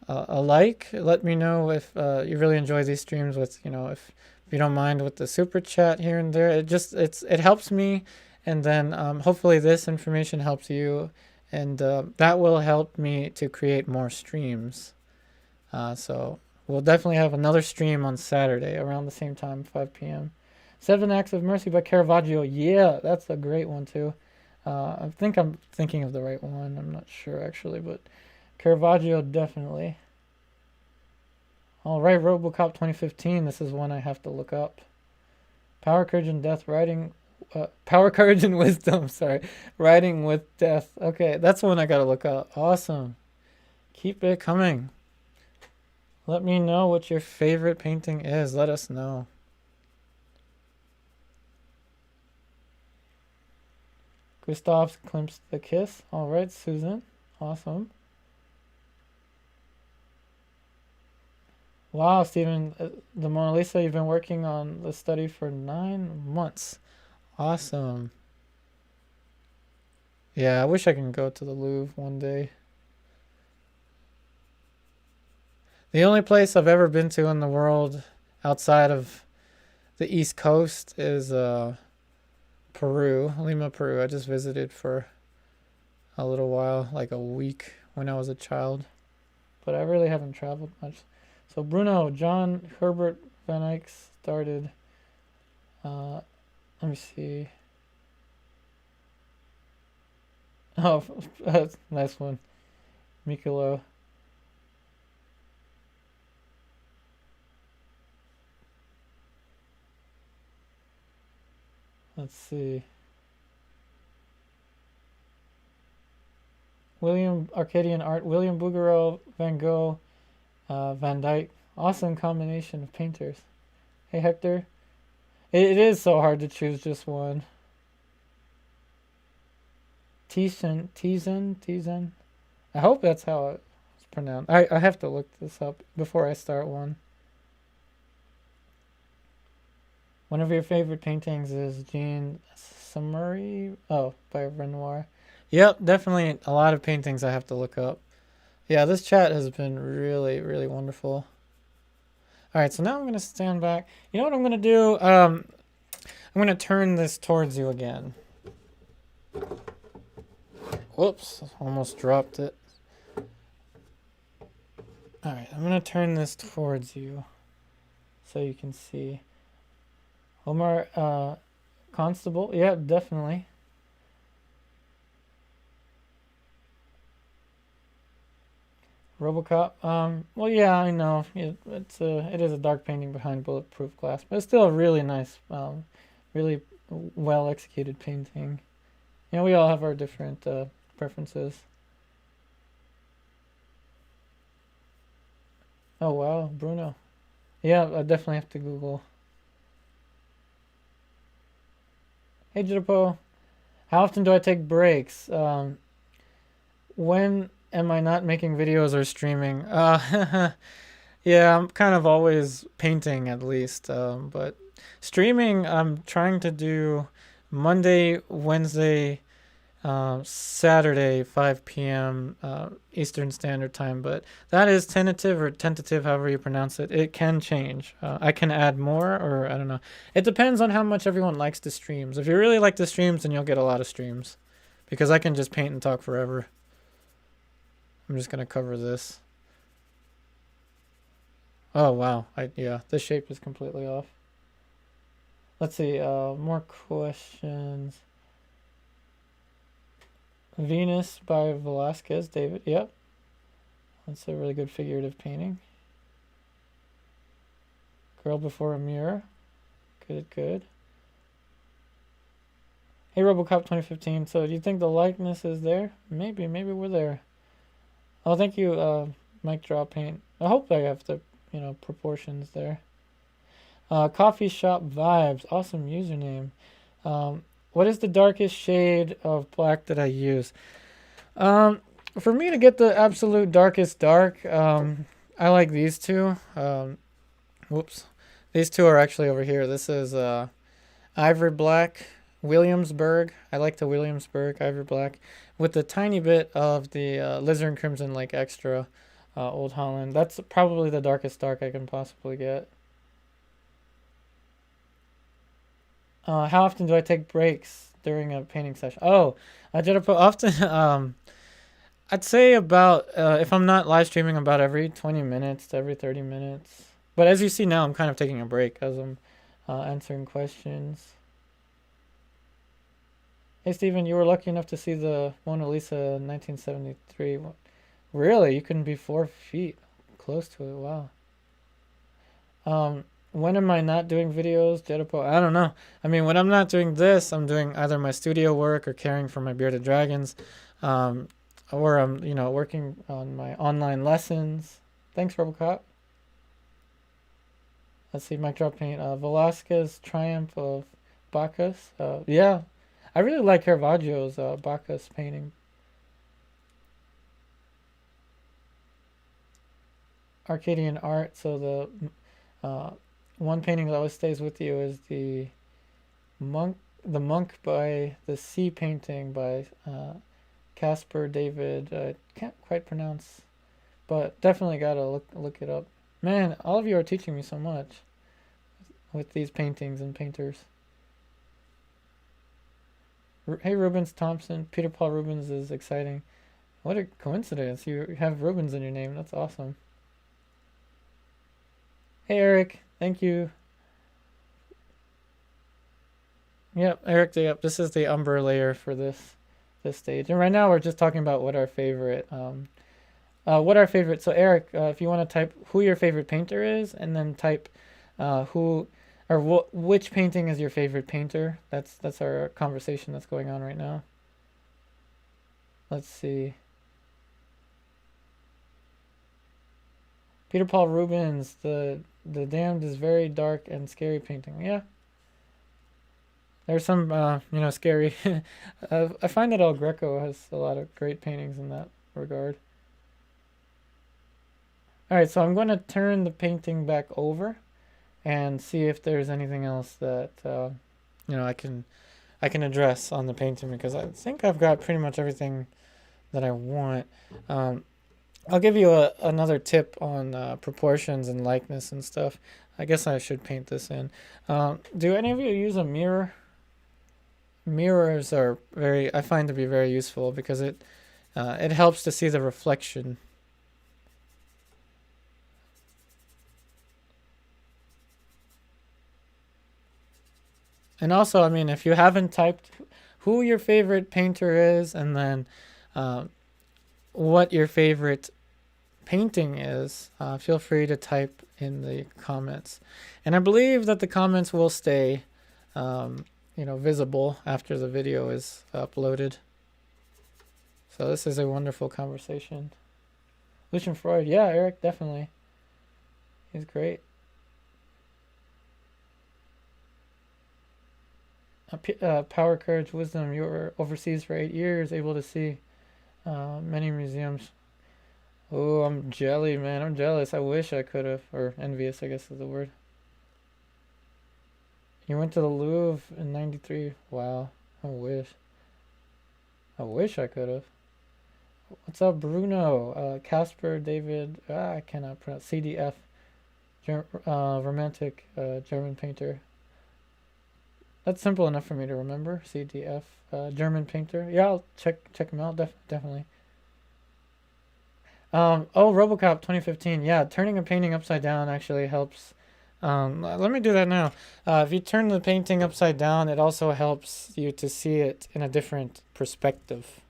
A: like. Let me know if you really enjoy these streams with, if you don't mind with the super chat here and there. It helps me, and then hopefully this information helps you, and that will help me to create more streams. So we'll definitely have another stream on Saturday around the same time, 5 p.m. Seven Acts of Mercy by Caravaggio. Yeah, that's a great one too. I think I'm thinking of the right one. I'm not sure actually, but Caravaggio definitely. All right, RoboCop 2015. This is one I have to look up. Power, Courage, and Death. Power, Courage, and Wisdom. Sorry, Writing with Death. Okay, that's one I gotta look up. Awesome. Keep it coming. Let me know what your favorite painting is. Let us know. Gustav Klimt's The Kiss. All right, Susan. Awesome. Wow, Stephen, the Mona Lisa, you've been working on the study for 9 months. Awesome. Yeah, I wish I can go to the Louvre one day. The only place I've ever been to in the world outside of the East Coast is Peru, Lima, Peru. I just visited for a little while, like a week when I was a child. But I really haven't traveled much. So Bruno, John Herbert Van Eyck started. Let me see. Oh, nice one. Mikolo. Let's see. William Arcadian Art, William Bouguereau, Van Gogh, Van Dyke. Awesome combination of painters. Hey Hector. It is so hard to choose just one. Tizen. I hope that's how it's pronounced. I have to look this up before I start one. One of your favorite paintings is Jean Summary. Oh, by Renoir. Yep, definitely a lot of paintings I have to look up. Yeah, this chat has been really, really wonderful. All right, so now I'm going to stand back. You know what I'm going to do? I'm going to turn this towards you again. Whoops, almost dropped it. All right, I'm going to turn this towards you so you can see. Omar Constable. Yeah, definitely. RoboCop. Well, yeah, I know. It is a dark painting behind bulletproof glass, but it's still a really nice, really well executed painting. You know, we all have our different preferences. Oh wow, Bruno. Yeah, I definitely have to Google. Hey Jitterpo, how often do I take breaks? When am I not making videos or streaming? Yeah, I'm kind of always painting at least, but streaming I'm trying to do Monday, Wednesday, Saturday, 5 p.m. Eastern Standard Time, but that is tentative, however you pronounce it. It can change. I can add more, or I don't know. It depends on how much everyone likes the streams. If you really like the streams, then you'll get a lot of streams, because I can just paint and talk forever. I'm just gonna cover this. Oh wow, yeah, this shape is completely off. Let's see, more questions. Venus by Velázquez, David. Yep. That's a really good figurative painting. Girl Before a Mirror. Good. Hey, RoboCop 2015. So, do you think the likeness is there? Maybe we're there. Oh, thank you, Mike Draw Paint. I hope I have the, proportions there. Coffee Shop Vibes. Awesome username. What is the darkest shade of black that I use? For me to get the absolute darkest dark, I like these two. Whoops. These two are actually over here. This is Ivory Black, Williamsburg. I like the Williamsburg Ivory Black with a tiny bit of the Alizarin Crimson like extra Old Holland. That's probably the darkest dark I can possibly get. How often do I take breaks during a painting session? Oh, I did often. I'd say about if I'm not live streaming, about every 20 minutes to every 30 minutes. But as you see now, I'm kind of taking a break as I'm answering questions. Hey, Stephen, you were lucky enough to see the Mona Lisa in 1973. Really? You couldn't be 4 feet close to it. Wow. When am I not doing videos? I don't know. I mean, when I'm not doing this, I'm doing either my studio work or caring for my bearded dragons, or I'm, working on my online lessons. Thanks, Robocop. Let's see, mic drop paint. Velázquez Triumph of Bacchus. Yeah, I really like Caravaggio's Bacchus painting. Arcadian art. So the one painting that always stays with you is the monk by the sea painting by Caspar David. Can't quite pronounce, but definitely gotta look it up. Man, all of you are teaching me so much with these paintings and painters. Hey, Rubens Thompson. Peter Paul Rubens is exciting. What a coincidence. You have Rubens in your name. That's awesome. Hey, Eric. Thank you. Yep, Eric. Yep, this is the umber layer for this stage. And right now we're just talking about what our favorite So Eric, if you want to type who your favorite painter is, and then type which painting is your favorite painter. That's our conversation that's going on right now. Let's see. Peter Paul Rubens, the Damned is very dark and scary painting. Yeah. There's some scary. I find that El Greco has a lot of great paintings in that regard. All right, so I'm going to turn the painting back over and see if there's anything else that I can address on the painting, because I think I've got pretty much everything that I want. I'll give you another tip on proportions and likeness and stuff. I guess I should paint this in. Do any of you use a mirror? Mirrors are I find to be very useful because it helps to see the reflection. And also, I mean, if you haven't typed who your favorite painter is, and then what your favorite painting is, feel free to type in the comments. And I believe that the comments will stay visible after the video is uploaded. So this is a wonderful conversation. Lucian Freud, yeah, Eric, definitely. He's great. Power, courage, wisdom. You were overseas for 8 years, able to see many museums. Oh, I'm jelly, man. I'm jealous. I wish I could have, or envious, I guess is the word. You went to the Louvre in '93. Wow. I wish I could have. What's up, Bruno? Caspar David. I cannot pronounce. CDF. Romantic German painter. That's simple enough for me to remember. CDF. German painter. Yeah, I'll check him out. Definitely. RoboCop 2015. Yeah, turning a painting upside down actually helps. Let me do that now. If you turn the painting upside down, it also helps you to see it in a different perspective.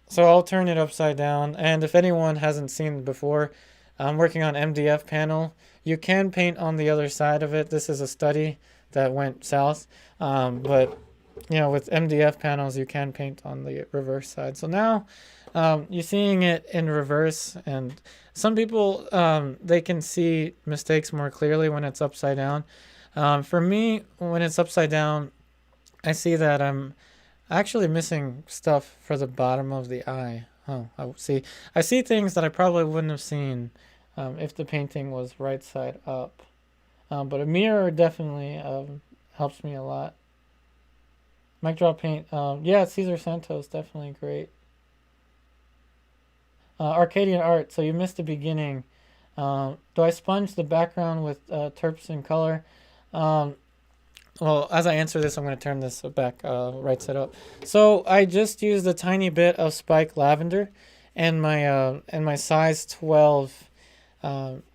A: So I'll turn it upside down, and if anyone hasn't seen it before, I'm working on MDF panel. You can paint on the other side of it. This is a study that went south, but with MDF panels, you can paint on the reverse side. So now you're seeing it in reverse, and some people, they can see mistakes more clearly when it's upside down. For me, when it's upside down, I see that I'm actually missing stuff for the bottom of the eye. I see things that I probably wouldn't have seen if the painting was right side up. But a mirror definitely helps me a lot. Mic drop paint. Yeah, Cesar Santos, definitely great. Arcadian art. So you missed the beginning. Do I sponge the background with terps and color? Um, well, as I answer this, I'm going to turn this back right side up. So I just used a tiny bit of spike lavender and my size 12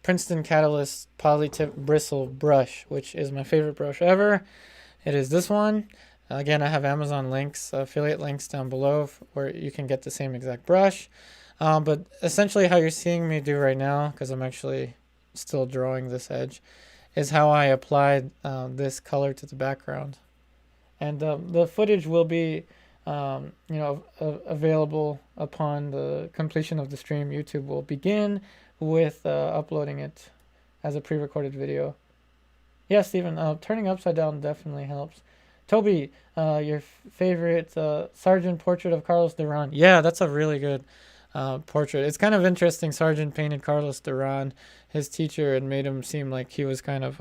A: Princeton Catalyst Polytip Bristle brush, which is my favorite brush ever. It is this one. Again, I have Amazon links, affiliate links down below where you can get the same exact brush. But essentially how you're seeing me do right now, because I'm actually still drawing this edge, is how I applied this color to the background. And the footage will be available upon the completion of the stream. YouTube will begin with uploading it as a pre-recorded video. Yeah, Stephen, turning upside down definitely helps. Toby, your favorite Sargent portrait of Carlos Duran. Yeah, that's a really good portrait. It's kind of interesting. Sargent painted Carlos Duran, his teacher, and made him seem like he was kind of,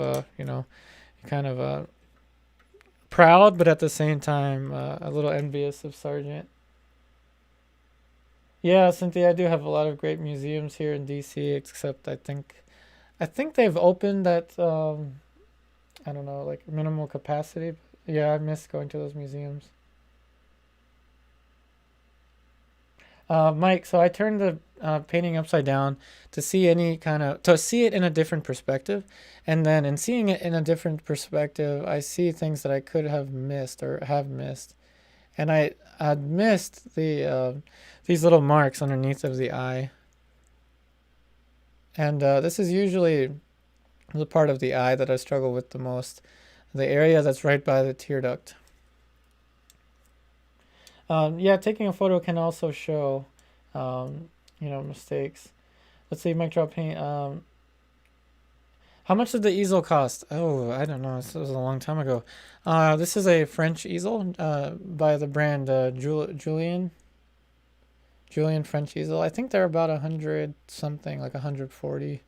A: proud, but at the same time a little envious of Sargent. Yeah, Cynthia, I do have a lot of great museums here in DC, except I think they've opened at I don't know, like minimal capacity. Yeah, I miss going to those museums. Mike, so I turned the painting upside down to see to see it in a different perspective, and then in seeing it in a different perspective, I see things that I could have missed or have missed, and I'd missed these little marks underneath of the eye, and this is usually the part of the eye that I struggle with the most, the area that's right by the tear duct. Yeah, taking a photo can also show, mistakes. Let's see, mic drop paint. How much did the easel cost? Oh, I don't know. This was a long time ago. This is a French easel by the brand Julian French easel. I think they're about 100 something, like 140.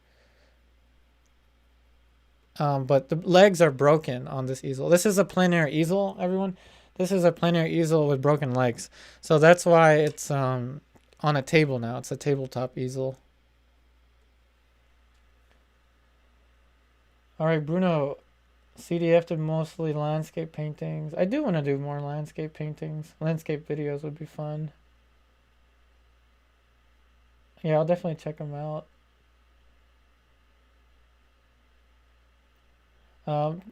A: But the legs are broken on this easel. This is a plein air easel, everyone. This is a plein air easel with broken legs. So that's why it's on a table now. It's a tabletop easel. All right, Bruno, CDF did mostly landscape paintings. I do want to do more landscape paintings. Landscape videos would be fun. Yeah, I'll definitely check them out.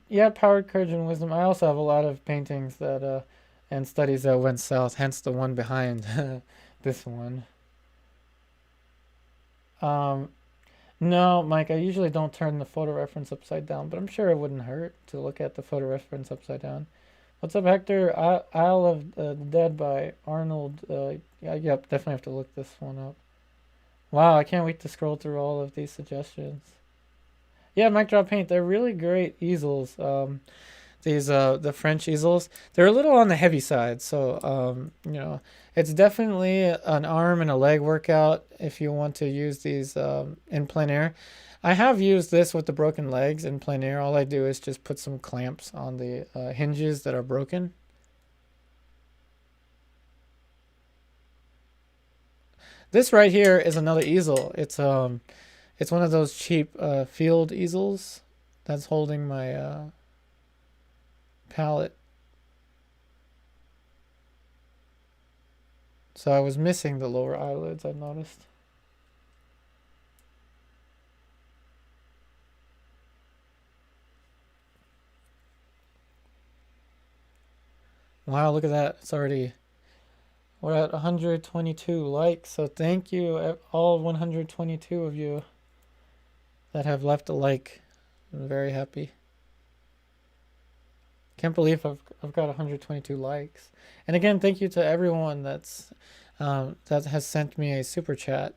A: Yeah, Powered Courage and Wisdom. I also have a lot of paintings that and studies that went south, hence the one behind this one. No, Mike, I usually don't turn the photo reference upside down, but I'm sure it wouldn't hurt to look at the photo reference upside down. What's up, Hector? Isle of the Dead by Arnold. Yep, definitely have to look this one up. Wow, I can't wait to scroll through all of these suggestions. Yeah, mic drop paint. They're really great easels. These the French easels. They're a little on the heavy side, so it's definitely an arm and a leg workout if you want to use these in plein air. I have used this with the broken legs in plein air. All I do is just put some clamps on the hinges that are broken. This right here is another easel. It's one of those cheap field easels that's holding my palette. So I was missing the lower eyelids, I noticed. Wow, look at that. It's already, we're at 122 likes. So thank you, all 122 of you that have left a like. I'm very happy. Can't believe I've got 122 likes. And again, thank you to everyone that has sent me a super chat.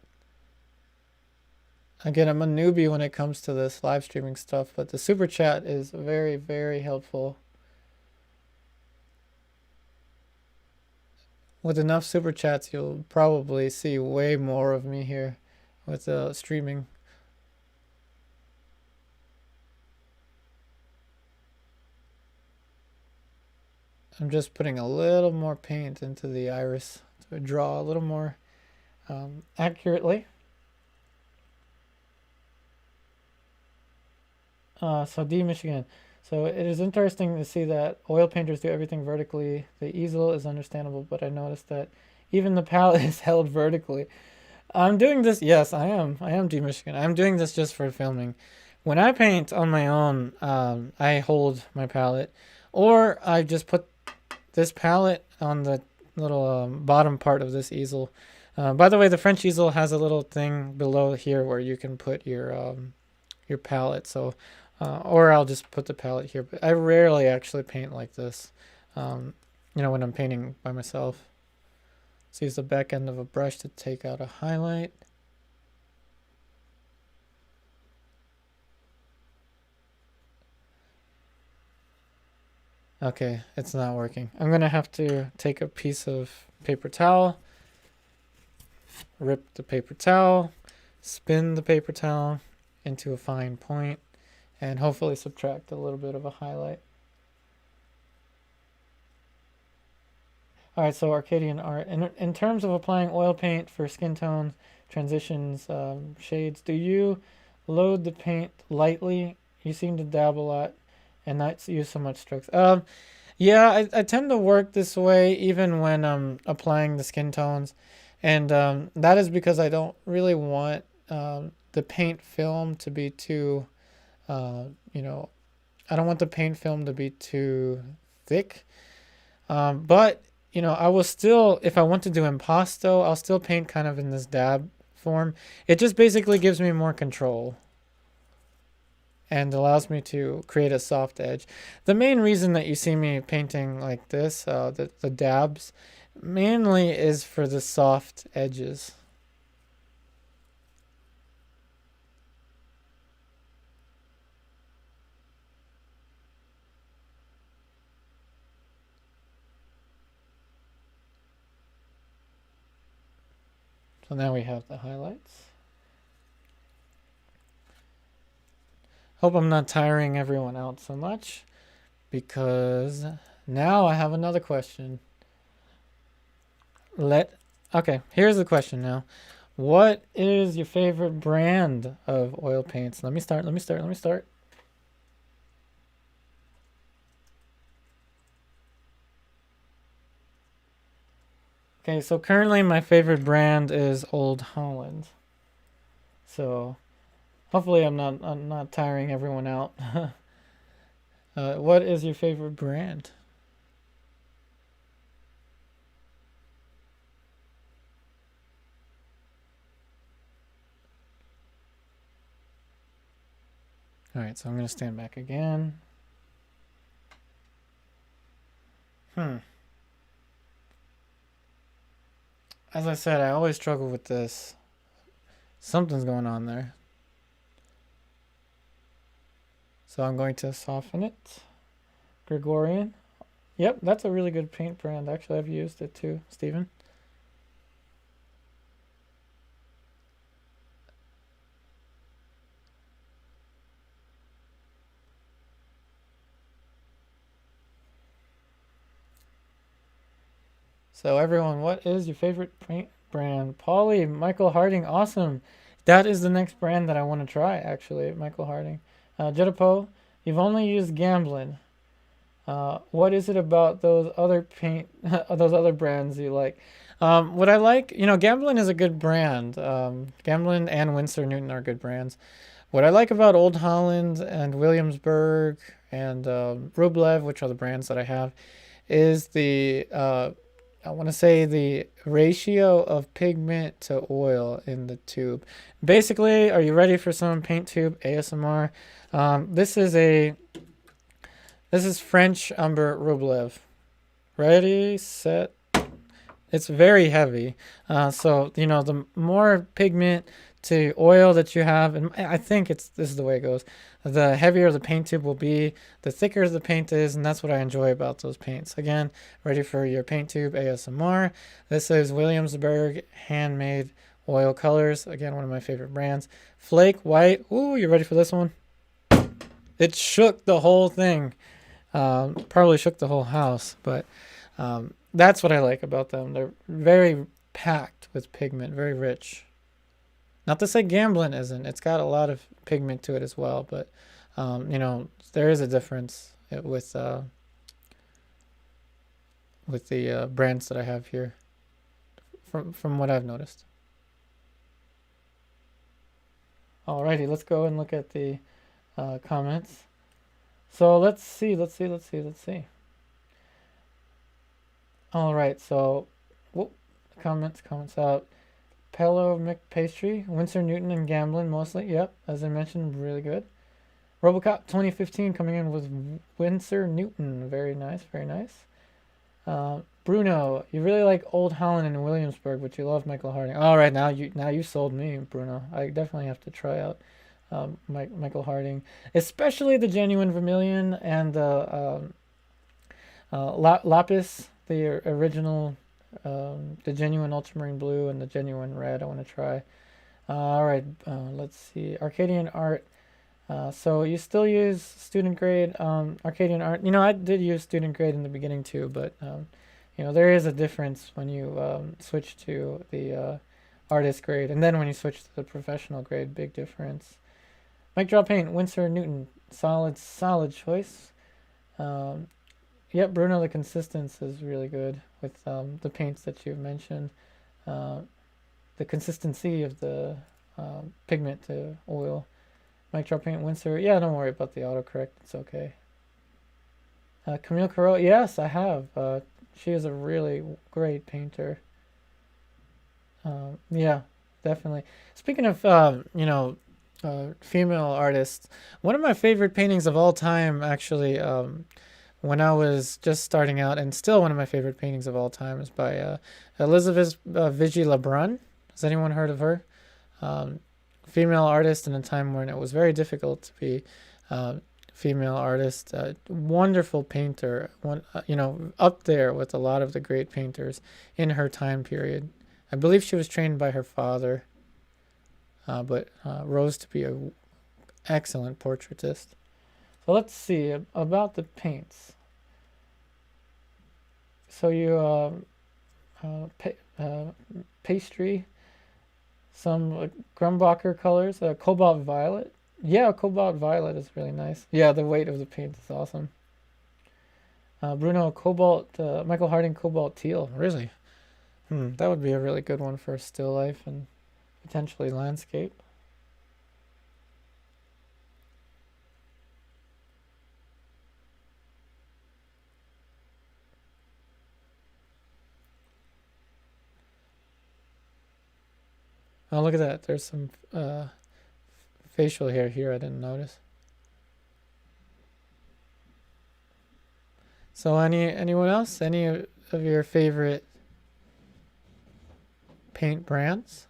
A: Again, I'm a newbie when it comes to this live streaming stuff, but the super chat is very, very helpful. With enough super chats, you'll probably see way more of me here with streaming. I'm just putting a little more paint into the iris to draw a little more accurately. So D, Michigan. So it is interesting to see that oil painters do everything vertically. The easel is understandable, but I noticed that even the palette is held vertically. I'm doing this, yes, I am D, Michigan. I'm doing this just for filming. When I paint on my own, I hold my palette, or I just put this palette on the little bottom part of this easel. By the way, the French easel has a little thing below here where you can put your palette. So, or I'll just put the palette here. But I rarely actually paint like this. When I'm painting by myself. Let's use the back end of a brush to take out a highlight. Okay, it's not working. I'm gonna have to take a piece of paper towel, rip the paper towel, spin the paper towel into a fine point, and hopefully subtract a little bit of a highlight. All right, so Arcadian art. In terms of applying oil paint for skin tones, transitions, shades, do you load the paint lightly? You seem to dab a lot and not use so much strokes. Yeah, I tend to work this way even when I'm applying the skin tones. And that is because I don't really want the paint film to be too, I don't want the paint film to be too thick. But I will still, if I want to do impasto, I'll still paint kind of in this dab form. It just basically gives me more control and allows me to create a soft edge. The main reason that you see me painting like this, the dabs, mainly is for the soft edges. So now we have the highlights. Hope I'm not tiring everyone out so much, because now I have another question. Okay, here's the question now. What is your favorite brand of oil paints? Let me start. Okay, so currently my favorite brand is Old Holland. So hopefully I'm not tiring everyone out. What is your favorite brand? All right, so I'm gonna stand back again. As I said, I always struggle with this. Something's going on there. So I'm going to soften it. Gregorian. Yep, that's a really good paint brand. Actually, I've used it too, Stephen. So everyone, what is your favorite paint brand? Polly, Michael Harding, awesome. That is the next brand that I want to try, actually, Michael Harding. Jetapo, you've only used Gamblin. What is it about those other paint, those other brands you like? What I like, Gamblin is a good brand. Gamblin and Winsor Newton are good brands. What I like about Old Holland and Williamsburg and Rublev, which are the brands that I have, is I want to say the ratio of pigment to oil in the tube. Basically, are you ready for some paint tube ASMR? This is French Umber Rublev. Ready, set. It's very heavy. So, the more pigment to oil that you have, and I think this is the way it goes, the heavier the paint tube will be, the thicker the paint is, and that's what I enjoy about those paints. Again, ready for your paint tube ASMR. This is Williamsburg handmade oil colors. Again, one of my favorite brands. Flake white. Ooh, you ready for this one? It shook the whole thing. Probably shook the whole house, but that's what I like about them. They're very packed with pigment, very rich. Not to say Gamblin isn't. It's got a lot of pigment to it as well, but you know, there is a difference with the brands that I have here from what I've noticed. Alrighty, let's go and look at the comments. So let's see. All right, so whoop, comments out. Pello McPastry, Winsor Newton, and Gamblin mostly. Yep, as I mentioned, really good. Robocop 2015 coming in with Winsor Newton. Very nice, very nice. Bruno, you really like Old Holland and Williamsburg, but you love Michael Harding. All right, now you sold me, Bruno. I definitely have to try out Michael Harding, especially the genuine Vermilion and the Lapis, the original, the genuine Ultramarine blue and the genuine red. I want to try. All right, let's see. Arcadian art. So you still use student grade Arcadian art. You know, I did use student grade in the beginning too, but you know, there is a difference when you switch to the artist grade, and then when you switch to the professional grade, big difference. Mike Draw Paint, Winsor Newton, solid choice. Yep, Bruno, the consistency is really good with the paints that you've mentioned. The consistency of the pigment to oil. Mike Draw Paint, Winsor. Yeah, don't worry about the autocorrect. It's okay. Camille Corot. Yes, I have. She is a really great painter. Yeah, definitely. Speaking of, you know, female artists, one of my favorite paintings of all time, actually, when I was just starting out, and still one of my favorite paintings of all time, is by Elizabeth Vigie Lebrun. Has anyone heard of her? Female artist in a time when it was very difficult to be female artist. Wonderful painter, you know, up there with a lot of the great painters in her time period. I believe she was trained by her father, but rose to be an excellent portraitist. So let's see about the paints. So you pastry, some Grumbacher colors, cobalt violet. Yeah, cobalt violet is really nice. Yeah, the weight of the paint is awesome. Bruno cobalt, Michael Harding cobalt teal. Really? That would be a really good one for still life and potentially landscape. Oh, look at that. There's some facial hair here I didn't notice. So anyone else? Any of your favorite paint brands?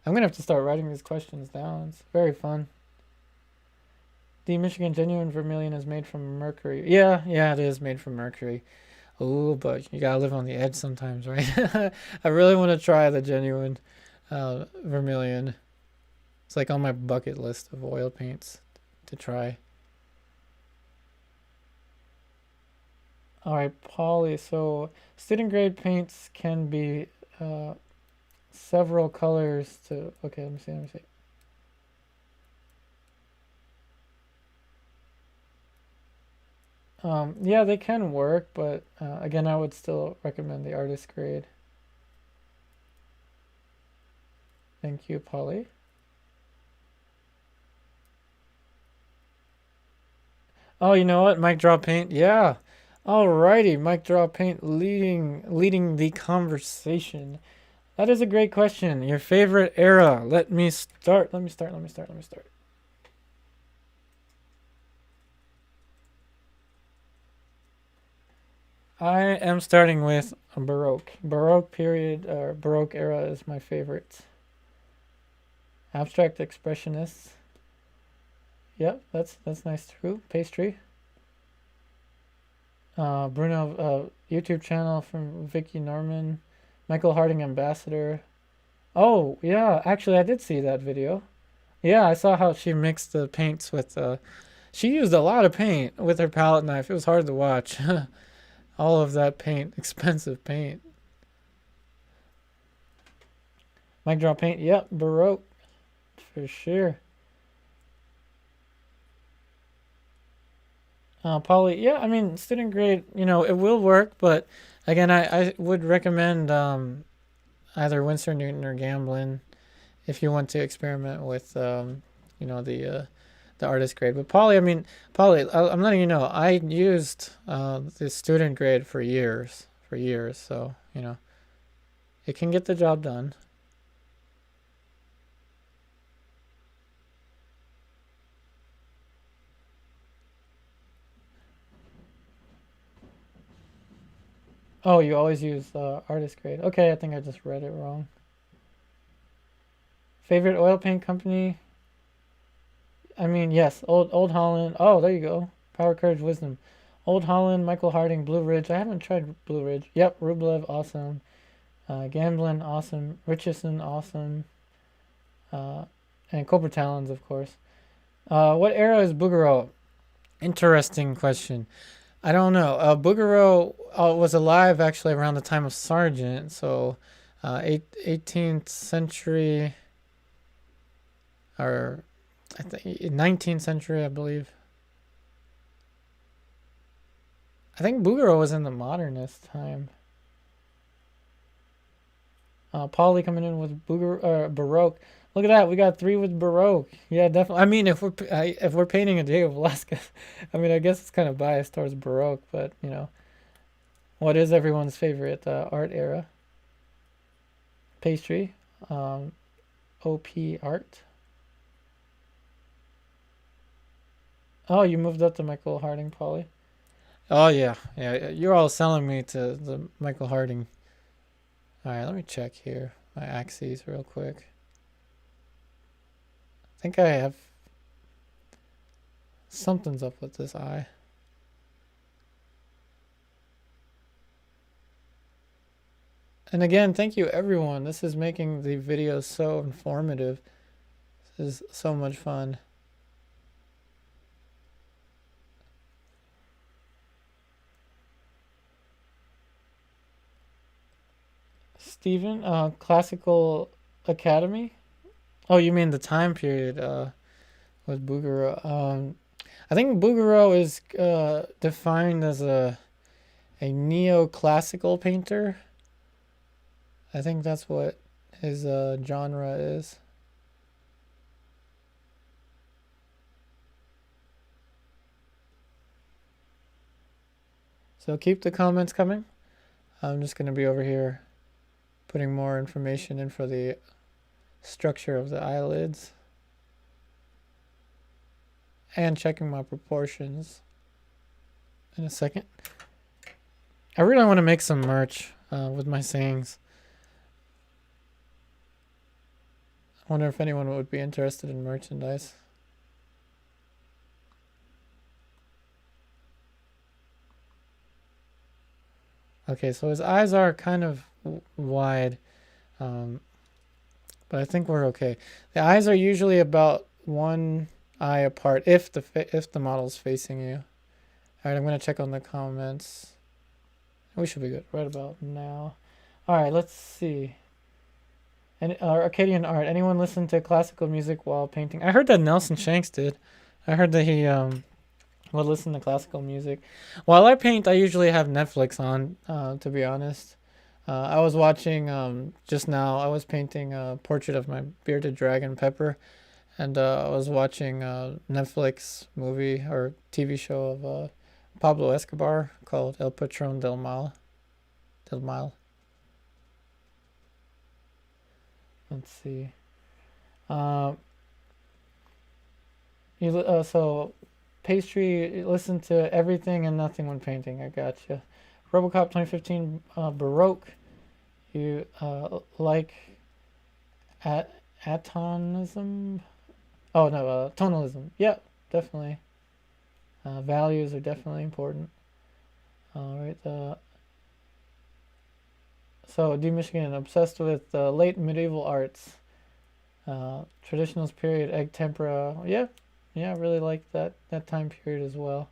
A: I'm gonna have to start writing these questions down. It's very fun. The Michigan Genuine Vermilion is made from mercury. Yeah, it is made from mercury. Oh, but you gotta live on the edge sometimes, right? I really want to try the genuine Vermilion. It's like on my bucket list of oil paints to try. All right, poly. So student grade paints can be several colors to. Okay, let me see. Yeah, they can work, but again, I would still recommend the artist grade. Thank you, Polly. Oh, you know what? Mic Drop Paint. Yeah. Alrighty, Mic Drop Paint leading the conversation. That is a great question. Your favorite era. Let me start. I am starting with Baroque. Baroque period or Baroque era is my favorite. Abstract Expressionists. Yep, that's nice too. Pastry. Bruno, YouTube channel from Vicky Norman. Michael Harding Ambassador. Oh, yeah, actually, I did see that video. Yeah, I saw how she mixed the paints with, she used a lot of paint with her palette knife. It was hard to watch. All of that paint, expensive paint. Mic drop paint, yep, Baroque, for sure. Poly, yeah, I mean, student grade, it will work, but again, I would recommend either Winsor, Newton, or Gamblin if you want to experiment with, the artist grade. But Poly, I mean, Poly, I'm letting you know, I used the student grade for years, so, it can get the job done. Oh, you always use artist grade. Okay, I think I just read it wrong. Favorite oil paint company? I mean, yes, Old Holland. Oh, there you go. Power, Courage, Wisdom. Old Holland, Michael Harding, Blue Ridge. I haven't tried Blue Ridge. Yep, Rublev, awesome. Gamblin, awesome. Richardson, awesome. Uh, and Cobra Talons, of course. What era is Bouguereau? Interesting question. I don't know. Bouguereau was alive actually around the time of Sargent, so 18th century or I think 19th century, I believe. I think Bouguereau was in the modernist time. Polly coming in with Baroque. Look at that, we got 3 with Baroque. Yeah, definitely. I mean, if we're painting a Diego Velázquez, I mean, I guess it's kind of biased towards Baroque, but what is everyone's favorite art era? Pastry, OP art. Oh, you moved up to Michael Harding, Polly. Oh yeah, yeah. You're all selling me to the Michael Harding. All right, let me check here my axes real quick. I think I have something's up with this eye. And again, thank you everyone. This is making the videos so informative. This is so much fun. Stephen, Classical Academy? Oh, you mean the time period with Bouguereau. I think Bouguereau is defined as a neoclassical painter. I think that's what his genre is. So keep the comments coming. I'm just going to be over here putting more information in for the structure of the eyelids and checking my proportions in a second. I really want to make some merch with my sayings. I wonder if anyone would be interested in merchandise. Okay, so his eyes are kind of wide, but I think we're okay. The eyes are usually about one eye apart if the model's facing you. All right, I'm gonna check on the comments. We should be good right about now. All right, let's see. And Arcadian art. Anyone listen to classical music while painting? I heard that Nelson Shanks did. I heard that he would listen to classical music. While I paint, I usually have Netflix on. To be honest, I was watching just now. I was painting a portrait of my bearded dragon Pepper, and I was watching a Netflix movie or TV show of Pablo Escobar called El Patron del Mal. Del Mal. Let's see. So pastry, listen to everything and nothing when painting. I gotcha. RoboCop 2015 Baroque. You like atonism? Oh no, tonalism. Yep, definitely. Values are definitely important. All right. So, D. Michigan, obsessed with late medieval arts, traditionalist period, egg tempera. Yeah, yeah, I really like that time period as well.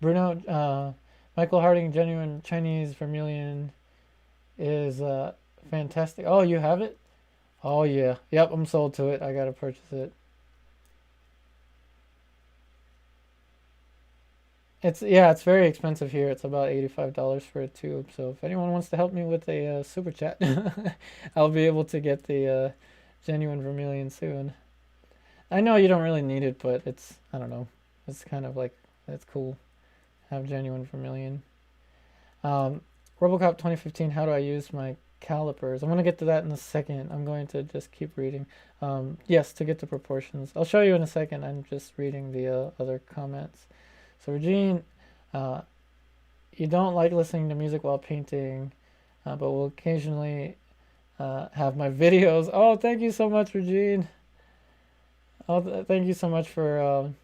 A: Bruno, Michael Harding, genuine Chinese Vermilion is fantastic. Oh, you have it? Oh yeah, yep, I'm sold to it. I gotta purchase it. It's very expensive here. It's about $85 for a tube. So if anyone wants to help me with a super chat, I'll be able to get the genuine Vermilion soon. I know you don't really need it, but it's I don't know. It's kind of like it's cool. Have genuine Vermilion. Um, RoboCop 2015. How do I use my calipers? I'm gonna get to that in a second. I'm going to just keep reading. Yes, to get the proportions. I'll show you in a second. I'm just reading the other comments. So Regine, uh, you don't like listening to music while painting, but will occasionally have my videos. Oh, thank you so much, Regine. Oh, thank you so much for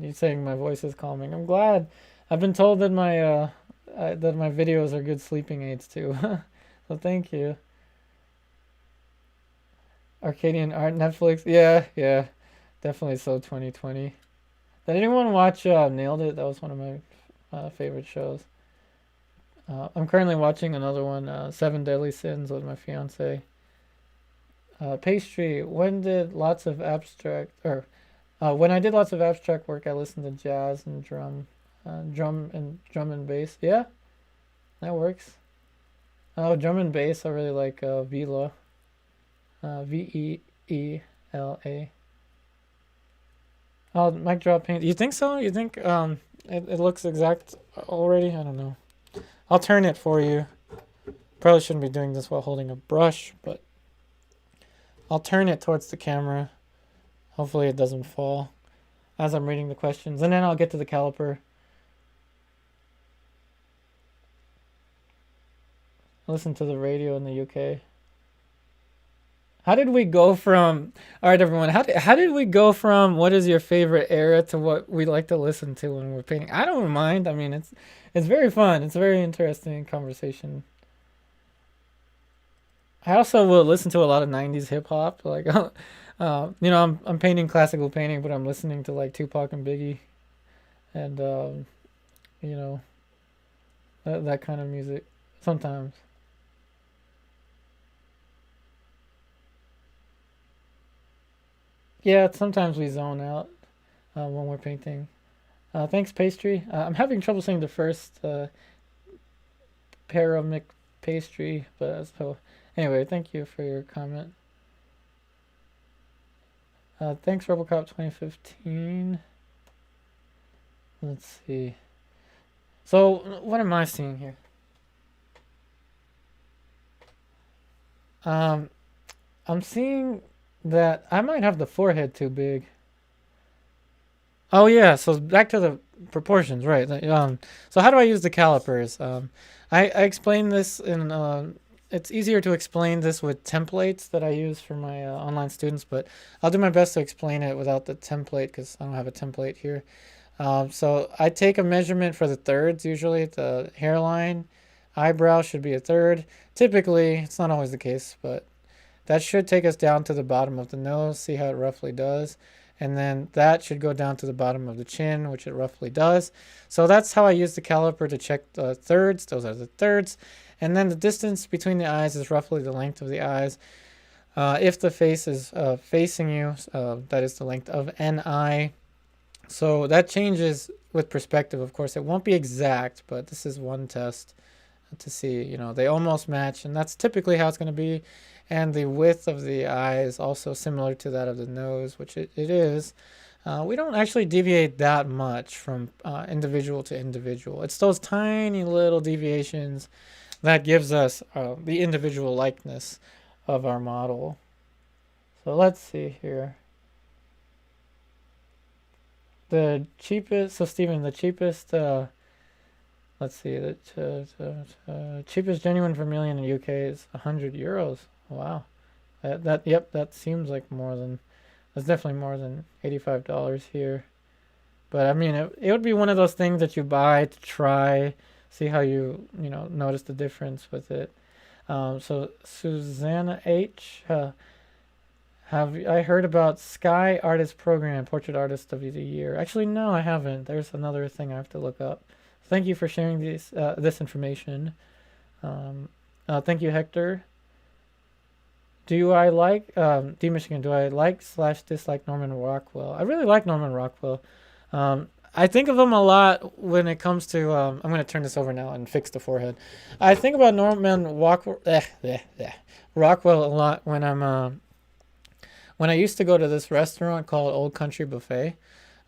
A: you saying my voice is calming. I'm glad. I've been told that my videos are good sleeping aids too. So thank you. Arcadian art, Netflix. Yeah, yeah, definitely so 2020. Did anyone watch Nailed It? That was one of my favorite shows. I'm currently watching another one, Seven Deadly Sins, with my fiance. Pastry. When I did lots of abstract work, I listened to jazz and drum and bass. Yeah, that works. Oh, drum and bass. I really like Vela, Veela. Oh, mic drop paint. You think so? You think it looks exact already? I don't know. I'll turn it for you. Probably shouldn't be doing this while holding a brush, but I'll turn it towards the camera. Hopefully it doesn't fall as I'm reading the questions, and then I'll get to the caliper. Listen to the radio in the UK. How did we go from? All right, everyone. How did we go from what is your favorite era to what we like to listen to when we're painting? I don't mind. I mean, it's very fun. It's a very interesting conversation. I also will listen to a lot of '90s hip hop. Like, I'm painting classical painting, but I'm listening to like Tupac and Biggie, and you know, that kind of music sometimes. Yeah, sometimes we zone out when we're painting. Thanks, pastry. I'm having trouble saying the first paramic pastry, but so anyway, thank you for your comment. Thanks, RoboCop 2015. Let's see. So, what am I seeing here? Um, I'm seeing that I might have the forehead too big. Oh yeah, so back to the proportions, right? So how do I use the calipers? I explained this in. It's easier to explain this with templates that I use for my online students, but I'll do my best to explain it without the template because I don't have a template here. So I take a measurement for the thirds. Usually, the hairline, eyebrow should be a third. Typically, it's not always the case, but that should take us down to the bottom of the nose. See how it roughly does. And then that should go down to the bottom of the chin, which it roughly does. So that's how I use the caliper to check the thirds. Those are the thirds. And then the distance between the eyes is roughly the length of the eyes. If the face is facing you, that is the length of an eye. So that changes with perspective, of course. It won't be exact, but this is one test to see, they almost match. And that's typically how it's going to be. And the width of the eye is also similar to that of the nose, which it is. We don't actually deviate that much from individual to individual. It's those tiny little deviations that gives us the individual likeness of our model. So let's see here. The cheapest, so Stephen, the cheapest, let's see, the cheapest genuine Vermilion in the UK is €100. Wow. That seems like that's definitely more than $85 here. But I mean, it would be one of those things that you buy to try see how you notice the difference with it. So Susanna H. Have I heard about Sky Artist Program, Portrait Artist of the Year? Actually, no, I haven't. There's another thing I have to look up. Thank you for sharing this information. Thank you, Hector. Do I like D Michigan? Do I like / dislike Norman Rockwell? I really like Norman Rockwell. I think of him a lot when it comes to. I'm going to turn this over now and fix the forehead. I think about Norman Rockwell a lot when I used to go to this restaurant called Old Country Buffet.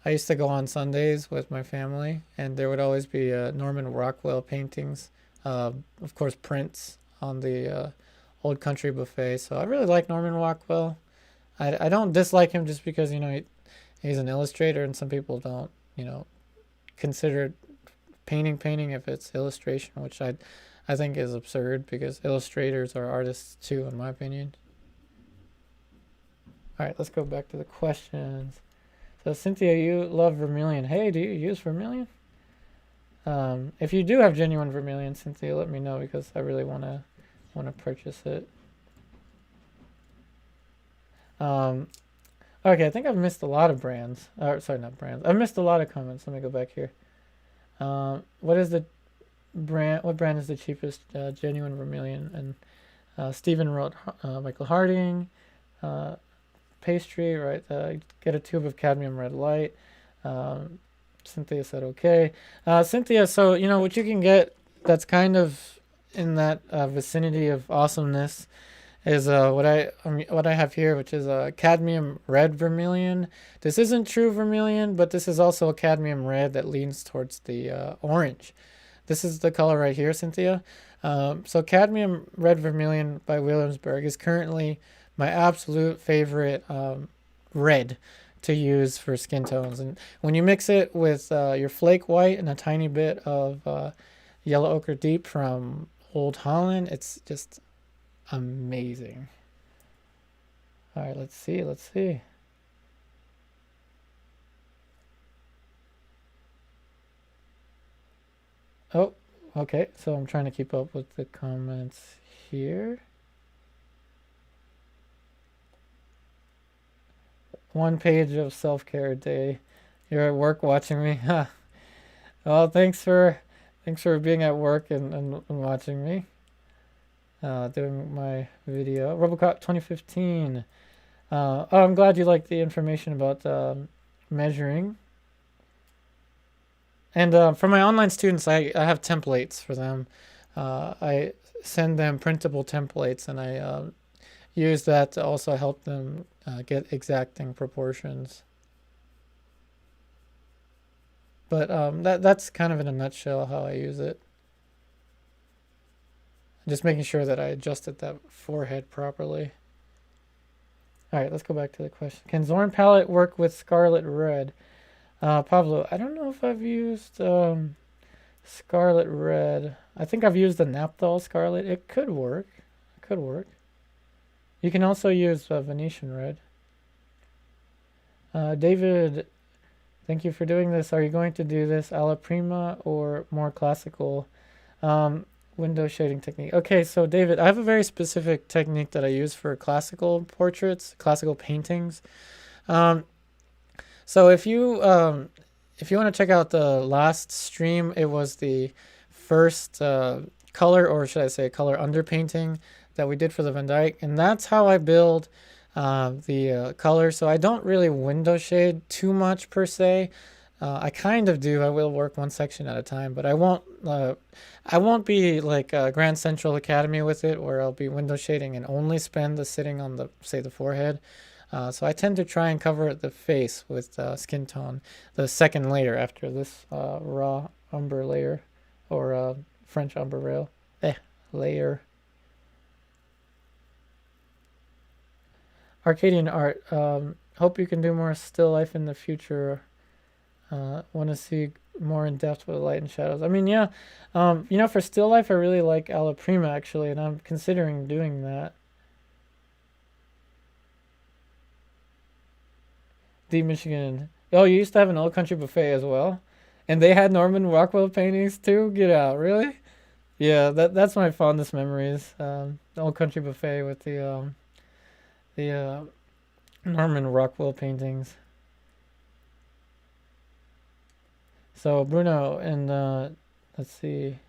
A: I used to go on Sundays with my family, and there would always be Norman Rockwell paintings, of course prints on the Old Country Buffet. So I really like Norman Rockwell. I don't dislike him just because he's an illustrator, and some people don't consider painting if it's illustration, which I think is absurd because illustrators are artists too, in my opinion. All right, let's go back to the questions. So Cynthia, you love Vermilion. Hey, do you use Vermilion? If you do have genuine Vermilion, Cynthia, let me know because I really want to purchase it. Okay, I think I've missed a lot of brands. Sorry, not brands. I've missed a lot of comments. Let me go back here. What is the brand? What brand is the cheapest genuine Vermilion? And Stephen wrote Michael Harding. Pastry, right? Get a tube of cadmium red light. Cynthia said okay. Cynthia, so what you can get that's kind of in that vicinity of awesomeness is what I have here, which is a cadmium red vermilion. This isn't true vermilion, but this is also a cadmium red that leans towards the orange. This is the color right here, Cynthia. So cadmium red vermilion by Williamsburg is currently my absolute favorite red to use for skin tones. And when you mix it with your flake white and a tiny bit of yellow ochre deep from Old Holland, it's just amazing. All right, let's see. Oh, okay. So I'm trying to keep up with the comments here. One page of self-care a day. You're at work watching me. Huh. Well, thanks for being at work and watching me. Doing my video. Robocop 2015. I'm glad you like the information about measuring. And for my online students, I have templates for them. I send them printable templates, and I use that to also help them get exacting proportions. But that's kind of in a nutshell how I use it. Just making sure that I adjusted that forehead properly. All right, let's go back to the question. Can Zorn palette work with Scarlet Red? Pablo, I don't know if I've used Scarlet Red. I think I've used the Naphthol Scarlet. It could work. It could work. You can also use Venetian Red. David, thank you for doing this. Are you going to do this Alla prima or more classical window shading technique? Okay, so David, I have a very specific technique that I use for classical portraits, classical paintings. So if you want to check out the last stream, it was the first color, or should I say color underpainting that we did for the Van Dyke, and that's how I build the color. So I don't really window shade too much per se. I kind of do. I will work one section at a time, but I won't be like Grand Central Academy with it, where I'll be window shading and only spend the sitting on the forehead. So I tend to try and cover the face with skin tone, the second layer after this raw umber layer, or French umber layer. Arcadian art. Hope you can do more still life in the future. Want to see more in depth with light and shadows. I mean, yeah. For still life, I really like Alla prima actually, and I'm considering doing that. D Michigan. Oh, you used to have an Old Country Buffet as well. And they had Norman Rockwell paintings too? Get out, really? Yeah, that's my fondest memories. The Old Country Buffet with the Norman Rockwell paintings. So Bruno, and let's see,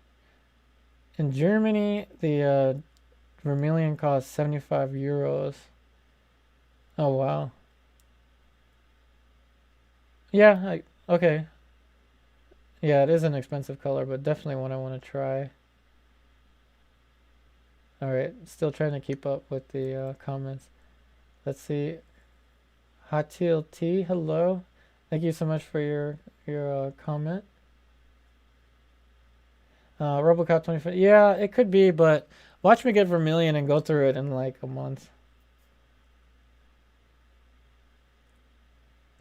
A: in Germany, the Vermilion costs 75 euros. Oh wow. Yeah, okay. Yeah, it is an expensive color, but definitely one I want to try. All right, still trying to keep up with the comments. Let's see. Hatil T, hello. Thank you so much for your comment. Robocop 25. Yeah, it could be, but watch me get Vermilion and go through it in like a month.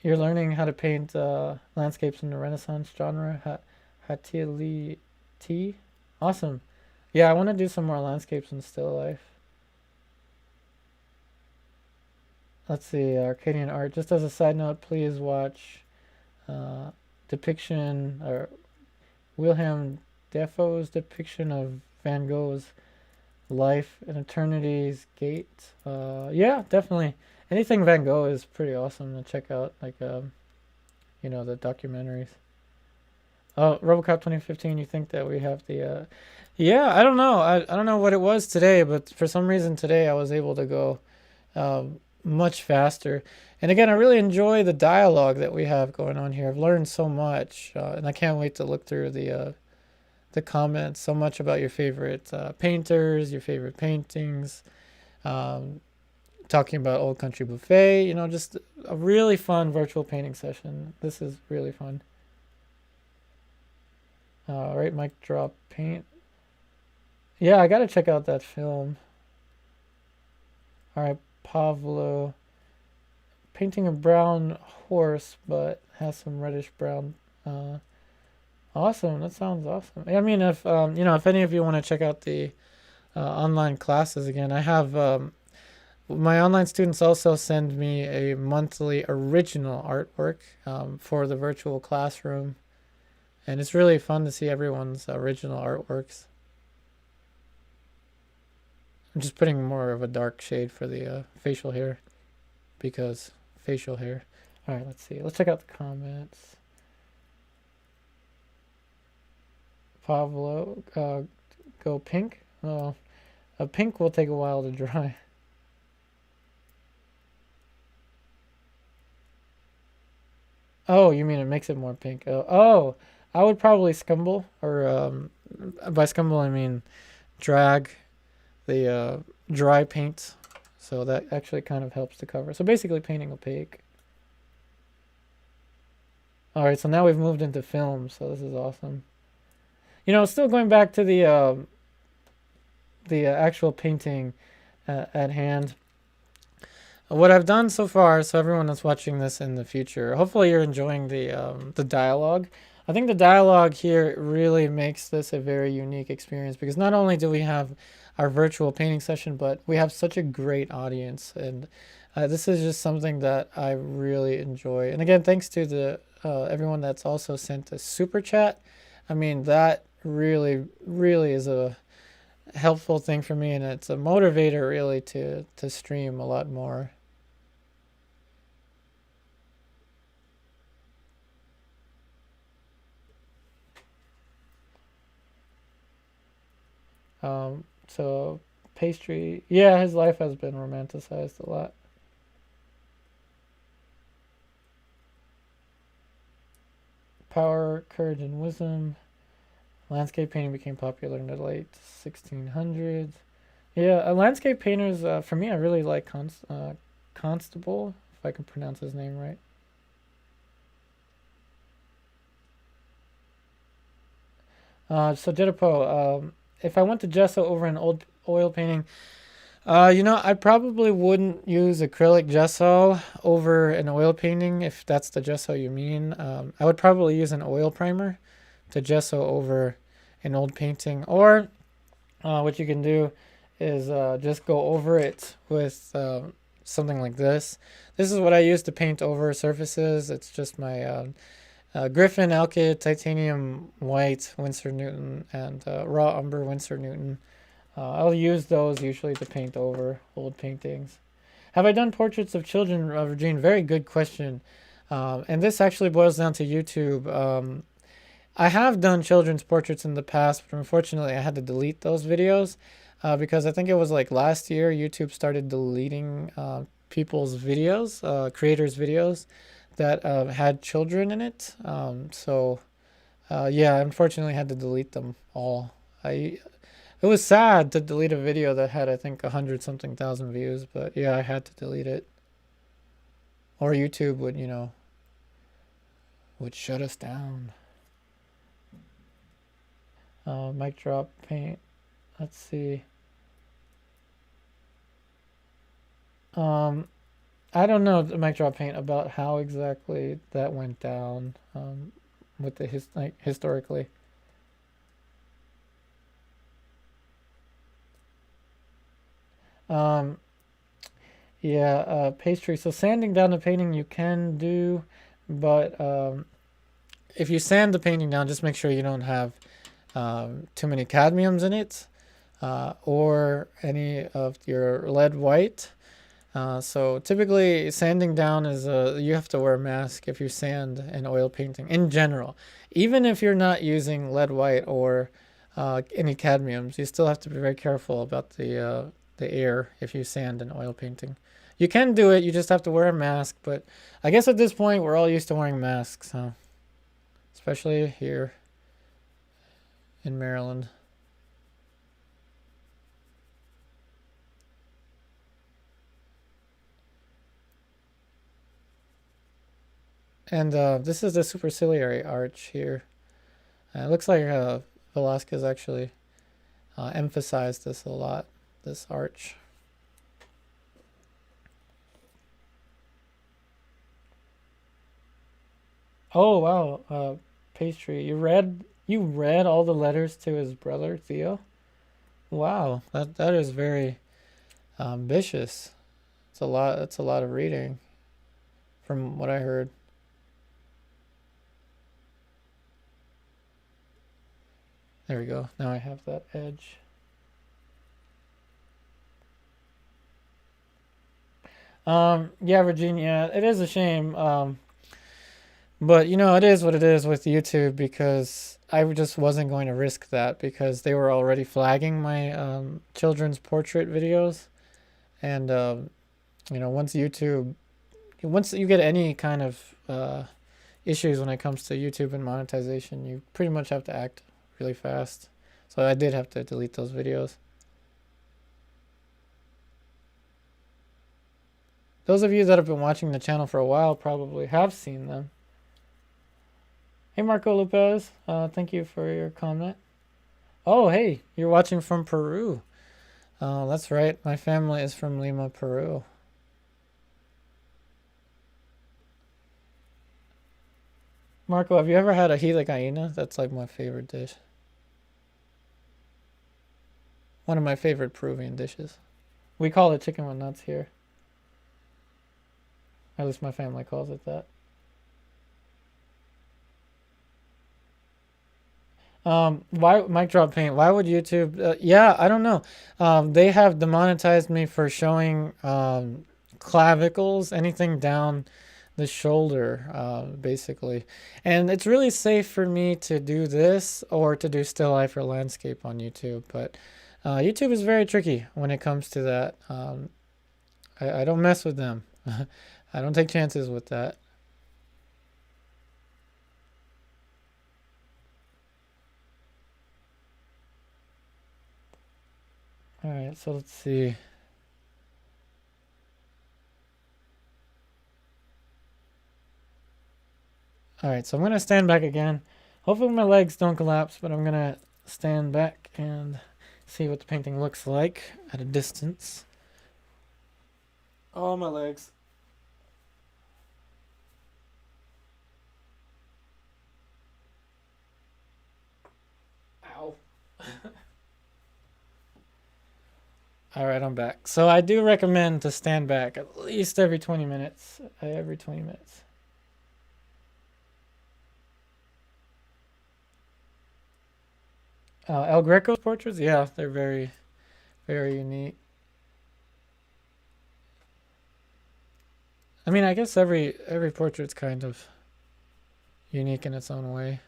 A: You're learning how to paint landscapes in the Renaissance genre. Hatili T. Awesome. Yeah, I want to do some more landscapes in still life. Let's see, Arcadian art. Just as a side note, please watch depiction or Wilhelm Defoe's depiction of Van Gogh's life in Eternity's Gate. Yeah, definitely. Anything Van Gogh is pretty awesome to check out, like the documentaries. Oh, RoboCop 2015. You think that we have the? Yeah, I don't know. I don't know what it was today, but for some reason today I was able to go much faster. And again, I really enjoy the dialogue that we have going on here. I've learned so much, and I can't wait to look through the comments. So much about your favorite painters, your favorite paintings. Talking about Old Country Buffet. Just a really fun virtual painting session. This is really fun. All right, mic drop paint. Yeah, I gotta check out that film. All right, Pavlo. Painting a brown horse, but has some reddish brown. Awesome. That sounds awesome. I mean, if any of you want to check out the online classes again, I have my online students also send me a monthly original artwork for the virtual classroom, and it's really fun to see everyone's original artworks. I'm just putting more of a dark shade for the facial hair because facial hair. All right, let's see. Let's check out the comments. Pablo, go pink. Well, a pink will take a while to dry. Oh, you mean it makes it more pink? Oh, I would probably scumble, or by scumble I mean drag the dry paint, so that actually kind of helps to cover. So basically painting opaque. All right, so now we've moved into film, so this is awesome. Still going back to the actual painting at hand. What I've done so far, so everyone that's watching this in the future, hopefully you're enjoying the dialogue. I think the dialogue here really makes this a very unique experience because not only do we have our virtual painting session, but we have such a great audience, and this is just something that I really enjoy. And again, thanks to the everyone that's also sent a super chat. I mean, that really, really is a helpful thing for me, and it's a motivator really to stream a lot more. So pastry, yeah, his life has been romanticized a lot. Power, courage, and wisdom. Landscape painting became popular in the late 1600s. Yeah, landscape painters, for me, I really like Constable, if I can pronounce his name right. So Jedipo, if I went to Gesso over an old oil painting, I probably wouldn't use acrylic gesso over an oil painting if that's the gesso you mean. I would probably use an oil primer to gesso over an old painting, or what you can do is just go over it with something like this. This is what I use to paint over surfaces. It's just my Griffin, Alkyd, Titanium White, Winsor Newton, and Raw Umber, Winsor Newton. I'll use those usually to paint over old paintings. Have I done portraits of children, Regine? Very good question. And this actually boils down to YouTube. I have done children's portraits in the past, but unfortunately I had to delete those videos because I think it was like last year YouTube started deleting people's videos, creators' videos that had children in it. Yeah, I unfortunately had to delete them all. It was sad to delete a video that had, I think, 100-something thousand views, but yeah, I had to delete it. Or YouTube would, would shut us down. Mic drop paint. Let's see. I don't know the mic drop paint about how exactly that went down with the historically. Yeah, pastry. So sanding down the painting you can do, but if you sand the painting down, just make sure you don't have too many cadmiums in it or any of your lead white. So typically sanding down is you have to wear a mask if you sand an oil painting in general. Even if you're not using lead white or any cadmiums, you still have to be very careful about the air if you sand an oil painting. You can do it, you just have to wear a mask, but I guess at this point we're all used to wearing masks, huh? Especially here in Maryland. And this is the superciliary arch here. It looks like Velázquez actually emphasized this a lot, this arch. Oh wow, pastry. You read all the letters to his brother Theo? Wow, that is very ambitious. It's a lot. It's a lot of reading, from what I heard. There we go. Now I have that edge. Yeah, Virginia, it is a shame. But it is what it is with YouTube because I just wasn't going to risk that because they were already flagging my children's portrait videos. And, once you get any kind of issues when it comes to YouTube and monetization, you pretty much have to act really fast. So I did have to delete those videos. Those of you that have been watching the channel for a while probably have seen them. Hey Marco Lopez, thank you for your comment. Oh, hey, you're watching from Peru. That's right, my family is from Lima, Peru. Marco, have you ever had a gallina? That's like my favorite dish. One of my favorite Peruvian dishes. We call it chicken with nuts here. At least my family calls it that. Why mic drop paint? Why would YouTube? Yeah, I don't know. They have demonetized me for showing clavicles, anything down the shoulder, basically. And it's really safe for me to do this or to do still life or landscape on YouTube. But YouTube is very tricky when it comes to that. I don't mess with them. I don't take chances with that. All right, so let's see. All right, so I'm going to stand back again. Hopefully my legs don't collapse, but I'm going to stand back and see what the painting looks like at a distance. Oh, my legs. Ow. All right, I'm back. So I do recommend to stand back at least every 20 minutes. Every 20 minutes. El Greco's portraits, yeah, they're very, very unique. I mean, I guess every portrait's kind of unique in its own way.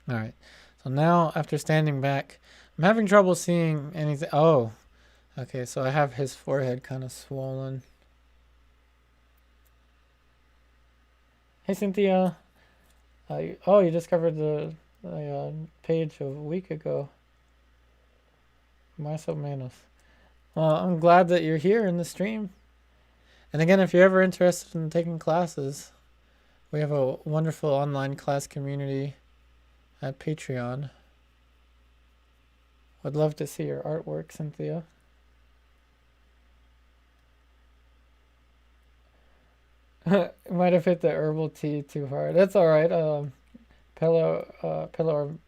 A: All right. So now, after standing back, I'm having trouble seeing anything. Oh, okay. So I have his forehead kind of swollen. Hey, Cynthia. Oh, you discovered the page a week ago. My so menos. Well, I'm glad that you're here in the stream. And again, if you're ever interested in taking classes, we have a wonderful online class community at Patreon. Would love to see your artwork, Cynthia. Might have hit the herbal tea too hard. That's all right. Pillow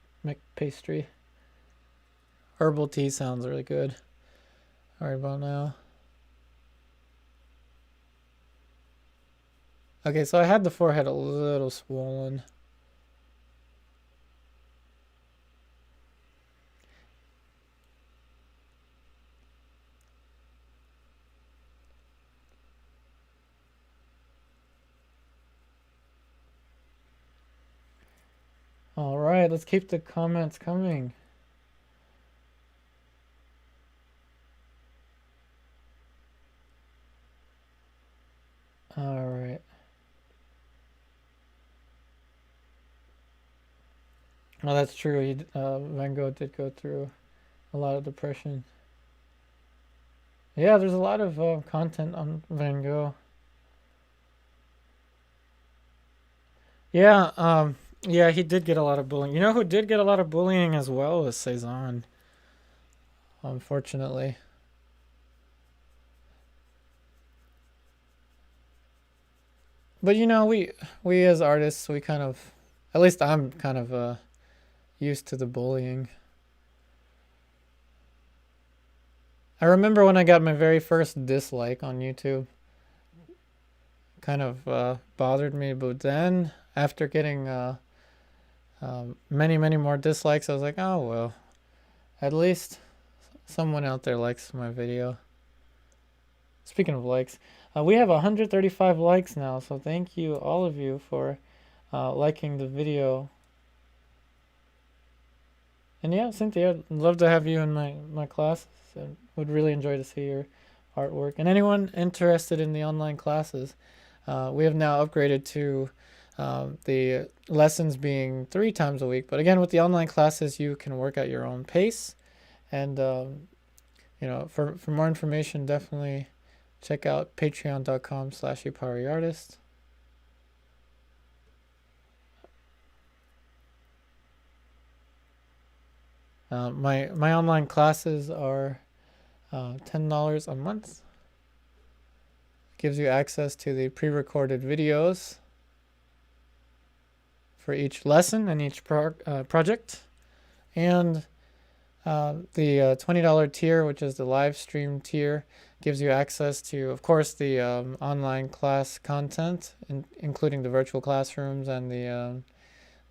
A: pastry. Herbal tea sounds really good. All right, about now. Okay, so I had the forehead a little swollen. All right, let's keep the comments coming. All right. Well, that's true. Van Gogh did go through a lot of depression. Yeah, there's a lot of content on Van Gogh. Yeah, yeah, he did get a lot of bullying. You know who did get a lot of bullying as well was Cezanne, unfortunately. But you know, we as artists, we kind of, at least I'm kind of used to the bullying. I remember when I got my very first dislike on YouTube, kind of bothered me, but then after getting many more dislikes, I was like, oh well, at least someone out there likes my video. Speaking of likes, we have 135 likes now, so thank you all of you for liking the video. And yeah, Cynthia, I'd love to have you in my class. So would really enjoy to see your artwork. And anyone interested in the online classes, we have now upgraded to the lessons being 3 times a week. But again, with the online classes, you can work at your own pace. And you know, for more information, definitely check out patreon.com/upariartist. My online classes are $10 a month. Gives you access to the pre-recorded videos for each lesson and each project, and the $20 tier, which is the live stream tier, gives you access to, of course, the online class content, including the virtual classrooms and the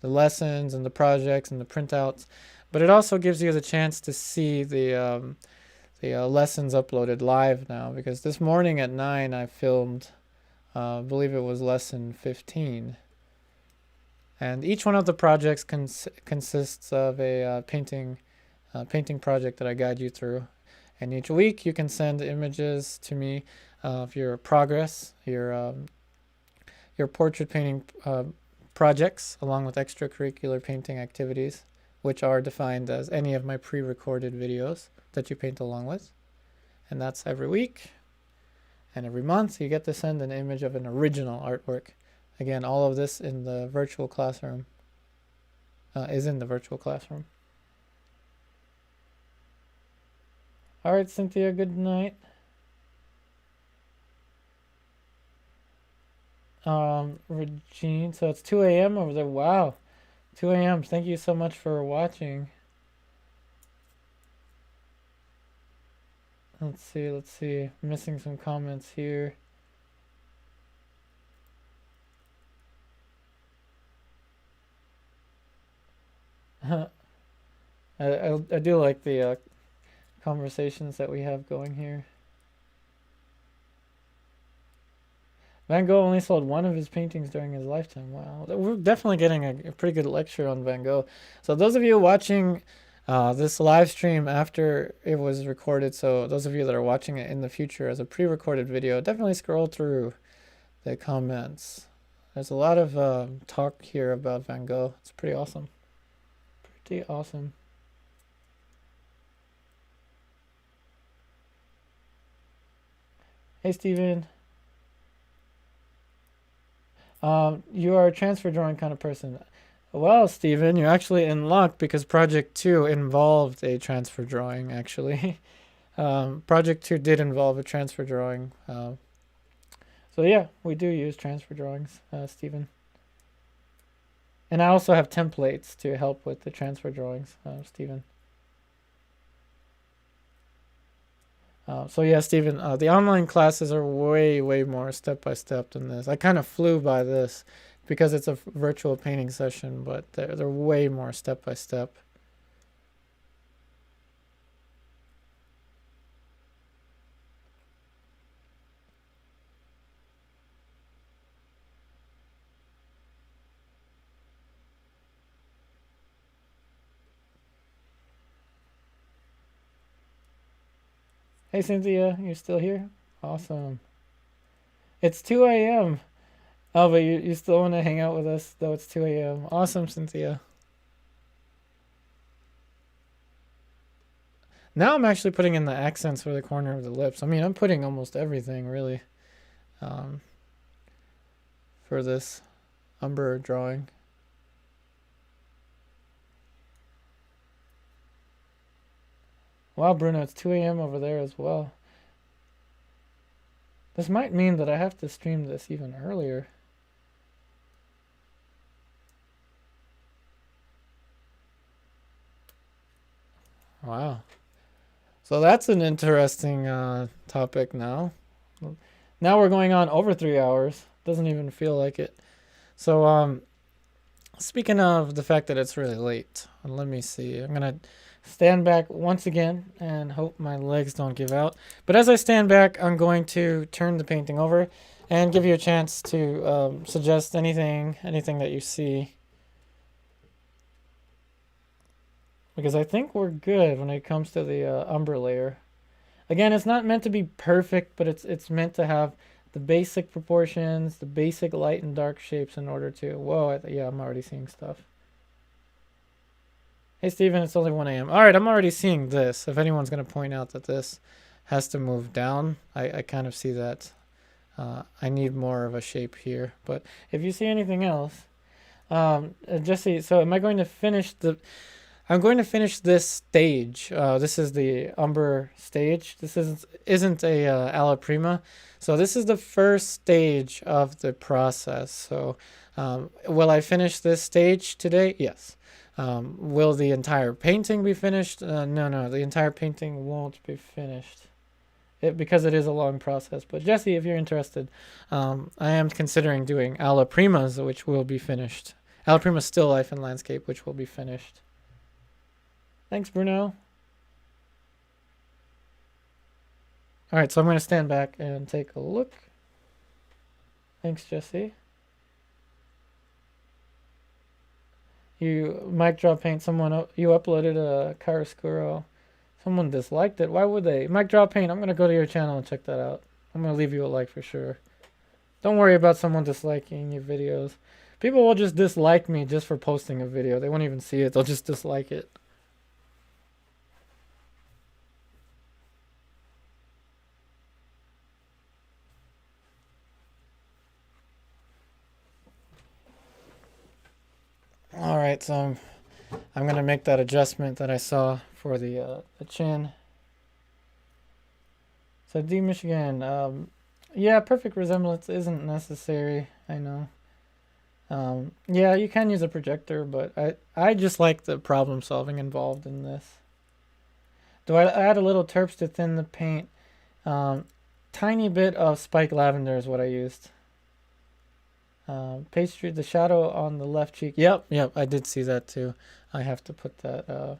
A: lessons and the projects and the printouts. But it also gives you the chance to see the lessons uploaded live now, because this morning at 9 I filmed, I believe it was lesson 15. And each one of the projects consists of a painting project that I guide you through. And each week you can send images to me of your progress, your portrait painting projects, along with extracurricular painting activities, which are defined as any of my pre-recorded videos that you paint along with. And that's every week. And every month you get to send an image of an original artwork. Again, all of this in the virtual classroom, is in the virtual classroom. All right, Cynthia, good night. Regine, so it's 2 a.m. over there. Wow, 2 a.m. Thank you so much for watching. Let's see. Missing some comments here. I do like the conversations that we have going here. Van Gogh only sold one of his paintings during his lifetime. Wow. We're definitely getting a pretty good lecture on Van Gogh. So those of you watching this live stream after it was recorded, so those of you that are watching it in the future as a pre-recorded video, definitely scroll through the comments. There's a lot of talk here about Van Gogh. It's pretty awesome. Pretty awesome. Hey, Steven. You are a transfer drawing kind of person. Well, Steven, you're actually in luck because Project 2 involved a transfer drawing, actually. Project 2 did involve a transfer drawing. So yeah, we do use transfer drawings, Steven. And I also have templates to help with the transfer drawings, Steven. So yeah, Steven, the online classes are way more step-by-step than this. I kind of flew by this because it's a virtual painting session, but they're way more step-by-step. Hey, Cynthia, you're still here? Awesome. It's 2 a.m. Oh, but you still want to hang out with us, though it's 2 a.m. Awesome, Cynthia. Now I'm actually putting in the accents for the corner of the lips. I mean, I'm putting almost everything, really, for this Umber drawing. Wow, Bruno, it's 2 a.m. over there as well. This might mean that I have to stream this even earlier. Wow. So that's an interesting topic now. Now we're going on over 3 hours. Doesn't even feel like it. So speaking of the fact that it's really late, let me see. I'm going to stand back once again and hope my legs don't give out. But as I stand back, I'm going to turn the painting over and give you a chance to suggest anything that you see. Because I think we're good when it comes to the umber layer. Again, it's not meant to be perfect, but it's meant to have the basic proportions, the basic light and dark shapes in order to... Whoa, yeah, I'm already seeing stuff. Hey, Steven, it's only 1 a.m. All right, I'm already seeing this. If anyone's going to point out that this has to move down, I kind of see that. I need more of a shape here. But if you see anything else, Jesse, so am I going to finish the... I'm going to finish this stage. This is the Umber stage. This isn't a Alla prima. So this is the first stage of the process. So will I finish this stage today? Yes. Will the entire painting be finished? No, the entire painting won't be finished. Because it is a long process. But Jesse, if you're interested, I am considering doing Alla primas, which will be finished. Alla prima still life and landscape, which will be finished. Thanks, Bruno. All right, so I'm going to stand back and take a look. Thanks, Jesse. You mic drop paint. You uploaded a chiaroscuro. Someone disliked it. Why would they? Mic drop paint. I'm going to go to your channel and check that out. I'm going to leave you a like for sure. Don't worry about someone disliking your videos. People will just dislike me just for posting a video. They won't even see it. They'll just dislike it. All right, so I'm going to make that adjustment that I saw for the chin. So D Michigan, yeah, perfect resemblance isn't necessary. I know. Yeah, you can use a projector, but I just like the problem solving involved in this. Do I add a little terps to thin the paint? Tiny bit of spiked lavender is what I used. Pastry, the shadow on the left cheek. Yep, I did see that too. I have to put that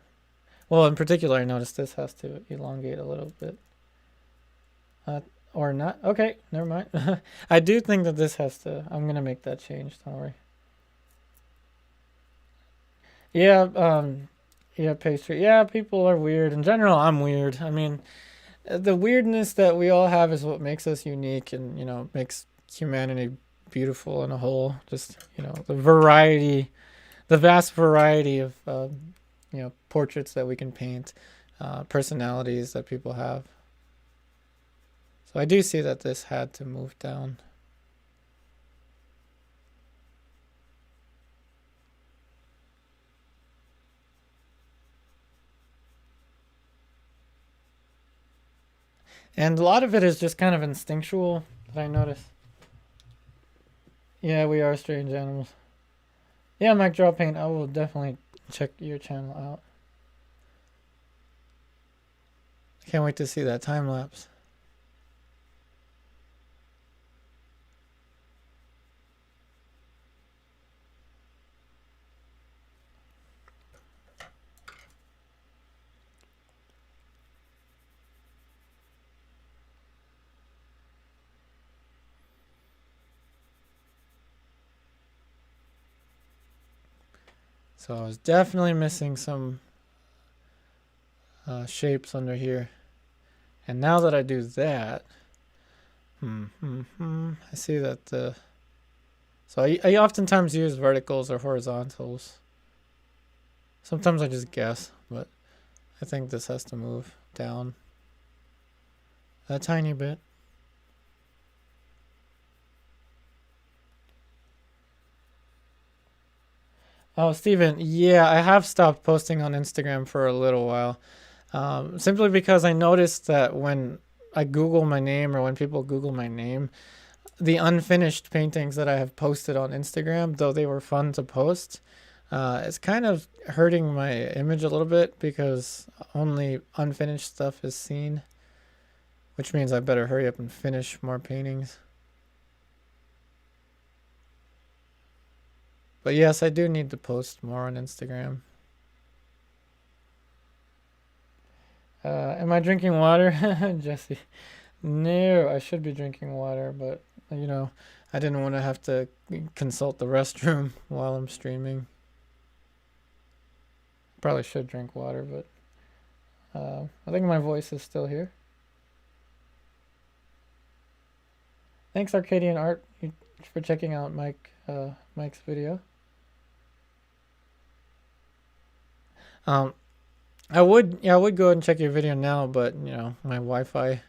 A: Well, in particular, I noticed this has to elongate a little bit. Or not. Okay, never mind. I do think that this has to... I'm going to make that change. Don't worry. Yeah, yeah, pastry. Yeah, people are weird. In general, I'm weird. I mean, the weirdness that we all have is what makes us unique and, makes humanity beautiful in a whole. Just, the variety, the vast variety of, portraits that we can paint, personalities that people have. So I do see that this had to move down. And a lot of it is just kind of instinctual that I notice. Yeah, we are strange animals. Yeah, Mike Draw Paint, I will definitely check your channel out. Can't wait to see that time lapse. So I was definitely missing some shapes under here. And now that I do that, I see that the... So I oftentimes use verticals or horizontals. Sometimes I just guess, but I think this has to move down a tiny bit. Oh, Steven, yeah, I have stopped posting on Instagram for a little while. Simply because I noticed that when I Google my name or when people Google my name, the unfinished paintings that I have posted on Instagram, though they were fun to post, it's kind of hurting my image a little bit because only unfinished stuff is seen, which means I better hurry up and finish more paintings. But yes, I do need to post more on Instagram. Am I drinking water? Jesse. No, I should be drinking water, but, I didn't want to have to consult the restroom while I'm streaming. Probably should drink water, but I think my voice is still here. Thanks, Arcadian Art, for checking out Mike's video. I would go and check your video now, but my Wi-Fi,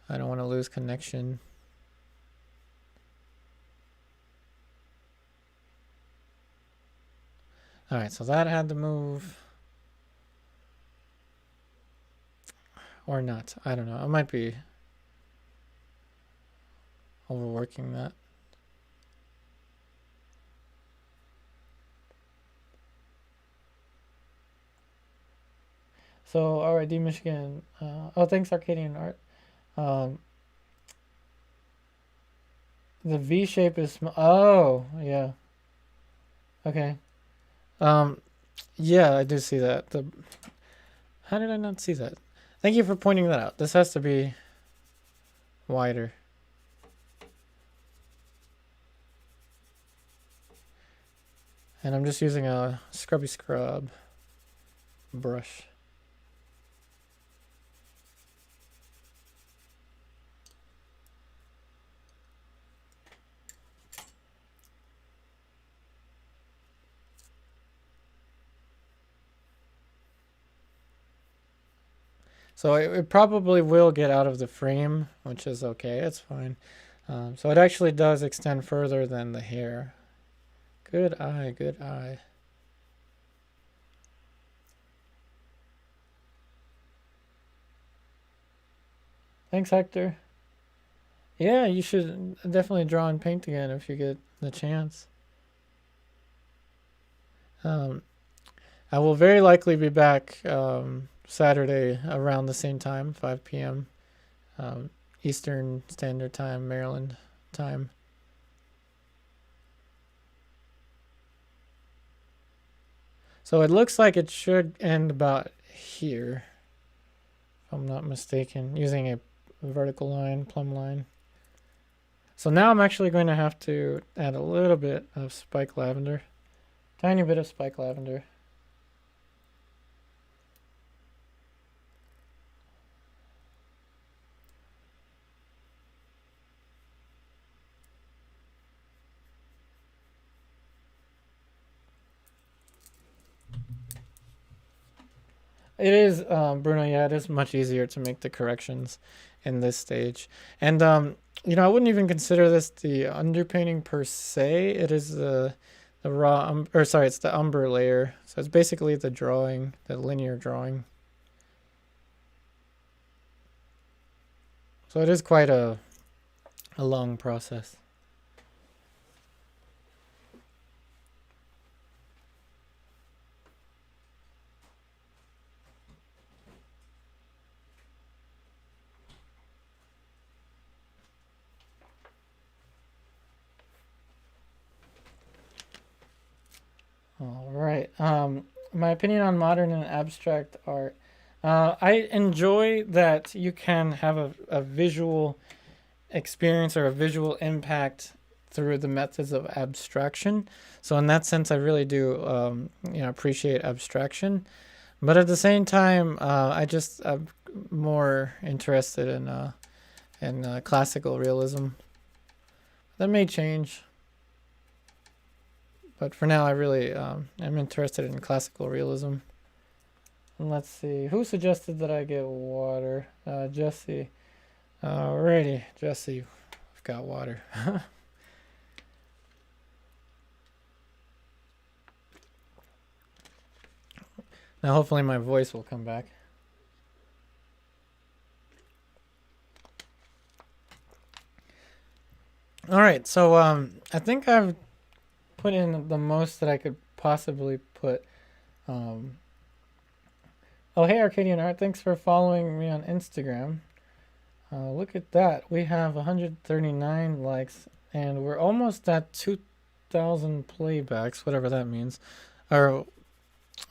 A: I don't want to lose connection. All right, so that had to move. Or not. I don't know. I might be overworking that. So, alright, D Michigan. Oh, thanks, Arcadian Art. The V shape is small. Oh, yeah. Okay. Yeah, I do see that. How did I not see that? Thank you for pointing that out. This has to be wider. And I'm just using a scrubby scrub brush. So it probably will get out of the frame, which is okay. It's fine. So it actually does extend further than the hair. Good eye, good eye. Thanks, Hector. Yeah, you should definitely draw and paint again if you get the chance. I will very likely be back Saturday around the same time, 5 p.m. Eastern Standard Time, Maryland time. So it looks like it should end about here, if I'm not mistaken, using a vertical line, plumb line. So now I'm actually going to have to add a little bit of spike lavender, tiny bit of spike lavender. It is, Bruno, yeah, it is much easier to make the corrections in this stage. And, you know, I wouldn't even consider this the underpainting per se. It is the raw, or sorry, it's the umber layer. So it's basically the drawing, the linear drawing. So it is quite a long process. All right. My opinion on modern and abstract art. I enjoy that you can have a visual experience or a visual impact through the methods of abstraction. So in that sense, I really do, you know, appreciate abstraction. But at the same time, I'm more interested in classical realism. That may change. But for now, I really am interested in classical realism. And let's see, who suggested that I get water? Jesse. Alrighty, Jesse, I've got water. Now hopefully my voice will come back. Alright, so I think I've put in the most that I could possibly put. Oh, hey Arcadian Art, thanks for following me on Instagram. Look at that, we have 139 likes and we're almost at 2,000 playbacks, whatever that means. Or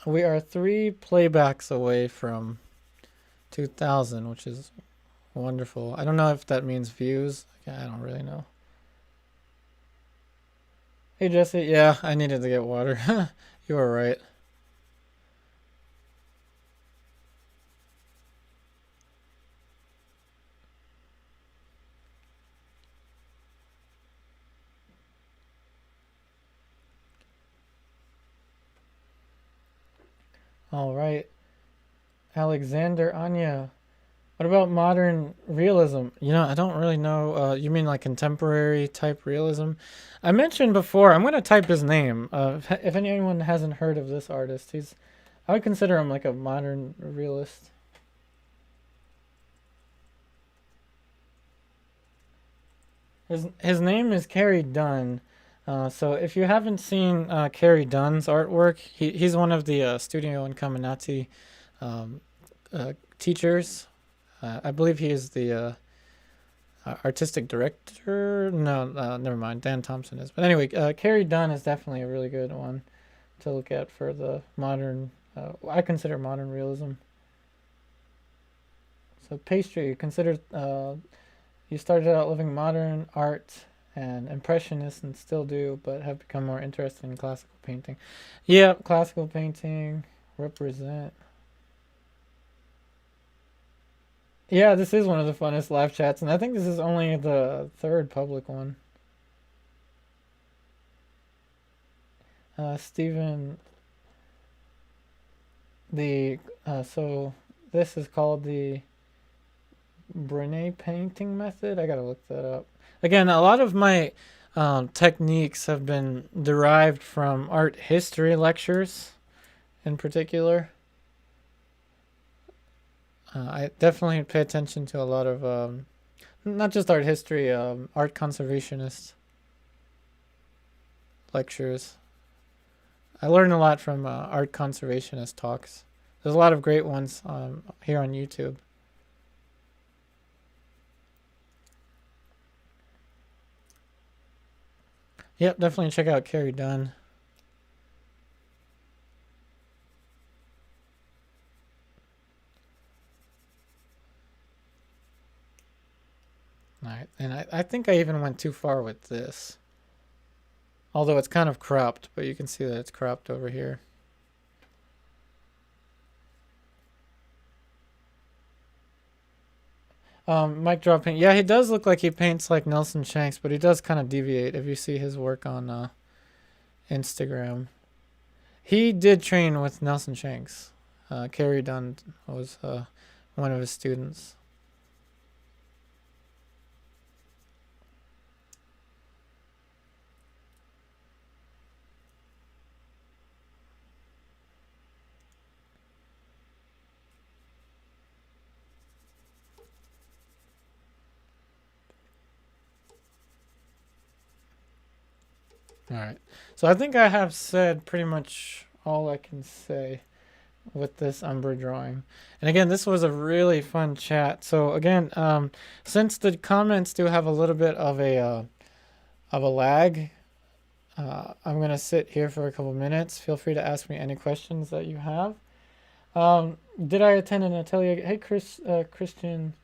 A: we are 3 playbacks away from 2,000, which is wonderful. I don't know if that means views. I don't really know. Hey Jesse, yeah, I needed to get water. You were right. All right. Alexander, Anya, what about modern realism? You know, I don't really know. You mean like contemporary type realism? I mentioned before, I'm going to type his name. If anyone hasn't heard of this artist, I would consider him like a modern realist. His name is Carrie Dunn. So if you haven't seen Carrie Dunn's artwork, he's one of the Studio Incaminati teachers. I believe he is the artistic director. No, never mind. Dan Thompson is. But anyway, Carrie Dunn is definitely a really good one to look at for the modern. I consider modern realism. So pastry, consider you started out loving modern art and impressionists and still do, but have become more interested in classical painting. Yeah, classical painting represent. Yeah, this is one of the funnest live chats, and I think this is only the 3rd public one. Stephen, so this is called the Brené painting method. I gotta look that up. Again, a lot of my techniques have been derived from art history lectures in particular. I definitely pay attention to a lot of, not just art history, art conservationist lectures. I learn a lot from art conservationist talks. There's a lot of great ones here on YouTube. Yep, definitely check out Carrie Dunn. Alright, and I think I even went too far with this. Although it's kind of cropped, but you can see that it's cropped over here. Mic drop paint. Yeah, he does look like he paints like Nelson Shanks, but he does kind of deviate if you see his work on Instagram. He did train with Nelson Shanks. Carrie Dunn was one of his students. All right, so I think I have said pretty much all I can say with this Umber drawing. And again, this was a really fun chat. So again, since the comments do have a little bit of a lag, I'm gonna sit here for a couple minutes. Feel free to ask me any questions that you have. Did I attend an atelier? Hey, Christian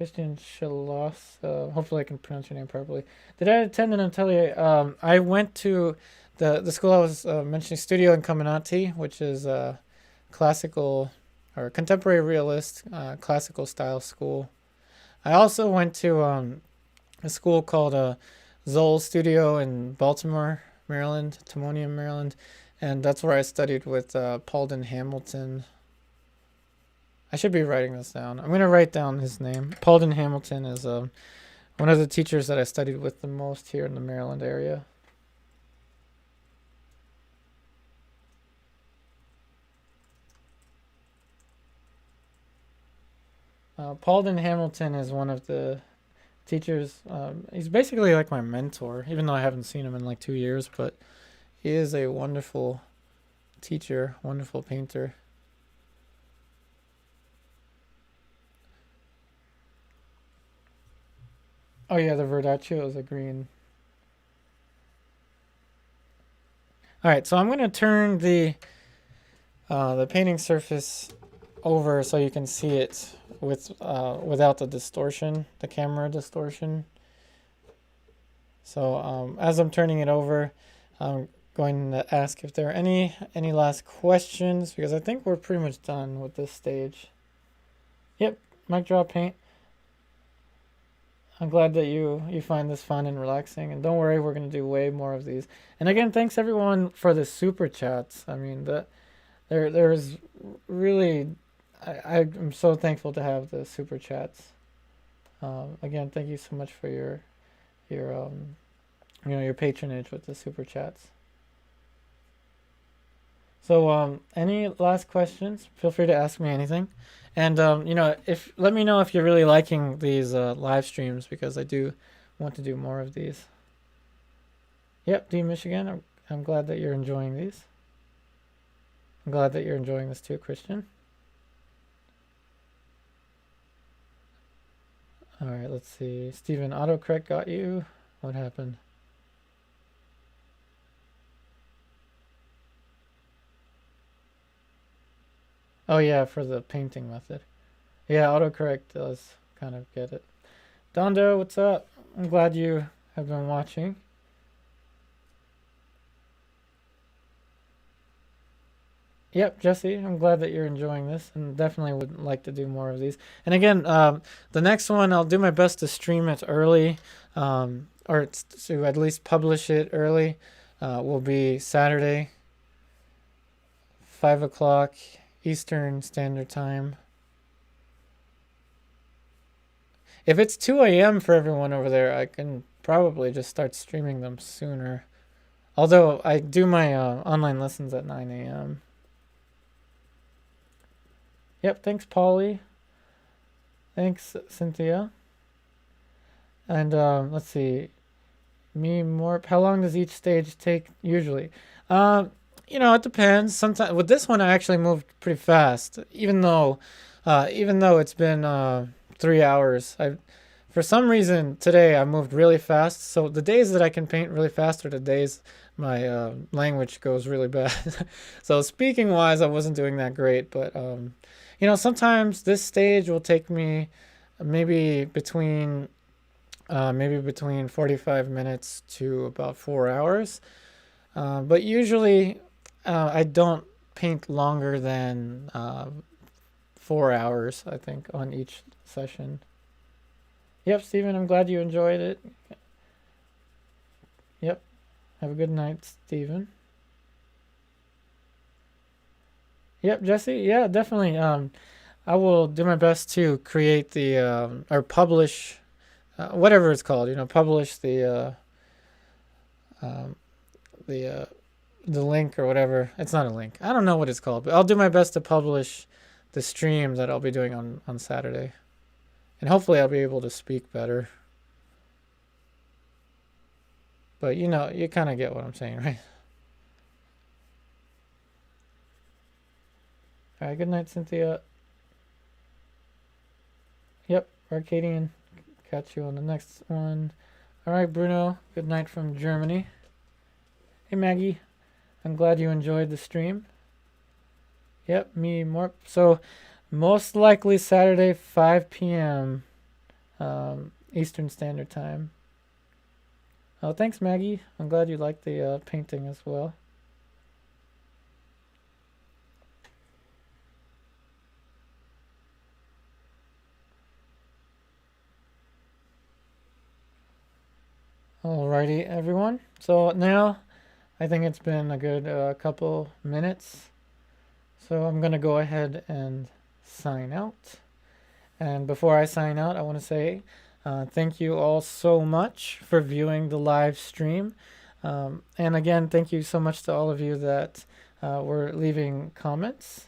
A: Shalos. Hopefully I can pronounce your name properly. Did I attend an atelier? I went to the school I was mentioning, Studio Incominati, which is a classical or contemporary realist classical style school. I also went to a school called Zoll Studio in Baltimore, Maryland, Timonium, Maryland, and that's where I studied with Paulden Hamilton. I should be writing this down. I'm going to write down his name. Paulden Hamilton is one of the teachers that I studied with the most here in the Maryland area. Paulden Hamilton is one of the teachers. He's basically like my mentor, even though I haven't seen him in like 2 years, but he is a wonderful teacher, wonderful painter. Oh yeah, the Verdaccio is a green. All right, so I'm going to turn the painting surface over so you can see it with without the distortion, the camera distortion. So as I'm turning it over, I'm going to ask if there are any last questions, because I think we're pretty much done with this stage. Yep, mic drop paint. I'm glad that you find this fun and relaxing, and don't worry, we're going to do way more of these. And again, thanks everyone for the super chats. I mean, there's really, I'm so thankful to have the super chats. Again, thank you so much for your your patronage with the super chats. So any last questions? Feel free to ask me anything. And let me know if you're really liking these live streams, because I do want to do more of these. Yep, D Michigan. I'm glad that you're enjoying these. I'm glad that you're enjoying this too, Christian. All right, let's see. Steven, autocorrect got you. What happened? Oh yeah, for the painting method. Yeah, autocorrect does kind of get it. Dondo, what's up? I'm glad you have been watching. Yep, Jesse, I'm glad that you're enjoying this, and definitely would like to do more of these. And again, the next one, I'll do my best to stream it early, or to at least publish it early, will be Saturday, 5 o'clock Eastern Standard Time. If it's 2 a.m. for everyone over there, I can probably just start streaming them sooner. Although I do my online lessons at 9 a.m. Yep, thanks, Polly. Thanks, Cynthia. And let's see. Me more. How long does each stage take usually? It depends. Sometimes with this one, I actually moved pretty fast, even though it's been 3 hours. For some reason today I moved really fast. So the days that I can paint really fast are the days my language goes really bad. So speaking wise, I wasn't doing that great, but sometimes this stage will take me maybe between maybe between 45 minutes to about 4 hours. But usually I don't paint longer than 4 hours, I think, on each session. Yep, Steven, I'm glad you enjoyed it. Yep, have a good night, Steven. Yep, Jesse, yeah, definitely. I will do my best to create the, or publish, whatever it's called, publish um, the, uh, the link or whatever. It's not a link. I don't know what it's called, but I'll do my best to publish the stream that I'll be doing on Saturday. And hopefully I'll be able to speak better. But you kind of get what I'm saying, right? All right, good night, Cynthia. Yep, Arcadian. Catch you on the next one. All right, Bruno. Good night from Germany. Hey, Maggie. I'm glad you enjoyed the stream. Yep, me more. So, most likely Saturday, 5 p.m. Eastern Standard Time. Oh, thanks, Maggie. I'm glad you liked the painting as well. Alrighty, everyone. So now I think it's been a good couple minutes. So I'm going to go ahead and sign out. And before I sign out, I want to say thank you all so much for viewing the live stream. And again, thank you so much to all of you that were leaving comments.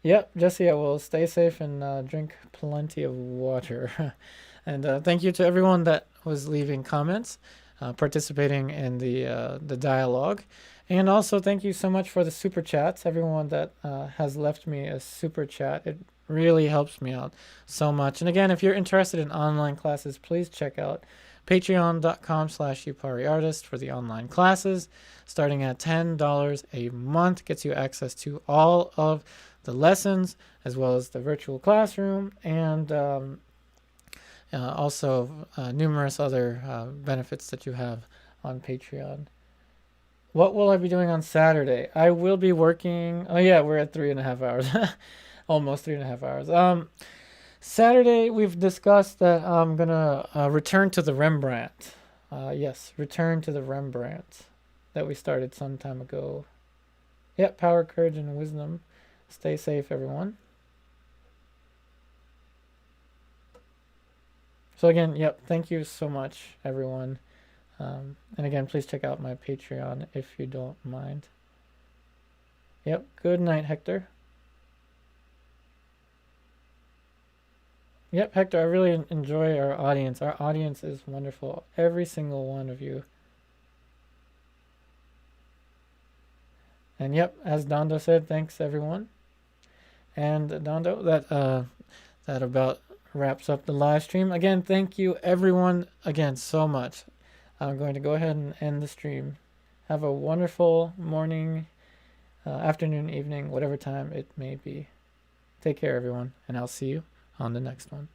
A: Yep, Jesse, I will stay safe and drink plenty of water. And thank you to everyone that was leaving comments, participating in the dialogue. And also thank you so much for the super chats, everyone that has left me a super chat. It really helps me out so much. And again, if you're interested in online classes, please check out patreon.com/upariartist for the online classes. Starting at $10 a month gets you access to all of the lessons, as well as the virtual classroom, and also numerous other benefits that you have on Patreon. What will I be doing on Saturday? I will be working. Oh yeah, we're at 3.5 hours. Almost 3.5 hours. Saturday, we've discussed that I'm gonna return to the Rembrandt. Yes, return to the Rembrandt that we started some time ago. Yep, power, courage, and wisdom. Stay safe, everyone. So again, yep, thank you so much, everyone. And again, please check out my Patreon if you don't mind. Yep, good night, Hector. Yep, Hector, I really enjoy our audience. Our audience is wonderful. Every single one of you. And yep, as Dondo said, thanks everyone. And Dondo, that about wraps up the live stream. Again, thank you everyone again so much. I'm going to go ahead and end the stream. Have a wonderful morning, afternoon, evening, whatever time it may be. Take care, everyone, and I'll see you on the next one.